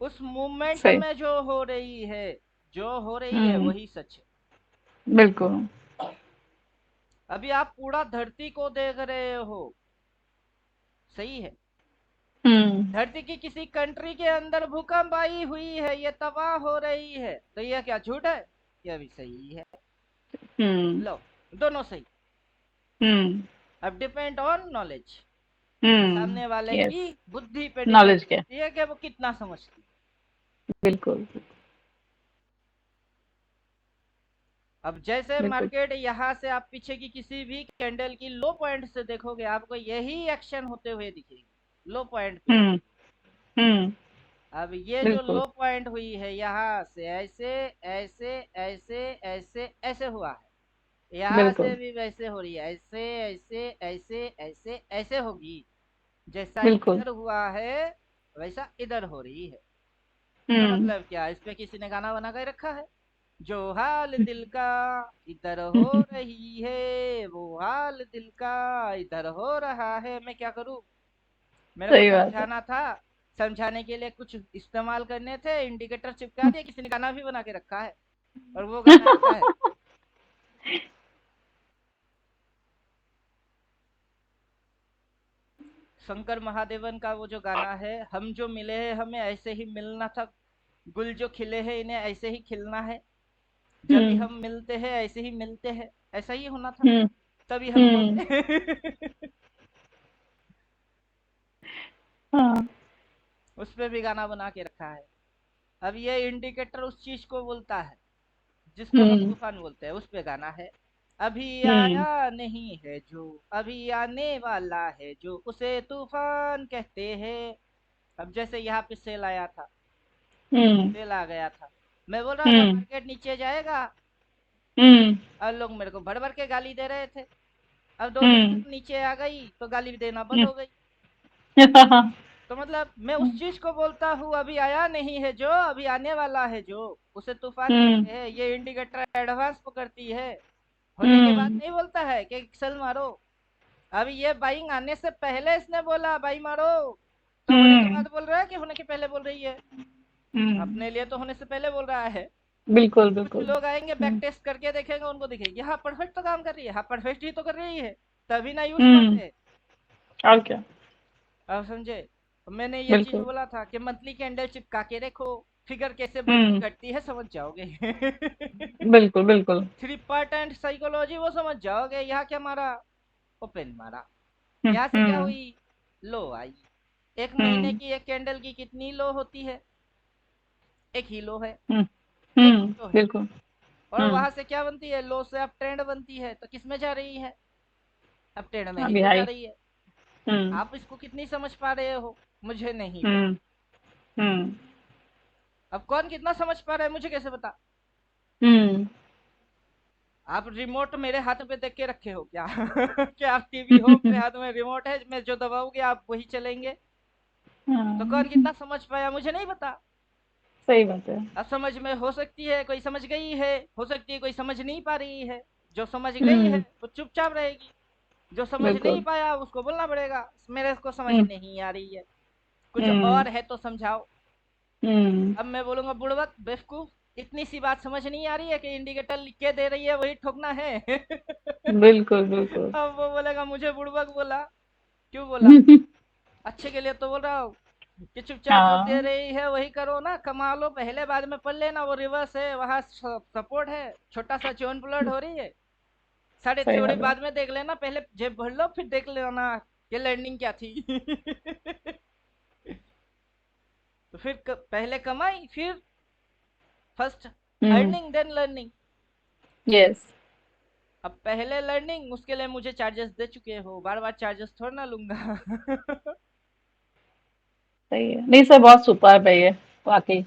[SPEAKER 1] उस मूवमेंट
[SPEAKER 2] सही।
[SPEAKER 1] में जो हो रही है, जो हो रही है
[SPEAKER 2] हम्म,
[SPEAKER 1] वही सच है।
[SPEAKER 2] बिल्कुल।
[SPEAKER 1] अभी आप पूरा धरती को देख रहे हो, सही है।
[SPEAKER 2] हम्म,
[SPEAKER 1] धरती की किसी कंट्री के अंदर भूकंप आई हुई है, ये तबाह हो रही है, तो यह क्या झूठ है? यह भी सही है।
[SPEAKER 2] हम्म,
[SPEAKER 1] लो, दोनों सही।
[SPEAKER 2] हम्म,
[SPEAKER 1] अब डिपेंड ऑन नॉलेज,
[SPEAKER 2] हम्म,
[SPEAKER 1] सामने वाले
[SPEAKER 2] यस।
[SPEAKER 1] की बुद्धि पे डिपेंड
[SPEAKER 2] नॉलेज क्या।
[SPEAKER 1] करती है कि वो कितना समझती है।
[SPEAKER 2] बिल्कुल,
[SPEAKER 1] अब जैसे
[SPEAKER 2] बिल्कुल।
[SPEAKER 1] मार्केट यहाँ से आप पीछे की किसी भी कैंडल की लो पॉइंट से देखोगे, आपको यही एक्शन होते हुए दिखेगी लो पॉइंट पे भी।
[SPEAKER 2] हम्म, हम्म,
[SPEAKER 1] अब ये जो
[SPEAKER 2] बिल्कुल,
[SPEAKER 1] लो पॉइंट हुई है यहाँ से ऐसे ऐसे ऐसे ऐसे ऐसे हुआ है, यहाँ से
[SPEAKER 2] बिल्कुल,
[SPEAKER 1] भी वैसे हो रही है, ऐसे ऐसे ऐसे ऐसे ऐसे होगी। जैसा
[SPEAKER 2] बिल्कुल।
[SPEAKER 1] इधर हुआ है वैसा इधर हो रही है। तो
[SPEAKER 2] हम्म,
[SPEAKER 1] मतलब क्या, इस पे किसी ने गाना बना कर रखा है? जो हाल दिल का इधर हो रही है, वो हाल दिल का इधर हो रहा है, मैं क्या करूं? मेरे को
[SPEAKER 2] सही बात है।
[SPEAKER 1] समझाना था, समझाने के लिए कुछ इस्तेमाल करने थे, इंडिकेटर चिपका दिया, किसी ने गाना भी बना के रखा है। और वो गाना ऐसा है, शंकर महादेवन का वो जो गाना है, हम जो मिले हैं हमें ऐसे ही मिलना था, गुल जो खिले हैं इन्हें ऐसे ही खिलना है, जब भी
[SPEAKER 2] हम्म,
[SPEAKER 1] हम मिलते हैं ऐसे ही मिलते हैं, ऐसा ही होना था,
[SPEAKER 2] हम्म,
[SPEAKER 1] तभी हम
[SPEAKER 2] हम्म,
[SPEAKER 1] बोले।
[SPEAKER 2] हाँ।
[SPEAKER 1] उस पे भी गाना बना के रखा है। अब ये इंडिकेटर उस चीज को बोलता है जिसको हम
[SPEAKER 2] हम्म,
[SPEAKER 1] तूफान बोलते हैं, उस पे गाना है। अभी
[SPEAKER 2] हम्म,
[SPEAKER 1] आया नहीं है जो, अभी आने वाला है जो, उसे तूफान कहते हैं। अब जैसे यहाँ पे सेल आया था,
[SPEAKER 2] हम्म
[SPEAKER 1] सेल आ गया था। मैं बोल रहा था
[SPEAKER 2] हम्म
[SPEAKER 1] मार्केट नीचे जाएगा,
[SPEAKER 2] हम्म
[SPEAKER 1] और लोग मेरे को भर भर के गाली दे रहे थे। अब 2 दिन
[SPEAKER 2] हम्म
[SPEAKER 1] तक नीचे आ गई तो गाली देना बंद
[SPEAKER 2] हम्म
[SPEAKER 1] हो गई। तो मतलब मैं उस चीज को बोलता हूँ, अभी आया नहीं है जो, अभी आने वाला है जो, उसे तूफान
[SPEAKER 2] हम्म
[SPEAKER 1] कहते हैं। ये इंडिकेटर एडवांस पकड़ती है, होने के बाद
[SPEAKER 2] हम्म
[SPEAKER 1] नहीं बोलता है कि सेल मारो। अभी ये बाइंग आने से पहले इसने बोला बाई मारो, तो होने के
[SPEAKER 2] हम्म
[SPEAKER 1] बाद बोल रहा है कि होने के पहले बोल रही है।
[SPEAKER 2] हम्म
[SPEAKER 1] अपने लिए तो होने से पहले बोल रहा है।
[SPEAKER 2] बिल्कुल
[SPEAKER 1] कुछ
[SPEAKER 2] बिल्कुल।
[SPEAKER 1] लोग आएंगे बैक
[SPEAKER 2] हम्म
[SPEAKER 1] टेस्ट करके देखेंगे, उनको दिखेगी हाँ परफेक्ट तो काम कर रही है, हाँ परफेक्ट ही तो कर रही है, तभी ना यूज
[SPEAKER 2] हम्म
[SPEAKER 1] करते।
[SPEAKER 2] और क्या।
[SPEAKER 1] अब समझे। तो मैंने ये चीज
[SPEAKER 2] बिल्कुल।
[SPEAKER 1] बोला था कि मंथली कैंडल चिपका के देखो, फिगर कैसे बढ़ती
[SPEAKER 2] हम्म
[SPEAKER 1] घटती है समझ जाओगे।
[SPEAKER 2] बिल्कुल बिल्कुल।
[SPEAKER 1] 3 पार्ट साइकोलॉजी वो समझ जाओगे। यहाँ क्या मारा, ओपन मारा, यहाँ से क्या
[SPEAKER 2] हम्म
[SPEAKER 1] हुई, लो आई। एक महीने
[SPEAKER 2] हम्म
[SPEAKER 1] की एक कैंडल की कितनी लो होती है, एक ही लो है,
[SPEAKER 2] हम्म
[SPEAKER 1] एक ही लो है।
[SPEAKER 2] बिल्कुल।
[SPEAKER 1] और
[SPEAKER 2] हम्म
[SPEAKER 1] वहां से क्या बनती है, लो से अब ट्रेंड बनती है, तो किस में जा रही है, अब ट्रेंड में ही
[SPEAKER 2] अभी
[SPEAKER 1] तो जा
[SPEAKER 2] हाई।
[SPEAKER 1] रही है।
[SPEAKER 2] हम्म
[SPEAKER 1] आप इसको कितनी समझ पा रहे हो, मुझे नहीं पता।
[SPEAKER 2] हम्म हम्म
[SPEAKER 1] अब कौन कितना समझ पा रहा है मुझे कैसे पता।
[SPEAKER 2] हम्म
[SPEAKER 1] आप रिमोट मेरे हाथ पे देख के रखे हो क्या? क्या आप टीवी हो, मेरे हाथ में रिमोट है, मैं जो दबाऊंगी आप वही चलेंगे। तो कौन
[SPEAKER 2] हाँ,
[SPEAKER 1] कितना समझ पाया मुझे नहीं पता।
[SPEAKER 2] सही बात है।
[SPEAKER 1] अब समझ में हो सकती है कोई समझ गई है, हो सकती है कोई समझ नहीं पा रही है। जो समझ गई है
[SPEAKER 2] हम्म
[SPEAKER 1] वो चुपचाप रहेगी, जो समझ नहीं
[SPEAKER 2] बिल्कुल।
[SPEAKER 1] पाया उसको बोलना पड़ेगा मेरे को समझ
[SPEAKER 2] हम्म
[SPEAKER 1] नहीं आ रही है, कुछ
[SPEAKER 2] हम्म
[SPEAKER 1] और है तो समझाओ।
[SPEAKER 2] हम्म
[SPEAKER 1] अब मैं बोलूंगा बुड़बक बेवकूफ, इतनी सी बात समझ नहीं आ रही है कि इंडिकेटर लिख के दे रही है वही ठोकना है।
[SPEAKER 2] बिल्कुल बिल्कुल।
[SPEAKER 1] अब वो बोलेगा मुझे बुड़बक बोला, क्यों बोला, अच्छे के लिए तो बोल रहा हूँ कि चुपचाप जो दे
[SPEAKER 2] हाँ
[SPEAKER 1] रही है वही करो ना, कमा लो, पहले बाद में पढ़ लेना, वो रिवर्स है, वहां सपोर्ट है, छोटा सा चोन पलट हो रही है। साढ़े
[SPEAKER 2] सही
[SPEAKER 1] थ्योरी
[SPEAKER 2] बात है।
[SPEAKER 1] बाद में देख लेना, पहले जेब भर लो फिर देख लेना ये लर्निंग क्या थी। तो फिर पहले कमाई फिर फर्स्ट
[SPEAKER 2] हम्म
[SPEAKER 1] अर्निंग देन लर्निंग।
[SPEAKER 2] यस।
[SPEAKER 1] अब पहले लर्निंग उसके लिए मुझे चार्जेस दे चुके हो, बार बार चार्जेस थोड़ा ना लूंगा।
[SPEAKER 2] सही है, नहीं सर बहुत सुपर है ये, वाकई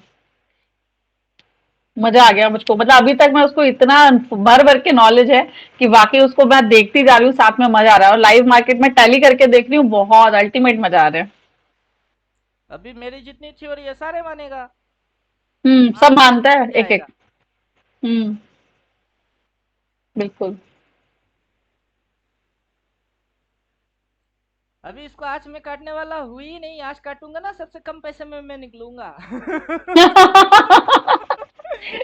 [SPEAKER 2] मजा आ गया मुझको। मतलब अभी तक मैं उसको इतना भर भर के नॉलेज है कि वाकई उसको मैं देखती जा रही हूँ, साथ में मजा आ रहा है। और लाइव मार्केट में टैली करके देख रही हूँ, बहुत अल्टीमेट मजा आ रहा है।
[SPEAKER 1] अभी मेरी जितनी थ्योरी है सारे मानेगा,
[SPEAKER 2] सब
[SPEAKER 1] मार्केट
[SPEAKER 2] मानता
[SPEAKER 1] नीचे
[SPEAKER 2] है एक
[SPEAKER 1] जाएगा।
[SPEAKER 2] एक। हम्म बिल्कुल।
[SPEAKER 1] अभी इसको आज मैं काटने वाला हुई ही नहीं, आज काटूंगा ना सबसे कम पैसे में मैं निकलूंगा।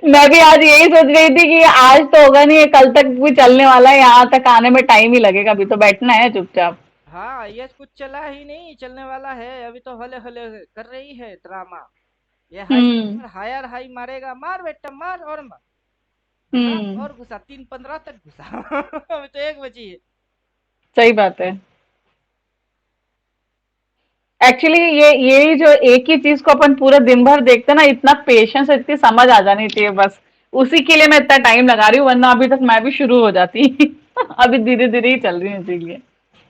[SPEAKER 2] मैं भी आज यही सोच रही थी कि आज तो होगा नहीं, ये कल तक भी चलने वाला है, यहाँ तक आने में टाइम ही लगेगा, अभी तो बैठना है चुपचाप।
[SPEAKER 1] हाँ ये कुछ चला ही नहीं, चलने वाला है, अभी तो हले हले कर रही है ड्रामा। ये हाई से
[SPEAKER 2] हम्म
[SPEAKER 1] ऊपर हायर हाई मारेगा, मार बेटा मार, और मार, घुसा
[SPEAKER 2] हम्म
[SPEAKER 1] और घुसा, 3:15 तक घुसा। अभी तो 1 बजी है।
[SPEAKER 2] सही बात है। एक्चुअली ये जो एक ही चीज को अपन पूरा दिन भर देखते हैं ना, इतना पेशेंस, इतनी समझ आ जानी चाहिए बस। उसी के लिए मैं इतना टाइम लगा रही हूँ, वरना अभी तक मैं भी शुरू हो जाती। अभी धीरे धीरे ही चल रही हूँ इसीलिए।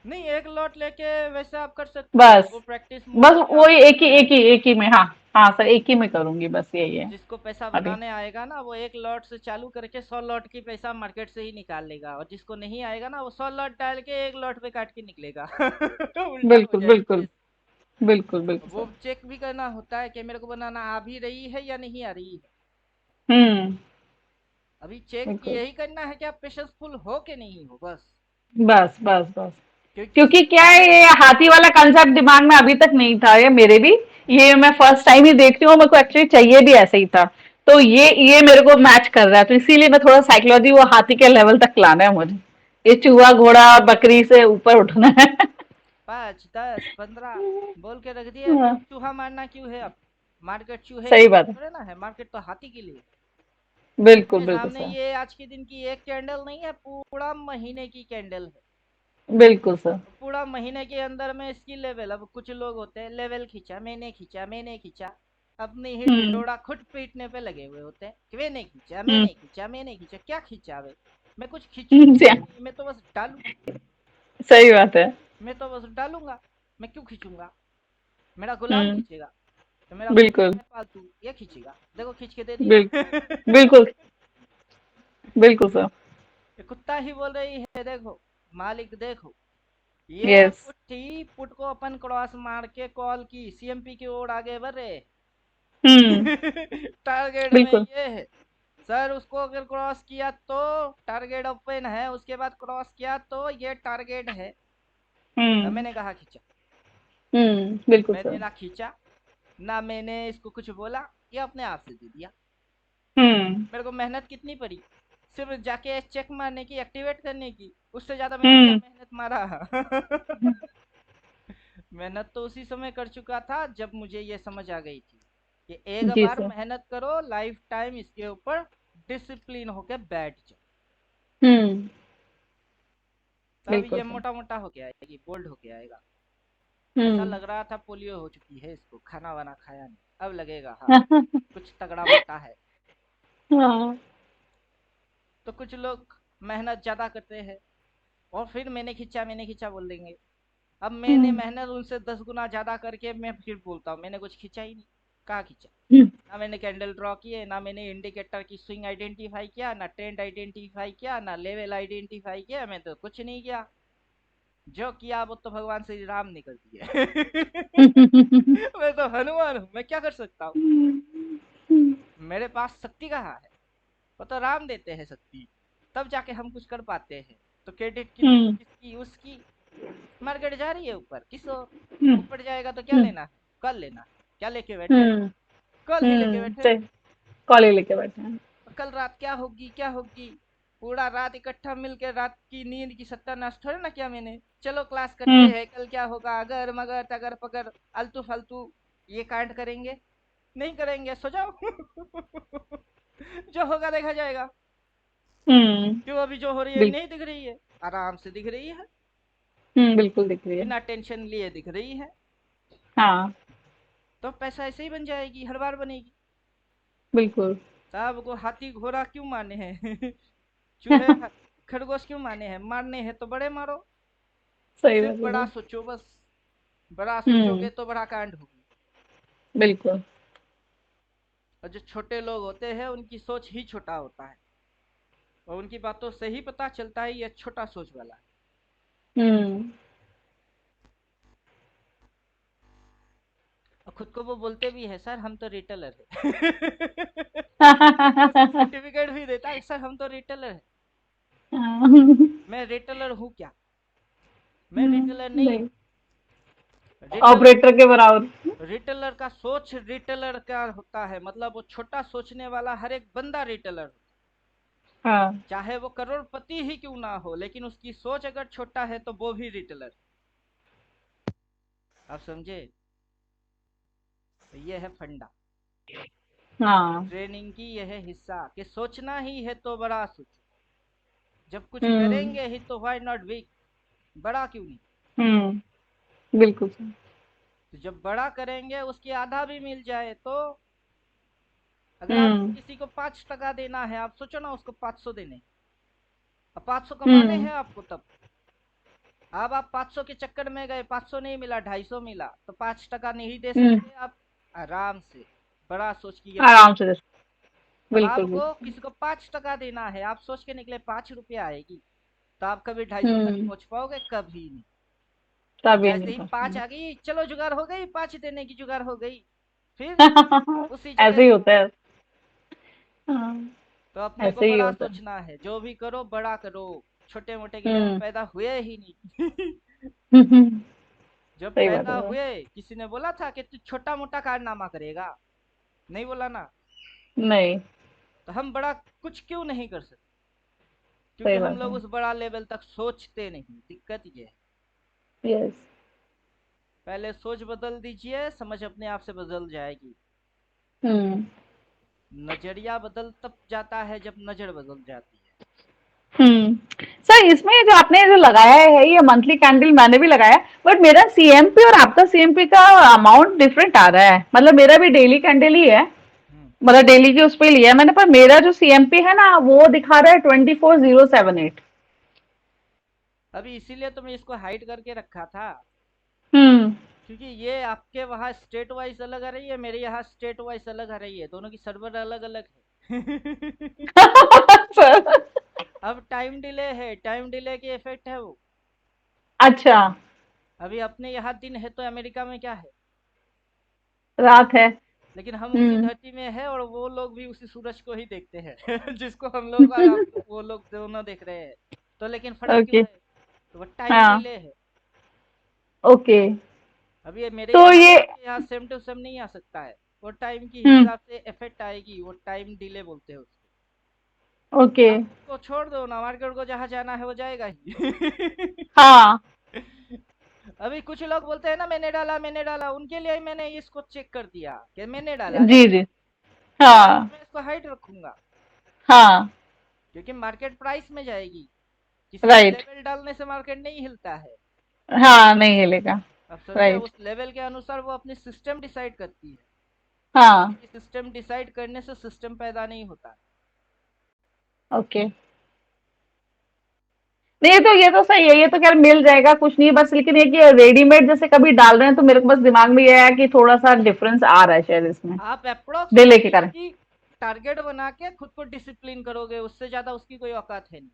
[SPEAKER 1] नहीं एक लॉट लेके वैसे आप कर सकते हो,
[SPEAKER 2] बस
[SPEAKER 1] वो प्रैक्टिस मोड
[SPEAKER 2] बस
[SPEAKER 1] में
[SPEAKER 2] वही
[SPEAKER 1] आपको
[SPEAKER 2] एक ही
[SPEAKER 1] करना
[SPEAKER 2] एक
[SPEAKER 1] है।
[SPEAKER 2] ही एक ही में, हाँ। हाँ सर, एक ही में करूंगी, बस यही है
[SPEAKER 1] जिसको पैसा
[SPEAKER 2] अभी।
[SPEAKER 1] बनाने आएगा ना वो एक लॉट से चालू करके 100 लॉट की पैसा मार्केट से ही निकाल लेगा, और जिसको नहीं आएगा ना वो 100 लॉट डाल के एक लॉट पे काट के निकलेगा। उल्टा हो
[SPEAKER 2] बिल्कुल
[SPEAKER 1] जाएगा
[SPEAKER 2] बिल्कुल
[SPEAKER 1] केस।
[SPEAKER 2] बिल्कुल बिल्कुल
[SPEAKER 1] वो
[SPEAKER 2] सर।
[SPEAKER 1] चेक भी करना होता है कि मेरे को बनाना आ भी रही है या नहीं आ रही है।
[SPEAKER 2] हम्म
[SPEAKER 1] अभी चेक
[SPEAKER 2] बिल्कुल।
[SPEAKER 1] यही करना है कि आप पेशेंसफुल हो कि नहीं हो, बस।
[SPEAKER 2] बस बस बस।
[SPEAKER 1] क्योंकि
[SPEAKER 2] क्योंकि क्या है, ये हाथी वाला कंसेप्ट दिमाग में अभी तक नहीं था, ये मेरे भी, ये मैं फर्स्ट टाइम ही देखती हूँ, मेरे को एक्चुअली चाहिए भी ऐसे ही था। तो ये मेरे को मैच कर रहा है, तो इसीलिए मैं थोड़ा साइकोलॉजी वो हाथी के लेवल तक लाना है मुझे। ये चूहा घोड़ा और बकरी से ऊपर उठना है।
[SPEAKER 1] 5, 10, 15 बोल के रख दिए तो
[SPEAKER 2] हाँ,
[SPEAKER 1] अब चूहा मारना क्यों है अब। मार्केट चूहे के
[SPEAKER 2] सही
[SPEAKER 1] लिए
[SPEAKER 2] बात है।
[SPEAKER 1] थोड़े ना है, मार्केट तो हाथी के लिए।
[SPEAKER 2] बिल्कुल
[SPEAKER 1] अपने
[SPEAKER 2] बिल्कुल
[SPEAKER 1] सामने
[SPEAKER 2] सर।
[SPEAKER 1] ये आज के दिन की एक कैंडल नहीं है, पूरा महीने की कैंडल है।
[SPEAKER 2] बिल्कुल सर।
[SPEAKER 1] पूरा महीने के अंदर में इसकी लेवल, अब कुछ लोग होते हैं लेवल खींचा मैंने खींचा मैंने खींचा, अपनी ही
[SPEAKER 2] हम्म
[SPEAKER 1] ढिंडोरा खुद पीटने पे लगे हुए होते हैं कि मैंने खींचा
[SPEAKER 2] हम्म
[SPEAKER 1] मैंने खींचा मैंने खींचा, क्या खींचा वे, मैं कुछ खींचूंगा ही नहीं, मैं तो बस डालू,
[SPEAKER 2] सही बात है।
[SPEAKER 1] मैं तो बस डालूंगा, मैं क्यों खींचूंगा, मेरा गुलाम
[SPEAKER 2] हम्म
[SPEAKER 1] खींचेगा। तो मेरा कुत्ता
[SPEAKER 2] बिल्कुल
[SPEAKER 1] है पालतू, ये खींचेगा, देखो खींच के दे दिया।
[SPEAKER 2] बिल, बिल्कुल बिल्कुल सर।
[SPEAKER 1] ये कुत्ता ही बोल रही है, देखो मालिक देखो, ये
[SPEAKER 2] यस।
[SPEAKER 1] पुट को अपन क्रॉस मार के कॉल की सीएमपी की ओर आगे बढ़ रहे।
[SPEAKER 2] हम्म।
[SPEAKER 1] टारगेट में
[SPEAKER 2] बिल्कुल।
[SPEAKER 1] ये है सर, उसको अगर क्रॉस किया तो टारगेट ओपन है, उसके बाद क्रॉस किया तो ये टारगेट है। अब
[SPEAKER 2] हम्म।
[SPEAKER 1] मैंने कहा खींचा,
[SPEAKER 2] बिल्कुल
[SPEAKER 1] मैंने
[SPEAKER 2] सर।
[SPEAKER 1] ना खींचा, ना मैंने इसको कुछ बोला, ये अपने आप से दे दिया।
[SPEAKER 2] हम्म।
[SPEAKER 1] मेरे को मेहनत कितनी पड़ी, सिर्फ जाके चेक मारने की, एक्टिवेट करने की, उससे ज्यादा मैंने क्या
[SPEAKER 2] हम्म।
[SPEAKER 1] मेहनत मारा। मेहनत तो उसी समय कर चुका था जब मुझे ये समझ आ गई थी कि एक
[SPEAKER 2] जी
[SPEAKER 1] बार
[SPEAKER 2] सर।
[SPEAKER 1] मेहनत करो, लाइफ टाइम इसके ऊपर डिसिप्लिन होके बैठ जाओ,
[SPEAKER 2] हम्म।
[SPEAKER 1] तब
[SPEAKER 2] बिल्कुल
[SPEAKER 1] ये
[SPEAKER 2] सर।
[SPEAKER 1] मोटा मोटा होके आएगी, बोल्ड होके आएगा। ऐसा
[SPEAKER 2] हम्म।
[SPEAKER 1] लग रहा था पोलियो हो चुकी है इसको, खाना वाना खाया नहीं, अब लगेगा हाँ कुछ तगड़ा मोटा है।
[SPEAKER 2] हाँ।
[SPEAKER 1] तो कुछ लोग मेहनत ज्यादा करते हैं और फिर मैंने खींचा बोल देंगे। अब मैंने
[SPEAKER 2] हम्म।
[SPEAKER 1] मेहनत उनसे 10 गुना ज्यादा करके मैं फिर बोलता हूँ मैंने कुछ खींचा ही नहीं, कहाँ खींचा।
[SPEAKER 2] हम्म।
[SPEAKER 1] ना मैंने कैंडल ड्रॉ किए, ना मैंने इंडिकेटर की स्विंग आइडेंटिफाई किया, ना ट्रेंड आइडेंटिफाई किया, ना लेवल आइडेंटिफाई किया, मैं तो कुछ नहीं किया। जो किया वो तो भगवान श्री राम ने कर दिया। मैं तो हनुमान हूँ, मैं क्या कर सकता हूँ, मेरे पास शक्ति कहाँ है, वो तो राम देते हैं शक्ति, तब जाके हम कुछ कर पाते हैं। तो क्रेडिट
[SPEAKER 2] हम्म।
[SPEAKER 1] किसकी, उसकी। मार्केट जा रही है ऊपर, किस ओर,
[SPEAKER 2] हम्म।
[SPEAKER 1] ऊपर जाएगा तो क्या
[SPEAKER 2] हम्म।
[SPEAKER 1] लेना है, कल लेना है, क्या लेके बैठे हैं,
[SPEAKER 2] हम्म।
[SPEAKER 1] कल ही लेके बैठे हैं।
[SPEAKER 2] सही। कॉलेज लेके बैठे हैं।
[SPEAKER 1] कल रात क्या होगी क्या होगी, पूरा रात इकट्ठा मिलकर रात की नींद की सत्यानाश थोड़ा ना किया मैंने। चलो क्लास करते
[SPEAKER 2] हम्म।
[SPEAKER 1] हैं, कल क्या होगा, अगर मगर तगर पगर आलतू फालतू ये कांड करेंगे, नहीं करेंगे, सो जाओ। जो होगा देखा जाएगा।
[SPEAKER 2] हम्म।
[SPEAKER 1] क्यों अभी जो हो रही है
[SPEAKER 2] बिल,
[SPEAKER 1] नहीं दिख रही है, आराम से दिख रही है,
[SPEAKER 2] बिल्कुल दिख रही है।
[SPEAKER 1] बिना टेंशन लिए दिख रही है।
[SPEAKER 2] हाँ।
[SPEAKER 1] तो पैसा ऐसे ही बन जाएगी, हर बार बनेगी।
[SPEAKER 2] बिल्कुल।
[SPEAKER 1] साहब को हाथी घोड़ा क्यों माने हैं? चूहे खरगोश क्यों माने हैं, मारने हैं तो बड़े मारो,
[SPEAKER 2] सही
[SPEAKER 1] सिर्फ
[SPEAKER 2] बात है
[SPEAKER 1] बड़ा
[SPEAKER 2] सर।
[SPEAKER 1] सोचो बस, बड़ा सोचोगे
[SPEAKER 2] हम्म।
[SPEAKER 1] तो बड़ा कांड होगी।
[SPEAKER 2] बिल्कुल।
[SPEAKER 1] और जो छोटे लोग होते हैं उनकी सोच ही छोटा होता है, और उनकी बातों से ही पता चलता है ये छोटा सोच वाला है।
[SPEAKER 2] हम्म।
[SPEAKER 1] और खुद को वो बोलते भी है सर हम तो रिटेलर है। सर्टिफिकेट भी देता है सर हम तो रिटेलर है। मैं रिटेलर हूँ क्या, मैं रिटेलर नहीं
[SPEAKER 2] नहीं,
[SPEAKER 1] हूँ। रिटेलर,
[SPEAKER 2] ऑपरेटर के बराबर।
[SPEAKER 1] रिटेलर का सोच रिटेलर का होता है, मतलब वो छोटा सोचने वाला हर एक बंदा रिटेलर होता है।
[SPEAKER 2] हाँ।
[SPEAKER 1] चाहे वो करोड़पति ही क्यों ना हो, लेकिन उसकी सोच अगर छोटा है तो वो भी रिटेलर। आप समझे, तो ये है फंडा
[SPEAKER 2] हाँ।
[SPEAKER 1] ट्रेनिंग की, यह है हिस्सा कि सोचना ही है तो बड़ा सोचो, जब कुछ
[SPEAKER 2] हम्म।
[SPEAKER 1] करेंगे ही तो व्हाई नॉट बिग, बड़ा क्यों नहीं।
[SPEAKER 2] बिल्कुल सर।
[SPEAKER 1] तो जब बड़ा करेंगे उसकी आधा भी मिल जाए तो, अगर आपको
[SPEAKER 2] हम्म।
[SPEAKER 1] किसी को 5 टका देना है, आप सोचो ना उसको 500 देने, अब 500 कमाने
[SPEAKER 2] हम्म।
[SPEAKER 1] हैं आपको तब। अब आप 500 के चक्कर में गए, 500 नहीं मिला, 250 मिला, तो 5 टका नहीं दे
[SPEAKER 2] हम्म।
[SPEAKER 1] सकते आप। आराम से बड़ा सोच की ये
[SPEAKER 2] आराम से दे-
[SPEAKER 1] अब
[SPEAKER 2] बिल्कुल
[SPEAKER 1] आपको
[SPEAKER 2] बिल्कुल।
[SPEAKER 1] किसी को 5 टका देना है, आप सोच के निकले 5 रुपया आएगी, तो आप कभी 250 तक
[SPEAKER 2] हम्म।
[SPEAKER 1] पहुंच पाओगे, कभी नहीं। और
[SPEAKER 2] तभी नहीं
[SPEAKER 1] जैसे ही
[SPEAKER 2] पहुंच
[SPEAKER 1] 5
[SPEAKER 2] पाएंगे।
[SPEAKER 1] आ गई, चलो जुगाड़ हो गई, 5 देने की जुगाड़ हो गई, फिर उसी जगह
[SPEAKER 2] ऐसे ही
[SPEAKER 1] से
[SPEAKER 2] होता है। हाँ,
[SPEAKER 1] तो अपने को
[SPEAKER 2] ऐसे ही
[SPEAKER 1] बड़ा
[SPEAKER 2] होता है।
[SPEAKER 1] सोचना है, जो भी करो बड़ा करो, छोटे मोटे के लिए हम
[SPEAKER 2] हम्म।
[SPEAKER 1] पैदा हुए ही नहीं। जब
[SPEAKER 2] सही बात
[SPEAKER 1] पैदा
[SPEAKER 2] है।
[SPEAKER 1] हुए किसी ने बोला था कि तू छोटा मोटा कारनामा करेगा, नहीं बोला ना।
[SPEAKER 2] नहीं।
[SPEAKER 1] तो हम बड़ा कुछ क्यों नहीं कर सकते, क्योंकि
[SPEAKER 2] सही
[SPEAKER 1] हम
[SPEAKER 2] बात
[SPEAKER 1] लोग
[SPEAKER 2] है।
[SPEAKER 1] उस बड़ा लेवल तक सोचते नहीं, दिक्कत ये है।
[SPEAKER 2] यस।
[SPEAKER 1] पहले सोच बदल दीजिए, समझ अपने आप से बदल जाएगी।
[SPEAKER 2] हम्म।
[SPEAKER 1] नजरिया बदल तब जाता है जब नजर बदल जाती है।
[SPEAKER 2] हम्म। सर इसमें जो आपने जो लगाया है ये मंथली कैंडल मैंने भी लगाया, बट मेरा सीएमपी और आपका सीएमपी का अमाउंट डिफरेंट आ रहा है। मतलब मेरा भी डेली कैंडल ही है,
[SPEAKER 1] हम्म।
[SPEAKER 2] मतलब डेली की उस पे लिया है मैंने, पर मेरा जो सीएमपी है ना वो दिखा रहा है 24078।
[SPEAKER 1] अभी इसीलिए तो मैं इसको हाइड करके रखा था,
[SPEAKER 2] हम्म।
[SPEAKER 1] क्योंकि ये आपके वहाँ स्टेट वाइज अलग आ रही है, मेरे यहाँ स्टेट वाइज अलग आ रही है, दोनों की सर्वर अलग अलग है। अब टाइम डिले है, टाइम डिले की इफेक्ट है वो।
[SPEAKER 2] अच्छा,
[SPEAKER 1] अभी अपने यहाँ दिन है तो अमेरिका में क्या है, रात
[SPEAKER 2] रात है।
[SPEAKER 1] है। लेकिन हम उसी
[SPEAKER 2] हम्म।
[SPEAKER 1] धरती में है और वो लोग भी उसी सूरज को ही देखते हैं जिसको हम लोग और आप वो लोग दोनों देख रहे हैं। तो लेकिन फर्क क्यों
[SPEAKER 2] ओके।
[SPEAKER 1] है? तो वो टाइम
[SPEAKER 2] हाँ।
[SPEAKER 1] डिले है।
[SPEAKER 2] ओके।
[SPEAKER 1] अब ये मेरे
[SPEAKER 2] तो
[SPEAKER 1] यहाँ और
[SPEAKER 2] ये
[SPEAKER 1] आपके यहाँ सेम टू सेम नहीं आ सकता है, वो टाइम के
[SPEAKER 2] हम्म।
[SPEAKER 1] हिसाब से इफेक्ट आएगी, वो टाइम डिले बोलते हैं उसको।
[SPEAKER 2] ओके।
[SPEAKER 1] आपको छोड़ दो ना, मार्केट को जहाँ जाना है वो जाएगा ही।
[SPEAKER 2] हाँ।
[SPEAKER 1] अभी कुछ लोग बोलते हैं ना मैंने डाला, उनके लिए मैंने इसको चेक कर दिया कि मैंने डाला है,
[SPEAKER 2] जी जी।
[SPEAKER 1] बाद
[SPEAKER 2] हाँ।
[SPEAKER 1] में इसको हाइड रखूंगा
[SPEAKER 2] हाँ।
[SPEAKER 1] क्योंकि मार्केट प्राइस में जाएगी। किसी भी
[SPEAKER 2] राइट।
[SPEAKER 1] लेवल डालने से मार्केट नहीं हिलता है।
[SPEAKER 2] हाँ, नहीं हिलेगा।
[SPEAKER 1] अब समझे,
[SPEAKER 2] राइट।
[SPEAKER 1] उस लेवल के अनुसार वो अपनी सिस्टम डिसाइड करती है।
[SPEAKER 2] हाँ।
[SPEAKER 1] किसी भी सिस्टम डिसाइड करने से सिस्टम पैदा नहीं होता।
[SPEAKER 2] ओके। नहीं, ये तो सही है, ये तो खैर मिल जाएगा, कुछ नहीं, बस लेकिन ये कि रेडीमेड जैसे कभी डाल रहे हैं तो मेरे को बस दिमाग में ये है कि थोड़ा सा डिफरेंस आ रहा है शायद इसमें,
[SPEAKER 1] आप अप्रोक्स
[SPEAKER 2] डिले के कारण।
[SPEAKER 1] उसकी टारगेट बना के खुद को डिसिप्लिन करोगे, उससे ज्यादा उसकी कोई औकात है नहीं।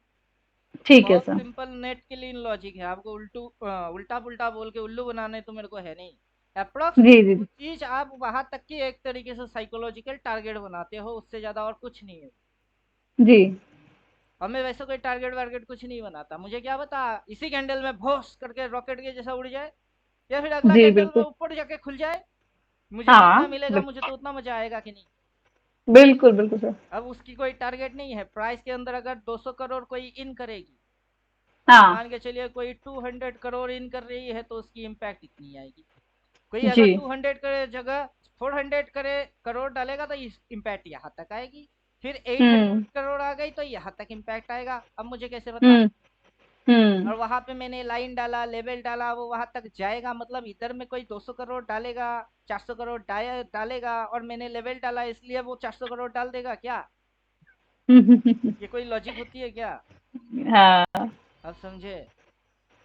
[SPEAKER 2] ठीक है
[SPEAKER 1] बहुत
[SPEAKER 2] sir.
[SPEAKER 1] Simple net clean logic है, आपको उल्टा पुल्टा बोल के उल्लू बनाने तो मेरे को है नहीं। अप्रोक्स
[SPEAKER 2] जी जी
[SPEAKER 1] वो
[SPEAKER 2] जी।
[SPEAKER 1] चीज आप वहां तक की एक तरीके से साइकोलॉजिकल टारगेट बनाते हो, उससे ज्यादा और कुछ नहीं है।
[SPEAKER 2] जी।
[SPEAKER 1] और मैं वैसे कोई टारगेट वारगेट कुछ नहीं बनाता, मुझे क्या बता, इसी कैंडल में भोस करके रॉकेट के जैसा उड़ जाए, या फिर अगला
[SPEAKER 2] जी
[SPEAKER 1] कैंडल में
[SPEAKER 2] बिल्कुल।
[SPEAKER 1] ऊपर जाके खुल जाए, मुझे
[SPEAKER 2] हाँ।
[SPEAKER 1] जितना मिलेगा मुझे तो उतना मजा आएगा कि नहीं।
[SPEAKER 2] बिल्कुल बिल्कुल सर।
[SPEAKER 1] अब उसकी कोई टारगेट नहीं है, प्राइस के अंदर अगर 200 करोड़ कोई इन करेगी, अभी
[SPEAKER 2] हाँ।
[SPEAKER 1] मान के चलिए कोई 200 करोड़ इन कर रही है तो उसकी इम्पैक्ट इतनी आएगी। कोई
[SPEAKER 2] जी।
[SPEAKER 1] अगर 200 करे जगह 400 करे करोड़ डालेगा तो इम्पैक्ट यहाँ तक आएगी। फिर 800
[SPEAKER 2] हम्म।
[SPEAKER 1] करोड़ आ गई तो यहाँ तक इम्पैक्ट आएगा, अब मुझे कैसे बता।
[SPEAKER 2] हम्म। हम्म।
[SPEAKER 1] और वहां पे मैंने लाइन डाला, लेवल डाला, वो वहां तक जाएगा, मतलब इधर में कोई 200 करोड़ डालेगा, 400 करोड़ डालेगा, और मैंने लेवल डाला इसलिए वो 400 करोड़ डाल देगा क्या? ये कोई लॉजिक होती है क्या?
[SPEAKER 2] हाँ।
[SPEAKER 1] अब समझे।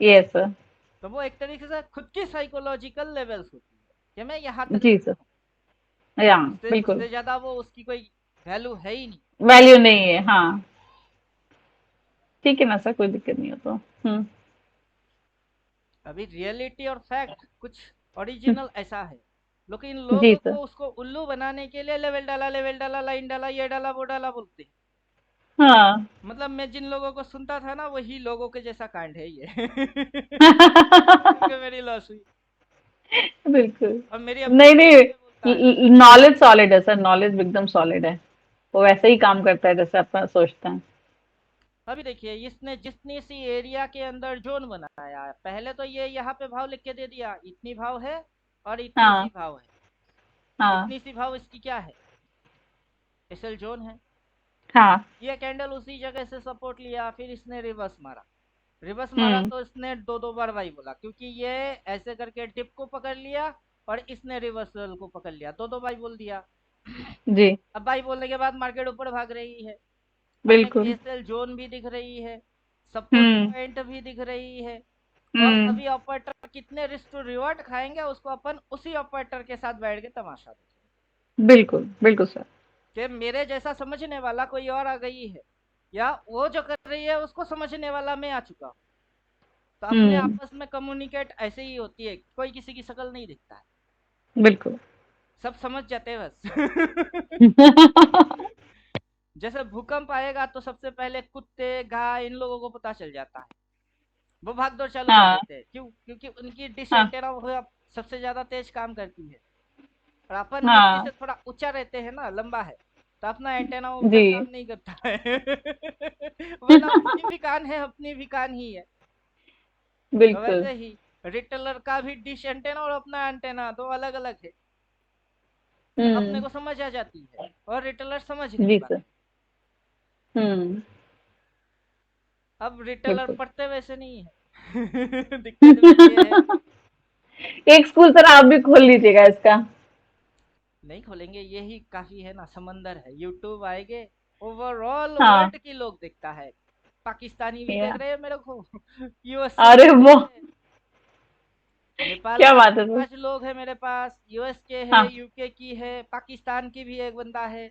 [SPEAKER 2] Yes sir.
[SPEAKER 1] तो वो एक तरीके से खुद की साइकोलॉजिकल लेवल्स होती है कि मैं यहाँ तक
[SPEAKER 2] जी सर।
[SPEAKER 1] जाता हूँ,
[SPEAKER 2] हाँ
[SPEAKER 1] उससे
[SPEAKER 2] बिल्कुल।
[SPEAKER 1] उससे ज्यादा वो उसकी कोई वैल्यू है ही नहीं।
[SPEAKER 2] वैल्यू नहीं है, हाँ। ठीक है ना सर, कोई दिक्कत नहीं हो तो।
[SPEAKER 1] अभी रियलिटी और फैक्ट कुछ ओरिजिनल ऐसा है, लेकिन लोग
[SPEAKER 2] जी सर।
[SPEAKER 1] को उसको उल्लू बनाने के लिए लेवल डाला लाइन डाला ये डाला वो डाला बोलते हैं।
[SPEAKER 2] हाँ।
[SPEAKER 1] मतलब मैं जिन लोगों को सुनता था ना वही लोगों के जैसा कांड है ये। मेरी लॉस हुई।
[SPEAKER 2] बिल्कुल।
[SPEAKER 1] और मेरी अपनी
[SPEAKER 2] नहीं
[SPEAKER 1] टीम ये बोलता है।
[SPEAKER 2] नहीं, नॉलेज सॉलिड है सर, नॉलेज एकदम सॉलिड है। वो वैसे ही काम करता है जैसे अपन सोचते हैं।
[SPEAKER 1] अभी देखिए, इसने जितनी सी एरिया के अंदर जोन बनाया, पहले तो ये यहाँ पे भाव लिख के दे दिया, इतनी भाव है और इतनी सी
[SPEAKER 2] हाँ।
[SPEAKER 1] भाव है।
[SPEAKER 2] हाँ।
[SPEAKER 1] इतनी सी भाव इसकी क्या है, एसएल जोन है।
[SPEAKER 2] हाँ।
[SPEAKER 1] ये कैंडल उसी जगह से सपोर्ट लिया, फिर इसने रिवर्स मारा, रिवर्स मारा
[SPEAKER 2] हम्म।
[SPEAKER 1] तो इसने दो दो बार बाई बोला, क्योंकि ये ऐसे करके डिप को पकड़ लिया और इसने रिवर्सल को पकड़ लिया, दो दो बाई बोल दिया।
[SPEAKER 2] जी।
[SPEAKER 1] अब बाई बोलने के बाद मार्केट ऊपर भाग रही है, अपने को
[SPEAKER 2] बिल्कुल।
[SPEAKER 1] एसएल जोन भी दिख रही है, सपोर्ट
[SPEAKER 2] हम्म।
[SPEAKER 1] पॉइंट भी दिख रही है। और
[SPEAKER 2] हम्म।
[SPEAKER 1] अभी ऑपरेटर कितने रिस्क टू रिवॉर्ड खाएंगे उसको अपन उसी ऑपरेटर के साथ बैठ के तमाशा देखेंगे
[SPEAKER 2] बिल्कुल बिल्कुल सर।
[SPEAKER 1] कि मेरे जैसा समझने वाला कोई और आ गई है, या वो जो कर रही है उसको समझने वाला मैं आ चुका हूँ। तो अपने
[SPEAKER 2] हम्म।
[SPEAKER 1] आपस में कम्युनिकेट ऐसे ही होती है, कोई किसी की शक्ल नहीं दिखता है,
[SPEAKER 2] बिल्कुल।
[SPEAKER 1] सब समझ जाते हैं बस। जैसे भूकंप आएगा तो सबसे पहले कुत्ते गाय इन लोगों को पता चल जाता है, वो भाग दौड़ चालू कर
[SPEAKER 2] हाँ।
[SPEAKER 1] देते हैं, क्यों? क्योंकि उनकी डिश
[SPEAKER 2] हाँ।
[SPEAKER 1] एंटेना वो सबसे ज्यादा तेज काम करती है। और अपन मिट्टी से
[SPEAKER 2] हाँ।
[SPEAKER 1] थोड़ा ऊंचा रहते हैं ना, लंबा है, तो अपना एंटेना उधर
[SPEAKER 2] जी।
[SPEAKER 1] काम नहीं करता है। वरना उसकी भी कान है अपनी भी कान ही है। तो
[SPEAKER 2] बिल्कुल।
[SPEAKER 1] वैसे ही रिटेलर का भी डिश एंटेना और अपना एंटेना दो अलग अलग है। तो अपने
[SPEAKER 2] हम्म।
[SPEAKER 1] को समझ आ जाती है और रिटेलर समझ नहीं
[SPEAKER 2] जी
[SPEAKER 1] पाते।
[SPEAKER 2] सर। हम्म।
[SPEAKER 1] अब रिटेलर
[SPEAKER 2] बिल्कुल।
[SPEAKER 1] पढ़ते वैसे नहीं है। दिक्कत भी ये है।
[SPEAKER 2] एक स्कूल सर आप भी खोल लीजिएगा इसका।
[SPEAKER 1] नहीं खोलेंगे, यही काफी है ना, समंदर है, यूट्यूब आएंगे, ओवरऑल
[SPEAKER 2] हाँ।
[SPEAKER 1] वर्ल्ड की लोग देखता है, पाकिस्तानी भी देख
[SPEAKER 2] या।
[SPEAKER 1] रहे हैं मेरे को, यूएसए भी
[SPEAKER 2] अरे
[SPEAKER 1] देख
[SPEAKER 2] वो।
[SPEAKER 1] रहे हैं, नेपाल
[SPEAKER 2] क्या
[SPEAKER 1] के
[SPEAKER 2] बात है सर।
[SPEAKER 1] 5 लोग हैं मेरे पास, यूएस के है,
[SPEAKER 2] हाँ,
[SPEAKER 1] यूके की है, पाकिस्तान की भी एक बंदा है।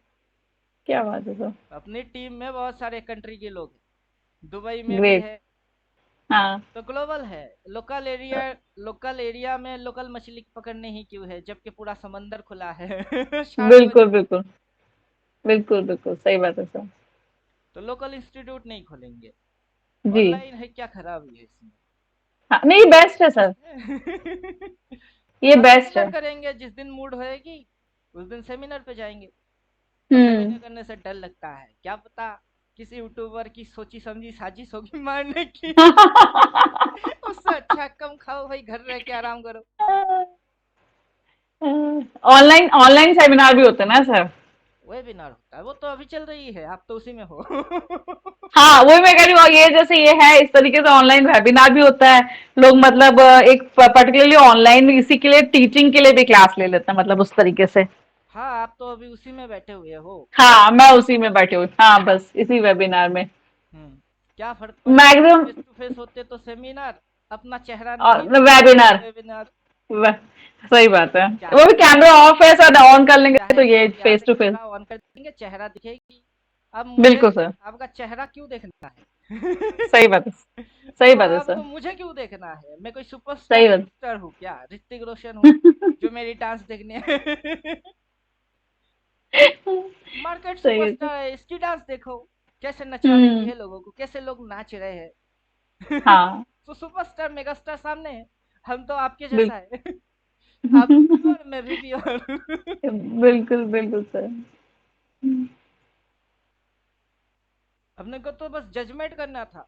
[SPEAKER 2] क्या बात है सर।
[SPEAKER 1] अपनी टीम में बहुत सारे कंट्री के लोग हैं, दुबई में भी
[SPEAKER 2] ग्रेट।
[SPEAKER 1] है।
[SPEAKER 2] हाँ।
[SPEAKER 1] तो ग्लोबल है। लोकल एरिया में लोकल मछली पकड़ने ही क्यों है, जबकि पूरा समंदर खुला है। सारे
[SPEAKER 2] बिल्कुल
[SPEAKER 1] मछली।
[SPEAKER 2] बिल्कुल। बिल्कुल बिल्कुल सही बात है सर।
[SPEAKER 1] तो लोकल इंस्टीट्यूट नहीं खोलेंगे।
[SPEAKER 2] जी।
[SPEAKER 1] ऑनलाइन है, क्या खराबी है इसमें?
[SPEAKER 2] हाँ, नहीं बेस्ट है सर। ये
[SPEAKER 1] हाँ,
[SPEAKER 2] बेस्ट
[SPEAKER 1] सेमिनार
[SPEAKER 2] है।
[SPEAKER 1] करेंगे, जिस दिन मूड होएगी उस दिन सेमिनार पे जाएंगे। और
[SPEAKER 2] हम्म।
[SPEAKER 1] सेमिनार करने से डर लगता है, क्या पता किसी यूट्यूबर की सोची समझी साजिश होगी मारने की। उससे अच्छा कम खाओ भाई, घर रह के आराम करो।
[SPEAKER 2] ऑनलाइन ऑनलाइन सेमिनार भी होते हैं ना सर।
[SPEAKER 1] वेबिनार होता है, वो तो अभी चल रही है, आप तो उसी में हो।
[SPEAKER 2] हाँ, वही मैं कह रही हूँ, ये जैसे ये है इस तरीके से ऑनलाइन वेबिनार भी होता है। लोग मतलब एक पर्टिकुलरली ऑनलाइन इसी के लिए टीचिंग के लिए भी क्लास ले लेते हैं, मतलब उस तरीके से।
[SPEAKER 1] हाँ, आप तो अभी उसी में बैठे हुए हो।
[SPEAKER 2] हाँ, मैं उसी में बैठी हुई, हाँ, बस इसी वेबिनार में।
[SPEAKER 1] क्या फर्क पड़ता है,
[SPEAKER 2] मैक्सिमम।
[SPEAKER 1] फेस टू फेस होते तो सेमिनार, अपना चेहरा नहीं दिखाते तो
[SPEAKER 2] वेबिनार।
[SPEAKER 1] वेबिनार।
[SPEAKER 2] सही बात है।
[SPEAKER 1] क्या
[SPEAKER 2] वो भी
[SPEAKER 1] है
[SPEAKER 2] कैमरा ऑफ है सर, ऑन कर
[SPEAKER 1] क्या
[SPEAKER 2] लेंगे तो
[SPEAKER 1] है कि
[SPEAKER 2] ये
[SPEAKER 1] हम यहाँ
[SPEAKER 2] फेस
[SPEAKER 1] पे
[SPEAKER 2] टू फेस।
[SPEAKER 1] कैमरा ऑन कर देंगे, चेहरा दिखेगी। अब मुझे
[SPEAKER 2] बिल्कुल सर।
[SPEAKER 1] आपका चेहरा क्यों देखना है?
[SPEAKER 2] सही बात है। सही बात है
[SPEAKER 1] हाँ,
[SPEAKER 2] सर।
[SPEAKER 1] आपको मुझे क्यों देखना है? मैं कोई सुपरस्टार
[SPEAKER 2] सही बात।
[SPEAKER 1] रॉकस्टार हूँ क्या, ऋतिक रोशन हूँ जो मेरी डांस देखने है? मार्केट
[SPEAKER 2] सही है सर।
[SPEAKER 1] सुपरस्टार है, इसकी डांस देखो, कैसे नचा रही
[SPEAKER 2] हम्म।
[SPEAKER 1] है लोगों को, कैसे लोग नाच रहे हैं।
[SPEAKER 2] हाँ।
[SPEAKER 1] तो सुपरस्टार मेगास्टार सामने है, हम तो आपके जैसा
[SPEAKER 2] बिल्कुल।
[SPEAKER 1] है। आप भी प्योर, मैं भी प्योर।
[SPEAKER 2] बिल्कुल बिल्कुल सर।
[SPEAKER 1] अपने को तो बस जजमेंट करना था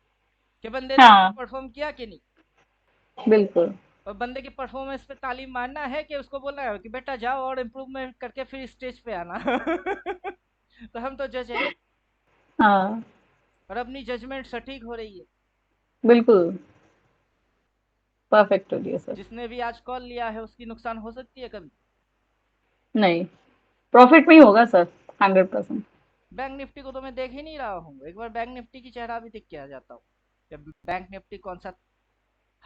[SPEAKER 1] कि बंदे ने अच्छा
[SPEAKER 2] हाँ।
[SPEAKER 1] परफॉर्म किया कि नहीं।
[SPEAKER 2] बिल्कुल।
[SPEAKER 1] और बंदे की परफॉर्मेंस पे तालीम मारना है कि उसको बोलना है कि बेटा जाओ और इम्प्रूवमेंट करके फिर स्टेज पे आना। तो हम तो जज है,
[SPEAKER 2] हाँ।
[SPEAKER 1] और अपनी जजमेंट सटीक हो रही है।
[SPEAKER 2] बिल्कुल। परफेक्ट हो गया सर।
[SPEAKER 1] जिसने भी आज कॉल लिया है उसकी नुकसान हो सकती है कभी?
[SPEAKER 2] नहीं, प्रॉफिट में ही होगा सर। 100%।
[SPEAKER 1] बैंक निफ्टी को तो मैं देख ही नहीं रहा हूँ, एक बार बैंक निफ्टी की चेहरा भी दिख के आ जाता हूँ। जब बैंक निफ्टी कौन सा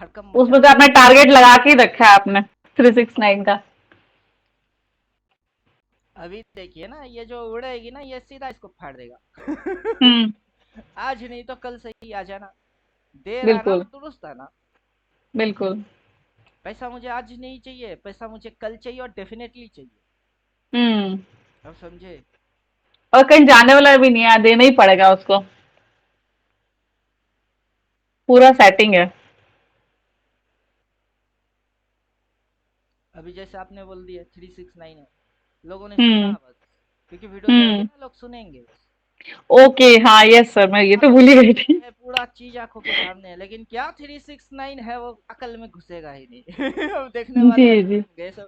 [SPEAKER 1] हड़कम मचा
[SPEAKER 2] उसमें तो
[SPEAKER 1] रहा
[SPEAKER 2] आपने टारगेट लगा के ही रखा है आपने 369 का।
[SPEAKER 1] है। अभी देखिए ना, ये जो उड़ेगी ना, ये सीधा इसको फाड़ देगा।
[SPEAKER 2] हम्म।
[SPEAKER 1] आज नहीं तो कल से ही आ जाना। देर आना
[SPEAKER 2] बिल्कुल।
[SPEAKER 1] तो दुरुस्त आना।
[SPEAKER 2] बिल्कुल।
[SPEAKER 1] पैसा मुझे आज नहीं चाहिए, पैसा मुझे कल चाहिए, और डेफिनेटली चाहिए।
[SPEAKER 2] हम्म।
[SPEAKER 1] अब समझे?
[SPEAKER 2] और कहीं जाने वाला भी नहीं है, देना ही पड़ेगा उसको। पूरा सेटिंग है।
[SPEAKER 1] अभी जैसे आपने बोल दिया 369 है, लोगों ने सुना
[SPEAKER 2] हम्म।
[SPEAKER 1] बस, क्योंकि वीडियो जाएगी
[SPEAKER 2] हम्म।
[SPEAKER 1] ना, लोग सुनेंगे बस।
[SPEAKER 2] ओके, हाँ, यस सर, मैं ये तो भूल ही
[SPEAKER 1] आंखों
[SPEAKER 2] गई
[SPEAKER 1] सामने
[SPEAKER 2] थी।
[SPEAKER 1] है, पूरा चीज आंखों के सामने है, लेकिन क्या 369 है वो अकल में घुसेगा ही नहीं। अब देखने
[SPEAKER 2] जी
[SPEAKER 1] वाले
[SPEAKER 2] जी।
[SPEAKER 1] गए सब,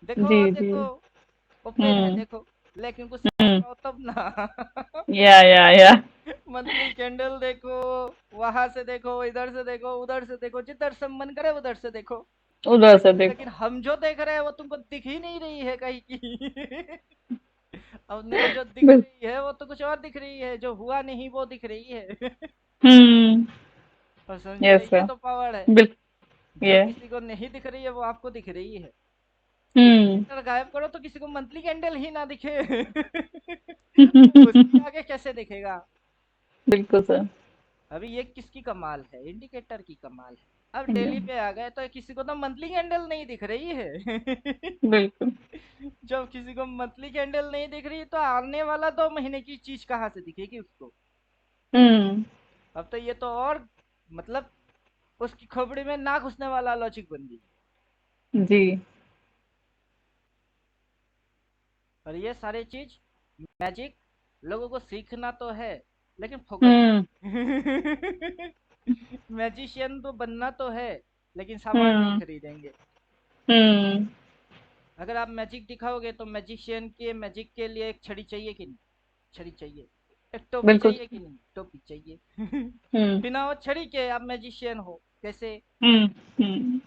[SPEAKER 1] देखो
[SPEAKER 2] जी
[SPEAKER 1] और
[SPEAKER 2] जी।
[SPEAKER 1] देखो, ओपन है
[SPEAKER 2] हम्म।
[SPEAKER 1] देखो, लेकिन कुछ समझ
[SPEAKER 2] हम्म।
[SPEAKER 1] पाओ तब ना।
[SPEAKER 2] या।
[SPEAKER 1] मंथली कैंडल देखो, वहां से देखो, इधर से देखो, उधर से देखो, जिधर से मन करे उधर से देखो।
[SPEAKER 2] उधर से
[SPEAKER 1] लेकिन
[SPEAKER 2] देखो।
[SPEAKER 1] हम जो देख रहे हैं वो तुमको दिख ही नहीं रही है कहीं की। अपने को जो दिख
[SPEAKER 2] बिल
[SPEAKER 1] रही है वो तो कुछ और दिख रही है, जो हुआ नहीं वो दिख रही है।
[SPEAKER 2] हम्म।
[SPEAKER 1] और समझे,
[SPEAKER 2] यस
[SPEAKER 1] ये
[SPEAKER 2] सर।
[SPEAKER 1] तो पावर है।
[SPEAKER 2] बिल
[SPEAKER 1] जो
[SPEAKER 2] ये।
[SPEAKER 1] किसी को नहीं दिख रही है वो आपको दिख रही है।
[SPEAKER 2] हम्म।
[SPEAKER 1] इंडिकेटर गायब करो तो किसी को मंथली कैंडल ही ना दिखे। वो उसके आगे कैसे दिखेगा?
[SPEAKER 2] बिल्कुल सर।
[SPEAKER 1] अभी ये किसकी कमाल है? इंडिकेटर की कमाल है। अब डेली पे आ गए तो किसी को तो मंथली कैंडल नहीं दिख रही है।
[SPEAKER 2] बिल्कुल।
[SPEAKER 1] जब किसी को मंथली कैंडल नहीं दिख रही तो आने वाला 2 महीने की चीज कहाँ से दिखेगी उसको?
[SPEAKER 2] हम्म।
[SPEAKER 1] अब तो ये तो और, मतलब उसकी खोपड़ी में ना घुसने वाला लॉजिक बन गई।
[SPEAKER 2] जी।
[SPEAKER 1] और ये सारे चीज मैजिक लोगों को सीखना तो है, लेकिन फोकट
[SPEAKER 2] हम्म।
[SPEAKER 1] नहीं। मैजिशियन तो बनना तो है, लेकिन सामान नहीं
[SPEAKER 2] हम्म।
[SPEAKER 1] खरीदेंगे।
[SPEAKER 2] हम्म।
[SPEAKER 1] अगर आप मैजिक दिखाओगे तो मैजिशियन के मैजिक के लिए एक छड़ी चाहिए कि नहीं? छड़ी चाहिए। एक टोपी
[SPEAKER 2] बिल्कुल।
[SPEAKER 1] चाहिए कि नहीं? टोपी चाहिए।
[SPEAKER 2] हम्म।
[SPEAKER 1] बिना वो छड़ी के आप मैजिशियन हो कैसे?
[SPEAKER 2] हम्म। हम्म।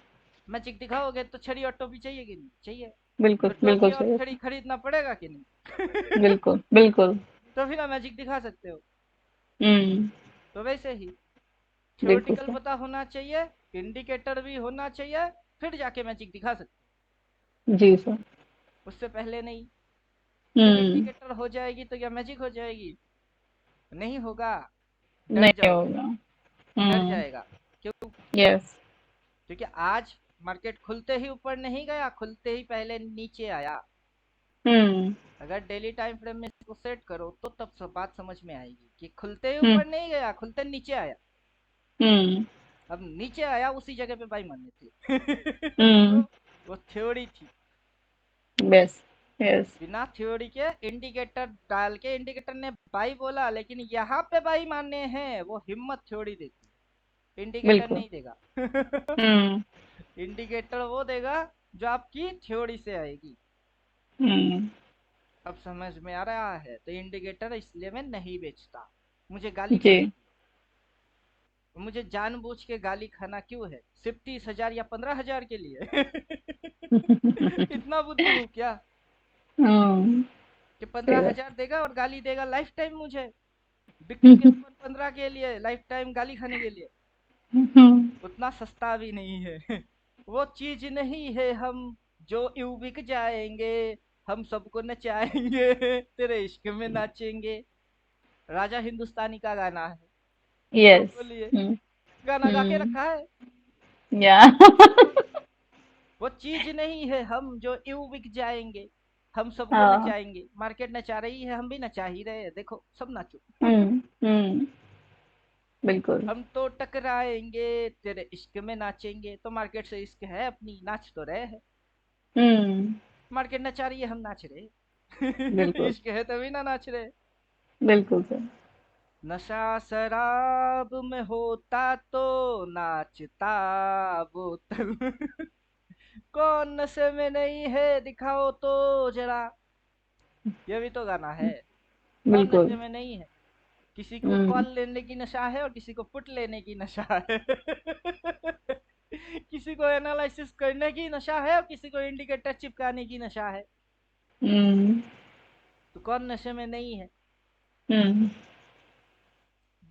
[SPEAKER 1] मैजिक दिखाओगे तो छड़ी और टोपी चाहिए कि नहीं? चाहिए।
[SPEAKER 2] बिल्कुल
[SPEAKER 1] तो
[SPEAKER 2] बिल्कुल
[SPEAKER 1] टोपी और
[SPEAKER 2] सही है
[SPEAKER 1] छड़ी
[SPEAKER 2] सर।
[SPEAKER 1] खरीदना पड़ेगा कि नहीं?
[SPEAKER 2] बिल्कुल बिल्कुल।
[SPEAKER 1] तो फिर आप मैजिक दिखा सकते हो।
[SPEAKER 2] हम्म।
[SPEAKER 1] तो वैसे ही
[SPEAKER 2] बिल्कुल
[SPEAKER 1] थ्योरेटिकल
[SPEAKER 2] सर।
[SPEAKER 1] पता होना चाहिए, इंडिकेटर भी होना चाहिए, फिर जाके मैजिक दिखा सकते,
[SPEAKER 2] जी सर।
[SPEAKER 1] उससे पहले नहीं। जब
[SPEAKER 2] हम्म।
[SPEAKER 1] इंडिकेटर हो जाएगी तो क्या मैजिक हो जाएगी? नहीं होगा। डर
[SPEAKER 2] नहीं
[SPEAKER 1] जाओगे,
[SPEAKER 2] होगा।
[SPEAKER 1] डर
[SPEAKER 2] हम्म।
[SPEAKER 1] जाएगा। क्यों?
[SPEAKER 2] यस।
[SPEAKER 1] क्योंकि आज मार्केट खुलते ही ऊपर नहीं गया, खुलते ही पहले नीचे आया।
[SPEAKER 2] हम्म।
[SPEAKER 1] अगर डेली टाइम फ्रेम में इसको सेट करो तो तब सब बात समझ में आएगी कि खुलते ही
[SPEAKER 2] हम्म।
[SPEAKER 1] ऊपर नहीं गया, खुलते नीचे आया।
[SPEAKER 2] हम्म।
[SPEAKER 1] अब नीचे आया उसी जगह पे बाई मारने थे।
[SPEAKER 2] हम्म।
[SPEAKER 1] तो वो थ्योरी थी।
[SPEAKER 2] बस। यस।
[SPEAKER 1] बिना थ्योरी के इंडिकेटर डाल के इंडिकेटर ने बाई बोला, लेकिन यहाँ पे बाई मारने हैं, वो हिम्मत थ्योरी देती, इंडिकेटर
[SPEAKER 2] बिल्कुल।
[SPEAKER 1] नहीं देगा।
[SPEAKER 2] हम्म।
[SPEAKER 1] इंडिकेटर वो देगा जो आपकी थ्योरी से आएगी।
[SPEAKER 2] हम्म।
[SPEAKER 1] अब समझ में आ रहा है? तो इंडिकेटर इसलिए मैं नहीं बेचता। मुझे गाली
[SPEAKER 2] जी।
[SPEAKER 1] खानी, मुझे जानबूझ के गाली खाना क्यों है? सिर्फ 30,000 या 15,000 के लिए? इतना बुद्धू हूँ क्या
[SPEAKER 2] हम्म।
[SPEAKER 1] कि
[SPEAKER 2] सही
[SPEAKER 1] 15,000
[SPEAKER 2] बात।
[SPEAKER 1] देगा और गाली देगा लाइफ टाइम मुझे? बिट्टू के अपन 15 के लिए लाइफ टाइम गाली खाने के लिए?
[SPEAKER 2] हम्म।
[SPEAKER 1] उतना सस्ता भी नहीं है। वो चीज नहीं है हम जो यूं बिक जाएंगे, हम सबको नचाएंगे, तेरे इश्क में नाचेंगे। राजा हिंदुस्तानी का गाना है।
[SPEAKER 2] यस।
[SPEAKER 1] बोलिए,
[SPEAKER 2] हम्म।
[SPEAKER 1] गाना गा के
[SPEAKER 2] हम्म।
[SPEAKER 1] रखा है।
[SPEAKER 2] या।
[SPEAKER 1] वो चीज नहीं है हम जो यूं बिक जाएंगे, हम सबको
[SPEAKER 2] हाँ।
[SPEAKER 1] नचाएंगे। मार्केट नचा रही है, हम भी नचा ही रहे हैं, देखो सब नाचो।
[SPEAKER 2] हम्म। हम्म। बिल्कुल।
[SPEAKER 1] हम तो टकराएंगे, तेरे इश्क में नाचेंगे। तो मार्केट से इश्क है अपनी, नाच तो रहे हैं।
[SPEAKER 2] हम्म।
[SPEAKER 1] मार्केट नचा रही है, हम नाच रहे।
[SPEAKER 2] बिल्कुल।
[SPEAKER 1] इश्क है तभी ना नाच रहे।
[SPEAKER 2] बिल्कुल सर।
[SPEAKER 1] नशा शराब में होता तो नाचता बोतल। कौन नशे में नहीं है दिखाओ तो जरा। ये भी तो गाना है। कौन
[SPEAKER 2] बिल्कुल।
[SPEAKER 1] नशे में नहीं है? किसी को
[SPEAKER 2] हम्म।
[SPEAKER 1] कॉल लेने की नशा है और किसी को पुट लेने की नशा है। किसी को एनालिसिस करने की नशा है और किसी को इंडिकेटर चिपकाने की नशा है।
[SPEAKER 2] हम्म।
[SPEAKER 1] तो कौन नशे में नहीं है?
[SPEAKER 2] हम्म।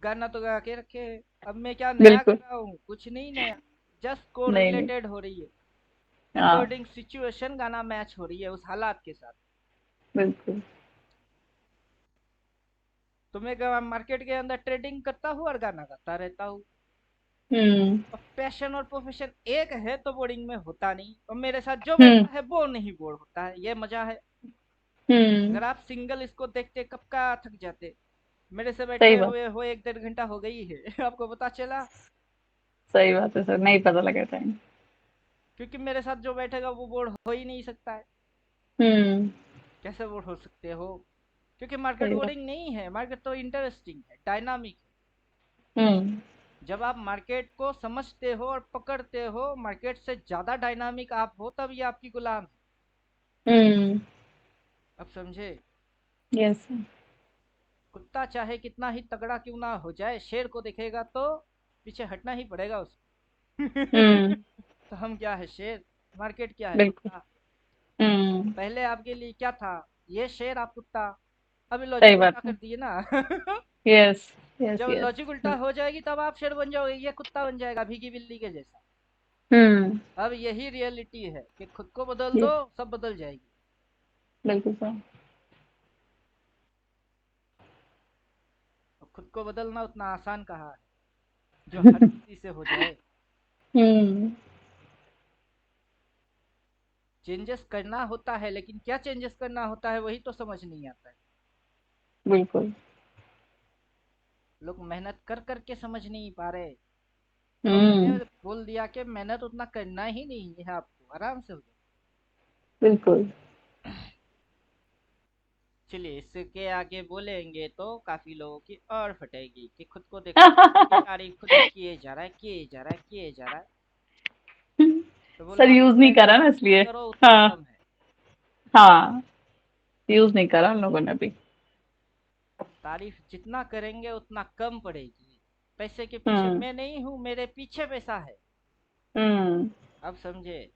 [SPEAKER 1] गाना तो गा के रखे है। अब मैं क्या नया कर
[SPEAKER 2] बिल्कुल।
[SPEAKER 1] रहा हूँ? कुछ नहीं नया। जस्ट को
[SPEAKER 2] नहीं नहीं।
[SPEAKER 1] रिलेटेड हो रही है।
[SPEAKER 2] हाँ।
[SPEAKER 1] अकॉर्डिंग सिचुएशन गाना मैच हो रही है उस हालात के साथ।
[SPEAKER 2] बिल्कुल।
[SPEAKER 1] तो मैं मार्केट के अंदर ट्रेडिंग करता हूँ और गाना गाता रहता हूँ।
[SPEAKER 2] हम्म।
[SPEAKER 1] और पैशन और प्रोफेशन एक है तो बोरिंग में होता नहीं, और मेरे साथ जो
[SPEAKER 2] हम्म।
[SPEAKER 1] बैठता है वो नहीं बोर होता है, ये मजा है।
[SPEAKER 2] हम्म।
[SPEAKER 1] अगर आप सिंगल इसको देखते कब का थक जाते। मेरे से
[SPEAKER 2] सही
[SPEAKER 1] बैठे
[SPEAKER 2] बात।
[SPEAKER 1] हुए हो 1 1.5 घंटा हो गई है। आपको पता चला?
[SPEAKER 2] सही बात है सर, नहीं पता लगा टाइम।
[SPEAKER 1] क्योंकि मेरे साथ जो बैठेगा वो बोर हो ही नहीं सकता है।
[SPEAKER 2] हम्म।
[SPEAKER 1] कैसे बोर हो सकते हो? क्योंकि मार्केट
[SPEAKER 2] सही बात।
[SPEAKER 1] बोरिंग नहीं है, मार्केट तो इंटरेस्टिंग है, डायनामिक है।
[SPEAKER 2] हम्म।
[SPEAKER 1] जब आप मार्केट को समझते हो और पकड़ते हो, मार्केट से ज्यादा डायनामिक आप हो, तब ये आपकी गुलाम है।
[SPEAKER 2] हम्म।
[SPEAKER 1] अब समझे?
[SPEAKER 2] यस।
[SPEAKER 1] कुत्ता चाहे कितना ही तगड़ा क्यों ना हो जाए, शेर को देखेगा तो पीछे हटना ही पड़ेगा उसको।
[SPEAKER 2] हम्म।
[SPEAKER 1] तो हम क्या है? शेर। मार्केट क्या है?
[SPEAKER 2] बिल्कुल।
[SPEAKER 1] कुत्ता।
[SPEAKER 2] हम्म।
[SPEAKER 1] पहले आपके लिए क्या था? ये शेर, आप कुत्ता। अभी
[SPEAKER 2] सही
[SPEAKER 1] लॉजिक
[SPEAKER 2] बात
[SPEAKER 1] उल्टा
[SPEAKER 2] है।
[SPEAKER 1] कर दिए ना।
[SPEAKER 2] यस। यस
[SPEAKER 1] जब
[SPEAKER 2] यस।
[SPEAKER 1] लॉजिक उल्टा हो जाएगी तब आप शेर बन जाओगे, ये कुत्ता बन जाएगा भीगी बिल्ली के जैसा।
[SPEAKER 2] हम्म।
[SPEAKER 1] अब यही रियलिटी है कि खुद को बदल
[SPEAKER 2] ये
[SPEAKER 1] दो, सब बदल जाएगी।
[SPEAKER 2] बिल्कुल सर।
[SPEAKER 1] और खुद को बदलना उतना आसान कहा है जो हर किसी से हो जाए।
[SPEAKER 2] हम्म।
[SPEAKER 1] चेंजेस करना होता है, लेकिन क्या चेंजेस करना होता है वही तो समझ नहीं आता है।
[SPEAKER 2] बिल्कुल।
[SPEAKER 1] लोग मेहनत कर करके समझ नहीं पा रहे। तो
[SPEAKER 2] हम्म।
[SPEAKER 1] मैंने बोल दिया कि मेहनत उतना करना ही नहीं है, आपको आराम से हो जाए।
[SPEAKER 2] बिल्कुल।
[SPEAKER 1] चलिए, इसके आगे बोलेंगे तो काफी लोगों की और फटेगी कि खुद को देखो, खुद की तारीफ खुद ही किए जा रहा है, किए जा रहा है, किए जा रहा है। तो
[SPEAKER 2] सर
[SPEAKER 1] बोला
[SPEAKER 2] यूज नहीं
[SPEAKER 1] करेगा
[SPEAKER 2] करा ना
[SPEAKER 1] जितना
[SPEAKER 2] इसलिए।
[SPEAKER 1] करो उतना
[SPEAKER 2] हाँ।
[SPEAKER 1] कम है।
[SPEAKER 2] हाँ। यूज नहीं करा उन लोगों ने भी।
[SPEAKER 1] तारीफ जितना करेंगे उतना कम पड़ेगी। पैसे के पीछे
[SPEAKER 2] हम्म।
[SPEAKER 1] मैं नहीं हूँ, मेरे पीछे पैसा है।
[SPEAKER 2] हम्म।
[SPEAKER 1] अब समझे?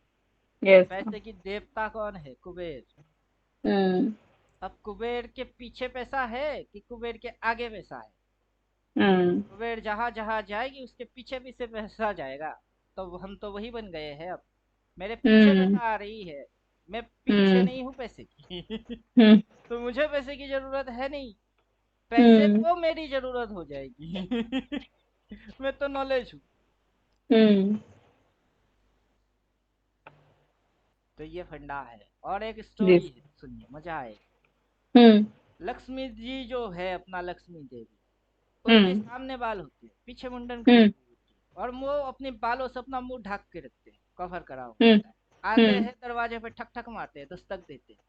[SPEAKER 2] यस।
[SPEAKER 1] पैसे की देवता कौन है? कुबेर।
[SPEAKER 2] हम्म।
[SPEAKER 1] अब कुबेर के पीछे पैसा है कि कुबेर के आगे पैसा है?
[SPEAKER 2] हम्म।
[SPEAKER 1] कुबेर जहां जहां जाएगी उसके पीछे भी से पैसा जाएगा। तो हम तो वही बन गए हैं अब। मेरे पीछे
[SPEAKER 2] हम्म।
[SPEAKER 1] पैसा आ रही है, मैं पीछे
[SPEAKER 2] हम्म।
[SPEAKER 1] नहीं हूँ पैसे की।
[SPEAKER 2] हम्म।
[SPEAKER 1] तो मुझे पैसे की जरूरत है नहीं, पैसे
[SPEAKER 2] हम्म।
[SPEAKER 1] को मेरी जरूरत हो जाएगी। मैं तो नॉलेज हूँ।
[SPEAKER 2] हम्म।
[SPEAKER 1] तो ये फंडा है। और एक
[SPEAKER 2] जी।
[SPEAKER 1] स्टोरी है, सुनिए मजा आएगा।
[SPEAKER 2] हम्म।
[SPEAKER 1] लक्ष्मी जी जो है, अपना लक्ष्मी देवी, उनके
[SPEAKER 2] हम्म।
[SPEAKER 1] सामने बाल होते हैं, पीछे मुंडन करी
[SPEAKER 2] हम्म।
[SPEAKER 1] हुई होती है, और वो अपने बालों से अपना मुंह ढक के रखते हैं, कवर करा हुआ
[SPEAKER 2] हम्म।
[SPEAKER 1] होता है। आते
[SPEAKER 2] हम्म।
[SPEAKER 1] हैं दरवाजे पे, ठक ठक मारते हैं, दस्तक देते हैं।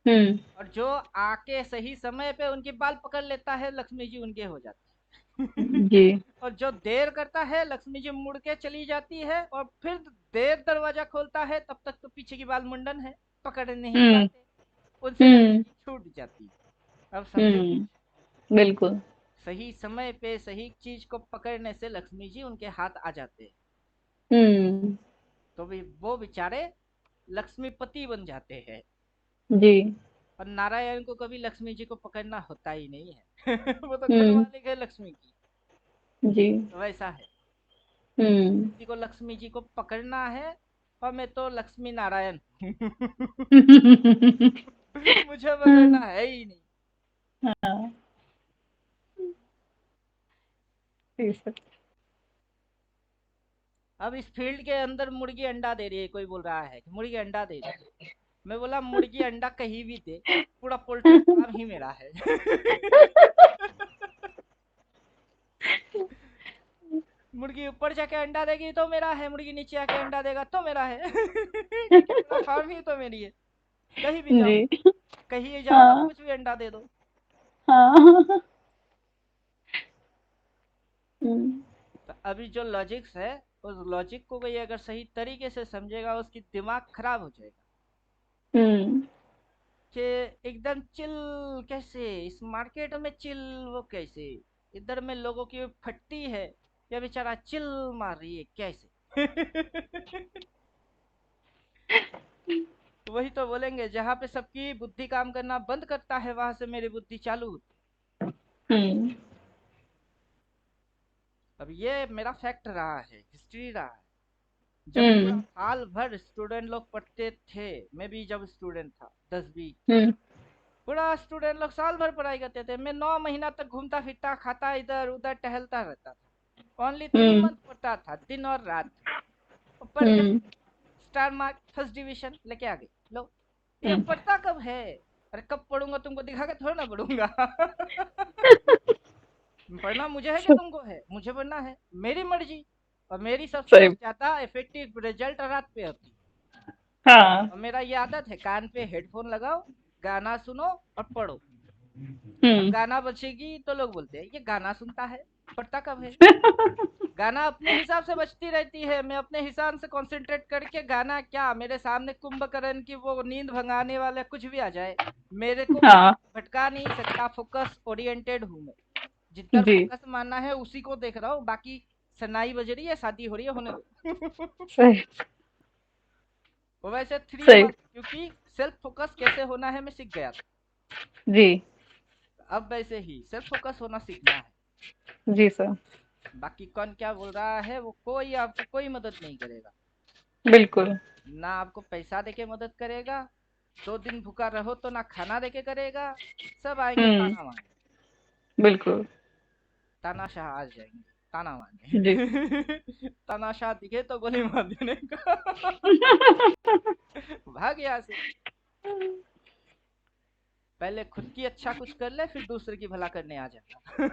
[SPEAKER 2] हम्म।
[SPEAKER 1] और जो आके सही समय पे उनके बाल पकड़ लेता है, लक्ष्मी जी उनके हो जाते हैं।
[SPEAKER 2] जी।
[SPEAKER 1] और जो देर करता है, लक्ष्मी जी मुड़ के चली जाती है, और फिर देर दरवाजा खोलता है, तब तक तो पीछे की बाल मुंडन है, पकड़ नहीं
[SPEAKER 2] हम्म।
[SPEAKER 1] पाते, उनसे
[SPEAKER 2] हम्म।
[SPEAKER 1] लक्ष्मी छूट जाती है। अब समझे कुछ?
[SPEAKER 2] हम्म। बिल्कुल।
[SPEAKER 1] सही समय पे सही चीज को पकड़ने से लक्ष्मी जी उनके हाथ आ जाते हैं।
[SPEAKER 2] हम्म।
[SPEAKER 1] तो भी वो बेचारे लक्ष्मीपति बन जाते हैं।
[SPEAKER 2] जी।
[SPEAKER 1] और नारायण को कभी लक्ष्मी जी को पकड़ना होता ही नहीं है। वो तो घर
[SPEAKER 2] हम्म।
[SPEAKER 1] मालिक है लक्ष्मी की।
[SPEAKER 2] जी।
[SPEAKER 1] तो वैसा है,
[SPEAKER 2] हम्म।
[SPEAKER 1] किसी को लक्ष्मी जी को पकड़ना है, और मैं तो लक्ष्मी नारायण हूँ। मुझे पकड़ना है ही नहीं।
[SPEAKER 2] हाँ। ठीक है।
[SPEAKER 1] अब इस फील्ड के अंदर मुर्गी अंडा दे रही है, कोई बोल रहा है कि मुर्गी अंडा दे रही है। मैं बोला मुर्गी अंडा कहीं भी दे, पूरा पोल्ट्री फार्म ही मेरा है। मुर्गी ऊपर जाके अंडा देगी तो मेरा है, मुर्गी नीचे आके अंडा देगा तो मेरा है। क्योंकि पूरा फार्म ही तो मेरी है। कहीं भी जाओ,
[SPEAKER 2] जी।
[SPEAKER 1] कहीं जाओ और
[SPEAKER 2] हाँ।
[SPEAKER 1] कुछ भी अंडा दे दो।
[SPEAKER 2] हाँ। हम्म।
[SPEAKER 1] तो अभी जो लॉजिक्स है, उस लॉजिक को कोई अगर सही तरीके से समझेगा, उसकी दिमाग खराब हो जाएगा।
[SPEAKER 2] हम्म।
[SPEAKER 1] कि एकदम चिल कैसे, इस मार्केट में चिल वो कैसे, इधर में लोगों की फटती है, या बेचारा चिल मार रही है कैसे। वही तो बोलेंगे, जहाँ पे सबकी बुद्धि काम करना बंद करता है, वहां से मेरी बुद्धि चालू होती।
[SPEAKER 2] हम्म।
[SPEAKER 1] अब ये मेरा फैक्ट रहा है, हिस्ट्री रहा है। जब पूरा
[SPEAKER 2] हम्म।
[SPEAKER 1] साल भर स्टूडेंट लोग पढ़ते थे, मैं भी जब स्टूडेंट था 10वीं,
[SPEAKER 2] हम्म।
[SPEAKER 1] पूरा स्टूडेंट लोग साल भर पढ़ाई करते थे, मैं 9 महीना तक घूमता फिरता खाता इधर उधर टहलता रहता था। ओनली 3 मंथ पढ़ता था, दिन और रात। और पढ़ गए,
[SPEAKER 2] हम्म।
[SPEAKER 1] स्टार मार्क, फर्स्ट डिवीजन लेके आ गए। लो, ये
[SPEAKER 2] हम्म।
[SPEAKER 1] पढ़ता कब है? अरे कब पढ़ूंगा तुमको दिखा के थोड़ा ना पढ़ूंगा। पढ़ना मुझे है कि
[SPEAKER 2] सही।
[SPEAKER 1] तुमको है? मुझे पढ़ना है, मेरी मर्जी। और मेरी सबसे
[SPEAKER 2] सही।
[SPEAKER 1] ज्यादा इफेक्टिव रिजल्ट रात पे होती है।
[SPEAKER 2] हाँ।
[SPEAKER 1] और मेरा ये आदत है, कान पे हेडफोन लगाओ, गाना सुनो और पढ़ो। अब
[SPEAKER 2] हम्म।
[SPEAKER 1] गाना बजेगी तो लोग बोलते हैं ये गाना सुनता है, पढ़ता कब है? गाना अपने हिसाब से बजती रहती है, मैं अपने हिसाब से कंसंट्रेट करके गाना, क्या मेरे सामने कुंभकर्ण की वो नींद भगाने वाला कुछ भी आ जाए, मेरे को
[SPEAKER 2] हाँ।
[SPEAKER 1] भटका नहीं सकता। फोकस ओरिएंटेड हूँ मैं, जिधर
[SPEAKER 2] जी।
[SPEAKER 1] फोकस मानना है उसी को देख रहा हूँ, बाकी सनाई बज रही है, शादी हो रही है, होने दो।
[SPEAKER 2] सही।
[SPEAKER 1] वो वैसे थ्री
[SPEAKER 2] सही।
[SPEAKER 1] मंथ क्योंकि सेल्फ फोकस कैसे होना है मैं सीख गया था।
[SPEAKER 2] जी।
[SPEAKER 1] अब वैसे ही सेल्फ फोकस होना सीखना है।
[SPEAKER 2] जी सर।
[SPEAKER 1] बाकी कौन क्या बोल रहा है, वो कोई आपको कोई मदद नहीं करेगा।
[SPEAKER 2] बिल्कुल।
[SPEAKER 1] ना आपको पैसा देके मदद करेगा, 2 दिन भूखा रहो तो ना खाना देके करेगा, सब आएंगे
[SPEAKER 2] हम्म।
[SPEAKER 1] ताना मारने।
[SPEAKER 2] बिल्कुल।
[SPEAKER 1] तानाशाह आ जाएंगे ताना
[SPEAKER 2] जी।
[SPEAKER 1] मारने। तानाशाह दिखे तो गोली मार देने का। भाग यहाँ से। पहले खुद की अच्छा कुछ कर ले, फिर दूसरे की भला करने आ जाना।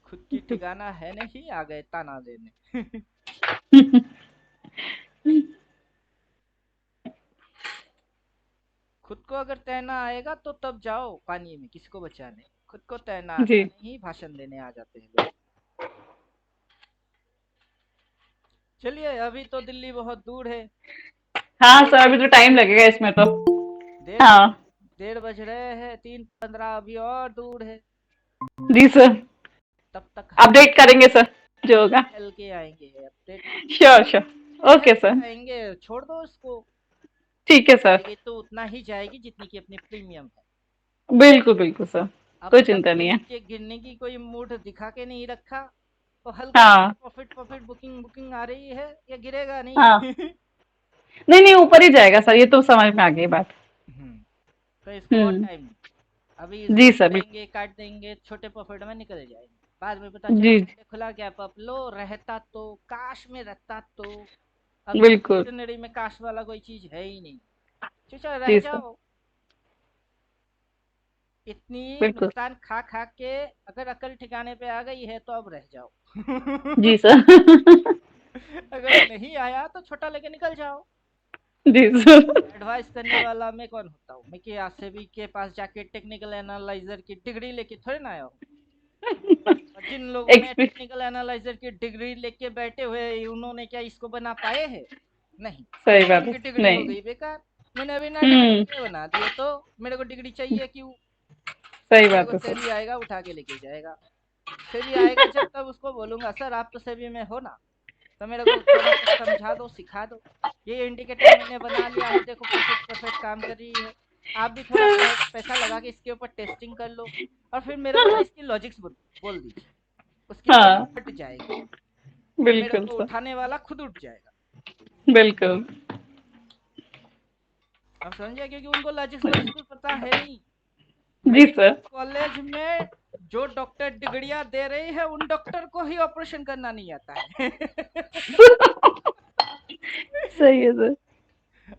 [SPEAKER 1] खुद की ठिकाना है नहीं, आ गए ताना देने। खुद को अगर तैरना आएगा तो तब जाओ पानी में किसी को बचाने, खुद को तैरना आता
[SPEAKER 2] जी।
[SPEAKER 1] नहीं, भाषण देने आ जाते हैं लोग। चलिए, अभी तो दिल्ली बहुत दूर है।
[SPEAKER 2] हाँ सर, अभी तो टाइम लगेगा इसमें तो।
[SPEAKER 1] डेढ़ बज
[SPEAKER 2] हाँ।
[SPEAKER 1] 1:30 बज रहे हैं, 3:15 अभी और दूर है।
[SPEAKER 2] जी सर।
[SPEAKER 1] तब तक हम
[SPEAKER 2] अपडेट करेंगे सर, जो होगा।
[SPEAKER 1] चल के आएंगे अपडेट।
[SPEAKER 2] Sure sure.
[SPEAKER 1] चल
[SPEAKER 2] ओके
[SPEAKER 1] के
[SPEAKER 2] सर।
[SPEAKER 1] आएंगे, छोड़ दो उसको।
[SPEAKER 2] ठीक है सर।
[SPEAKER 1] जाएगी तो उतना ही जाएगी जितनी की अपनी प्रीमियम है।
[SPEAKER 2] बिल्कुल बिल्कुल सर।
[SPEAKER 1] अब
[SPEAKER 2] कोई
[SPEAKER 1] तक
[SPEAKER 2] चिंता
[SPEAKER 1] तो
[SPEAKER 2] नहीं है।
[SPEAKER 1] नीचे गिरने की कोई मूड दिखा के नहीं रखा। तो हल्का
[SPEAKER 2] हाँ
[SPEAKER 1] प्रॉफिट प्रॉफिट बुकिंग बुकिंग आ रही है, ये गिरेगा
[SPEAKER 2] हाँ,
[SPEAKER 1] नहीं।
[SPEAKER 2] नहीं नहीं, ऊपर ही जाएगा सर, ये तो समझ में आ गई बात।
[SPEAKER 1] हम्म, तो इसको और
[SPEAKER 2] हम्म।
[SPEAKER 1] टाइम, अभी इसको
[SPEAKER 2] जी सर,
[SPEAKER 1] गिरेंगे काट देंगे, छोटे प्रॉफिट में निकल जाएंगे, बाद में पता चला
[SPEAKER 2] जी
[SPEAKER 1] पहले खुला गैप अप लो रहता तो, काश में रहता तो। अभी
[SPEAKER 2] बिल्कुल।
[SPEAKER 1] डिक्शनरी में काश वाला कोई चीज है ही नहीं, चुचा रह
[SPEAKER 2] जी सर,
[SPEAKER 1] जाओ। इतनी
[SPEAKER 2] बिल्कुल।
[SPEAKER 1] नुकसान खा खा के अगर अकल ठिकाने पे आ गई है तो अब रह जाओ।
[SPEAKER 2] जी सर।
[SPEAKER 1] अगर नहीं आया तो छोटा लेके निकल जाओ।
[SPEAKER 2] जी सर।
[SPEAKER 1] एडवाइस करने वाला मैं कौन होता हूँ, मैं क्या सेबी के पास जाके टेक्निकल एनालाइजर की डिग्री लेके थोड़े ना आया हूँ। और जिन लोगों ने
[SPEAKER 2] एक्सपी
[SPEAKER 1] टेक्निकल एनालाइजर की डिग्री लेके बैठे हुए हैं, उन्होंने क्या इसको बना पाए हैं? नहीं।
[SPEAKER 2] सही
[SPEAKER 1] तो
[SPEAKER 2] बात है।
[SPEAKER 1] उनकी डिग्री हो
[SPEAKER 2] नहीं।
[SPEAKER 1] गई बेकार। मैंने बिना डिग्री
[SPEAKER 2] हम्म।
[SPEAKER 1] के बना दिए, तो मेरे को डिग्री चाहिए क्यों?
[SPEAKER 2] सही
[SPEAKER 1] मेरे
[SPEAKER 2] बात
[SPEAKER 1] को
[SPEAKER 2] है
[SPEAKER 1] सेबी
[SPEAKER 2] सर।
[SPEAKER 1] आएगा उठा के लेके जाएगा। सेबी आएगा जब, तब उसको बोलूंगा सर आप तो सेबी में हो ना, तो मेरे को थोड़ा सा समझा दो सिखा दो। ये इंडिकेटर मैंने बना लिया है, देखो परफेक्ट परफेक्ट काम कर रही है, आप भी थोड़ा पैसा लगा के इसके ऊपर टेस्टिंग कर लो, और फिर मेरे को ना इसकी लॉजिक्स बोल दीजिए, उसकी
[SPEAKER 2] हाँ,
[SPEAKER 1] लॉजिक हट जाएगी, तो मेरे
[SPEAKER 2] बिल्कुल
[SPEAKER 1] को
[SPEAKER 2] सर,
[SPEAKER 1] उठाने वाला खुद उठ जाएगा।
[SPEAKER 2] बिल्कुल।
[SPEAKER 1] अब समझिए, क्योंकि उनको लॉजिक्स वॉजिक्स भी पता है नहीं।
[SPEAKER 2] जी
[SPEAKER 1] मेडिकल
[SPEAKER 2] सर।
[SPEAKER 1] कॉलेज में जो डॉक्टर डिग्रियां दे रही है, उन डॉक्टर को ही ऑपरेशन करना नहीं आता है।
[SPEAKER 2] सही है सर।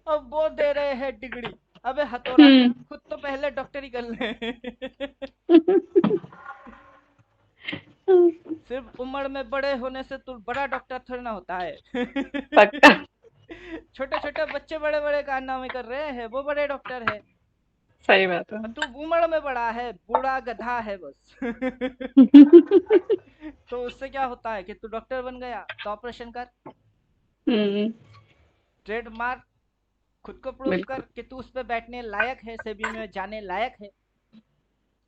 [SPEAKER 1] अब वो दे रहे हैं डिग्री। अबे हतोरा के
[SPEAKER 2] हम्म।
[SPEAKER 1] आप खुद तो पहले डॉक्टरी कर ले। सिर्फ उम्र में बड़े होने से तू बड़ा डॉक्टर थोड़ी ना होता है।
[SPEAKER 2] पक्का।
[SPEAKER 1] छोटे छोटे बच्चे बड़े बड़े कारनामे कर रहे हैं, वो बड़े डॉक्टर है।
[SPEAKER 2] सही बात है।
[SPEAKER 1] और तू उम्र में बड़ा है, बूढ़ा गधा है बस। तो उससे क्या होता है कि तू डॉक्टर बन गया तो ऑपरेशन कर,
[SPEAKER 2] हम्म।
[SPEAKER 1] ट्रेडमार्क, खुद को प्रूफ कर
[SPEAKER 2] बिल्कुल।
[SPEAKER 1] कि तू उस पर बैठने लायक है, सेबी में जाने लायक है।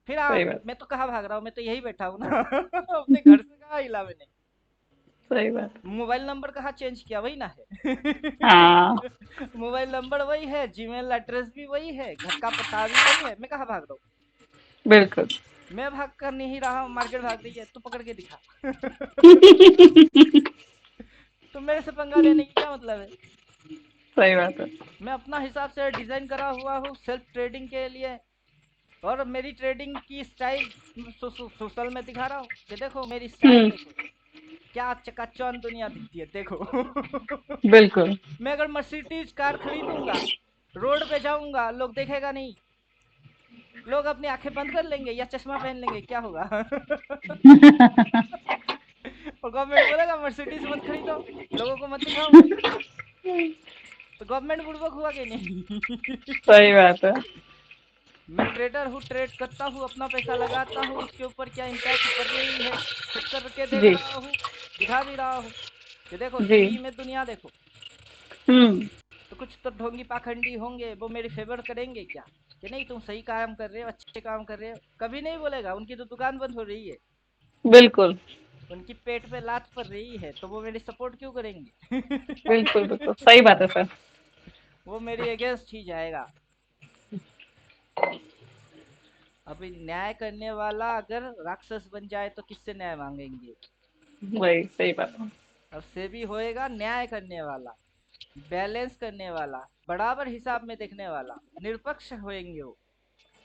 [SPEAKER 1] फिर आ,
[SPEAKER 2] सही बात।
[SPEAKER 1] मैं तो कहाँ भाग रहा हूँ, मैं तो यही बैठा हूँ ना। अपने घर से कहाँ हिला मैंने।
[SPEAKER 2] सही बात।
[SPEAKER 1] मोबाइल नंबर कहाँ चेंज किया, वही ना है।
[SPEAKER 2] हाँ,
[SPEAKER 1] मोबाइल नंबर वही है, जीमेल एड्रेस भी वही है, घर का पता भी वही है, मैं कहाँ भाग रहा हूँ।
[SPEAKER 2] बिल्कुल।
[SPEAKER 1] मैं भाग कर नहीं रहा हूँ, मार्केट भाग रही है, तू पकड़ के दिखा। तो मेरे से पंगा लेने की क्या मतलब है?
[SPEAKER 2] सही बात है।
[SPEAKER 1] मैं अपना हिसाब से डिजाइन करा हुआ हूँ सेल्फ ट्रेडिंग के लिए, और मेरी ट्रेडिंग की स्टाइल सोशल में दिखा रहा हूँ कि देखो मेरी स्टाइल
[SPEAKER 2] हम्म।
[SPEAKER 1] देखो, क्या चकाचौंध दुनिया दिखती है देखो।
[SPEAKER 2] बिल्कुल।
[SPEAKER 1] मैं अगर मर्सिडीज कार खरीदूंगा, रोड पे जाऊंगा, लोग देखेगा नहीं, लोग अपनी आंखें बंद कर लेंगे या चश्मा पहन लेंगे, क्या होगा? और गवर्नमेंट बोलेगा मर्सिडीज मत खरीदो, लोगों को मत दिखाओ, तो गवर्नमेंट बुड़बक हुआ कि नहीं?
[SPEAKER 2] सही बात है।
[SPEAKER 1] मैं ट्रेडर हूँ, ट्रेड करता हूँ, अपना पैसा लगाता हूँ, उसके ऊपर क्या इम्पैक्ट पड़ रही है खुद करके देख
[SPEAKER 2] जी।
[SPEAKER 1] रहा हूँ, दिखा भी रहा हूँ कि देखो
[SPEAKER 2] जी।
[SPEAKER 1] सेबी में दुनिया देखो।
[SPEAKER 2] हम्म।
[SPEAKER 1] तो कुछ तो ढोंगी पाखंडी होंगे, वो मेरी फेवर करेंगे क्या, कि नहीं तुम सही काम कर रहे हो, अच्छे काम कर रहे हो, कभी नहीं बोलेगा, उनकी तो दुकान बंद हो रही है,
[SPEAKER 2] बिल्कुल।
[SPEAKER 1] उनकी पेट पे लात पड़ रही है, तो वो मेरी सपोर्ट क्यों
[SPEAKER 2] बिल्कुल
[SPEAKER 1] करेंगे?
[SPEAKER 2] बिल्कुल सही बात है सर।
[SPEAKER 1] वो मेरी अगेंस्ट ही जाएगा। अभी न्याय करने वाला अगर राक्षस बन जाए तो किससे न्याय मांगेंगे?
[SPEAKER 2] वही सही बात है।
[SPEAKER 1] अब सेबी होएगा न्याय करने वाला, बैलेंस करने वाला, बराबर हिसाब में देखने वाला, निष्पक्ष होएंगे वो।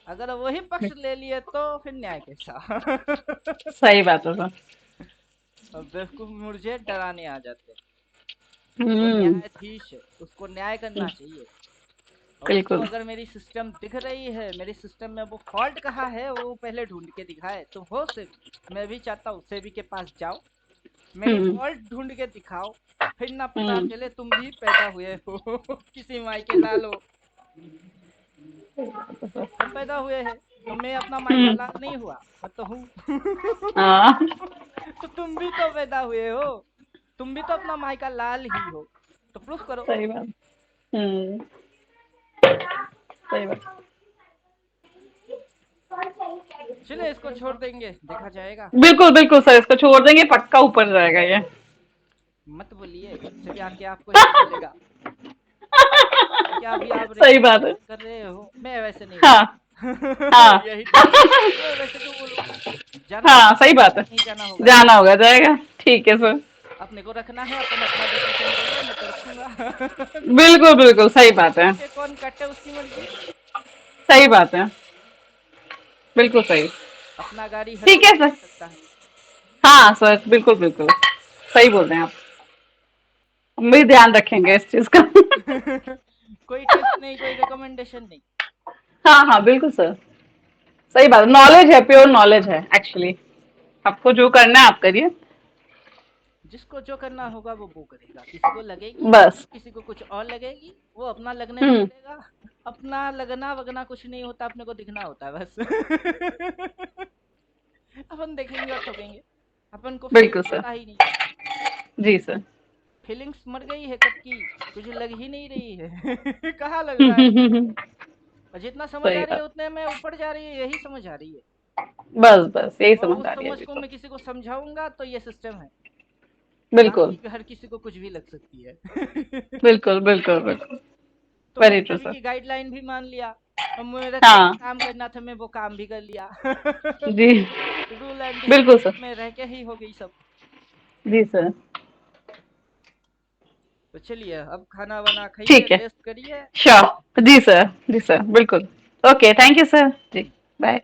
[SPEAKER 1] अगर वही पक्ष ले लिए तो फिर न्याय कैसा?
[SPEAKER 2] सही बात है सर।
[SPEAKER 1] अब बेवकूफ मुझे डराने आ जाते हैं। वो
[SPEAKER 2] हम्म।
[SPEAKER 1] न्यायाधीश है, उसको न्याय करना चाहिए, और उसको
[SPEAKER 2] बिल्कुल।
[SPEAKER 1] अगर मेरी सिस्टम दिख रही है, मेरी सिस्टम में वो फॉल्ट कहाँ है वो पहले ढूंढ के दिखाए। तुम हो सेबी, मैं भी चाहता हूँ सेबी के पास जाओ, मेरी
[SPEAKER 2] हम्म।
[SPEAKER 1] फॉल्ट ढूंढ के दिखाओ, फिर ना पता
[SPEAKER 2] हम्म।
[SPEAKER 1] चले तुम भी पैदा हुए हो। किसी माई के लाल हो, हम पैदा हुए हैं, तो मैं अपना माई का
[SPEAKER 2] हम्म।
[SPEAKER 1] लाल नहीं हुआ, मैं तो हूँ।
[SPEAKER 2] हाँ।
[SPEAKER 1] तो तुम भी तो पैदा हुए हो, तुम भी तो अपना माई का लाल ही हो, तो प्रूफ करो।
[SPEAKER 2] सही बात। हम्म। सही बात।
[SPEAKER 1] चलिए इसको छोड़ देंगे, देखा जाएगा।
[SPEAKER 2] बिल्कुल बिल्कुल सर, इसको छोड़ देंगे, पक्का ऊपर जाएगा ये।
[SPEAKER 1] मत बोलिए, सभी आके आपको ही बोलेगा, क्योंकि अभी आप
[SPEAKER 2] सही बात है।
[SPEAKER 1] रिकमेंड कर रहे हो, मैं वैसे नहीं
[SPEAKER 2] हाँ।
[SPEAKER 1] बोलूंगा।
[SPEAKER 2] हाँ।
[SPEAKER 1] यही डर लगा, मैं वैसे क्यों बोलूं, जाना
[SPEAKER 2] हाँ
[SPEAKER 1] होगा
[SPEAKER 2] सही
[SPEAKER 1] जाएगा,
[SPEAKER 2] बात है।
[SPEAKER 1] नहीं जाना होगा
[SPEAKER 2] जाना
[SPEAKER 1] जाएगा।
[SPEAKER 2] होगा जाएगा। ठीक। ठीक है सर।
[SPEAKER 1] अपने को रखना है, अपन अपना डिसीजन ले लो, मैं तो रखूंगा।
[SPEAKER 2] बिल्कुल बिल्कुल सही बात है।
[SPEAKER 1] पीछे कौन कटे उसकी मर्जी।
[SPEAKER 2] सही बात है, बिल्कुल सही।
[SPEAKER 1] अपना गाड़ी हर
[SPEAKER 2] ठीक
[SPEAKER 1] कोई
[SPEAKER 2] है
[SPEAKER 1] चला
[SPEAKER 2] सर।
[SPEAKER 1] सकता है।
[SPEAKER 2] हाँ सर, बिल्कुल बिल्कुल सही बोल रहे हैं आप। हम भी ध्यान रखेंगे इस चीज का।
[SPEAKER 1] कोई टिप्स नहीं, कोई रिकमेंडेशन नहीं।
[SPEAKER 2] हाँ हाँ बिल्कुल सर, सही बात, नॉलेज है, प्योर नॉलेज है एक्चुअली। आपको जो करना है आप करिए।
[SPEAKER 1] जिसको जो करना होगा वो करेगा, किसी को लगेगी,
[SPEAKER 2] बस।
[SPEAKER 1] किसी को कुछ और लगेगी, वो अपना लगने दे
[SPEAKER 2] हम्म।
[SPEAKER 1] देगा। अपना लगना वगना कुछ नहीं होता, अपने को दिखना होता है बस। अपन देखेंगे और ठोकेंगे। अपन को
[SPEAKER 2] बिल्कुल
[SPEAKER 1] फीलिंग्स
[SPEAKER 2] सर।
[SPEAKER 1] पता ही नहीं।
[SPEAKER 2] जी सर।
[SPEAKER 1] फीलिंग्स मर गई है कब की, कुछ लग ही नहीं रही है। कहाँ लग रहा है अपने को। और जितना समझ
[SPEAKER 2] सही
[SPEAKER 1] आ रही है
[SPEAKER 2] बात।
[SPEAKER 1] उतने में ऊपर जा रही है, यही समझ आ रही है।
[SPEAKER 2] बस बस यही
[SPEAKER 1] और
[SPEAKER 2] समझ
[SPEAKER 1] उस
[SPEAKER 2] आ रही है
[SPEAKER 1] समझ
[SPEAKER 2] अभी
[SPEAKER 1] को
[SPEAKER 2] तो।
[SPEAKER 1] मैं किसी को समझाऊंगा तो ये सिस्टम है।
[SPEAKER 2] बिल्कुल
[SPEAKER 1] बाकी हर किसी को कुछ भी लग सकती है।
[SPEAKER 2] बिल्कुल बिल्कुल बिल्कुल।
[SPEAKER 1] तो
[SPEAKER 2] वेरी
[SPEAKER 1] मैंने
[SPEAKER 2] ट्रू
[SPEAKER 1] सभी
[SPEAKER 2] सर।
[SPEAKER 1] की गाइडलाइन भी मान लिया, और मेरा जो
[SPEAKER 2] हाँ।
[SPEAKER 1] काम करना था मैं वो काम भी कर लिया।
[SPEAKER 2] जी।
[SPEAKER 1] रूल एंड
[SPEAKER 2] बिल्कुल सर।
[SPEAKER 1] डिसिप्लिन में रह के ही हो गई सब।
[SPEAKER 2] जी सर।
[SPEAKER 1] तो चलिए अब खाना वाना खाइए,
[SPEAKER 2] ठीक है।
[SPEAKER 1] रेस्ट करिए।
[SPEAKER 2] श्योर। जी सर, जी सर, बिल्कुल। Okay, thank you sir. जी। बाय।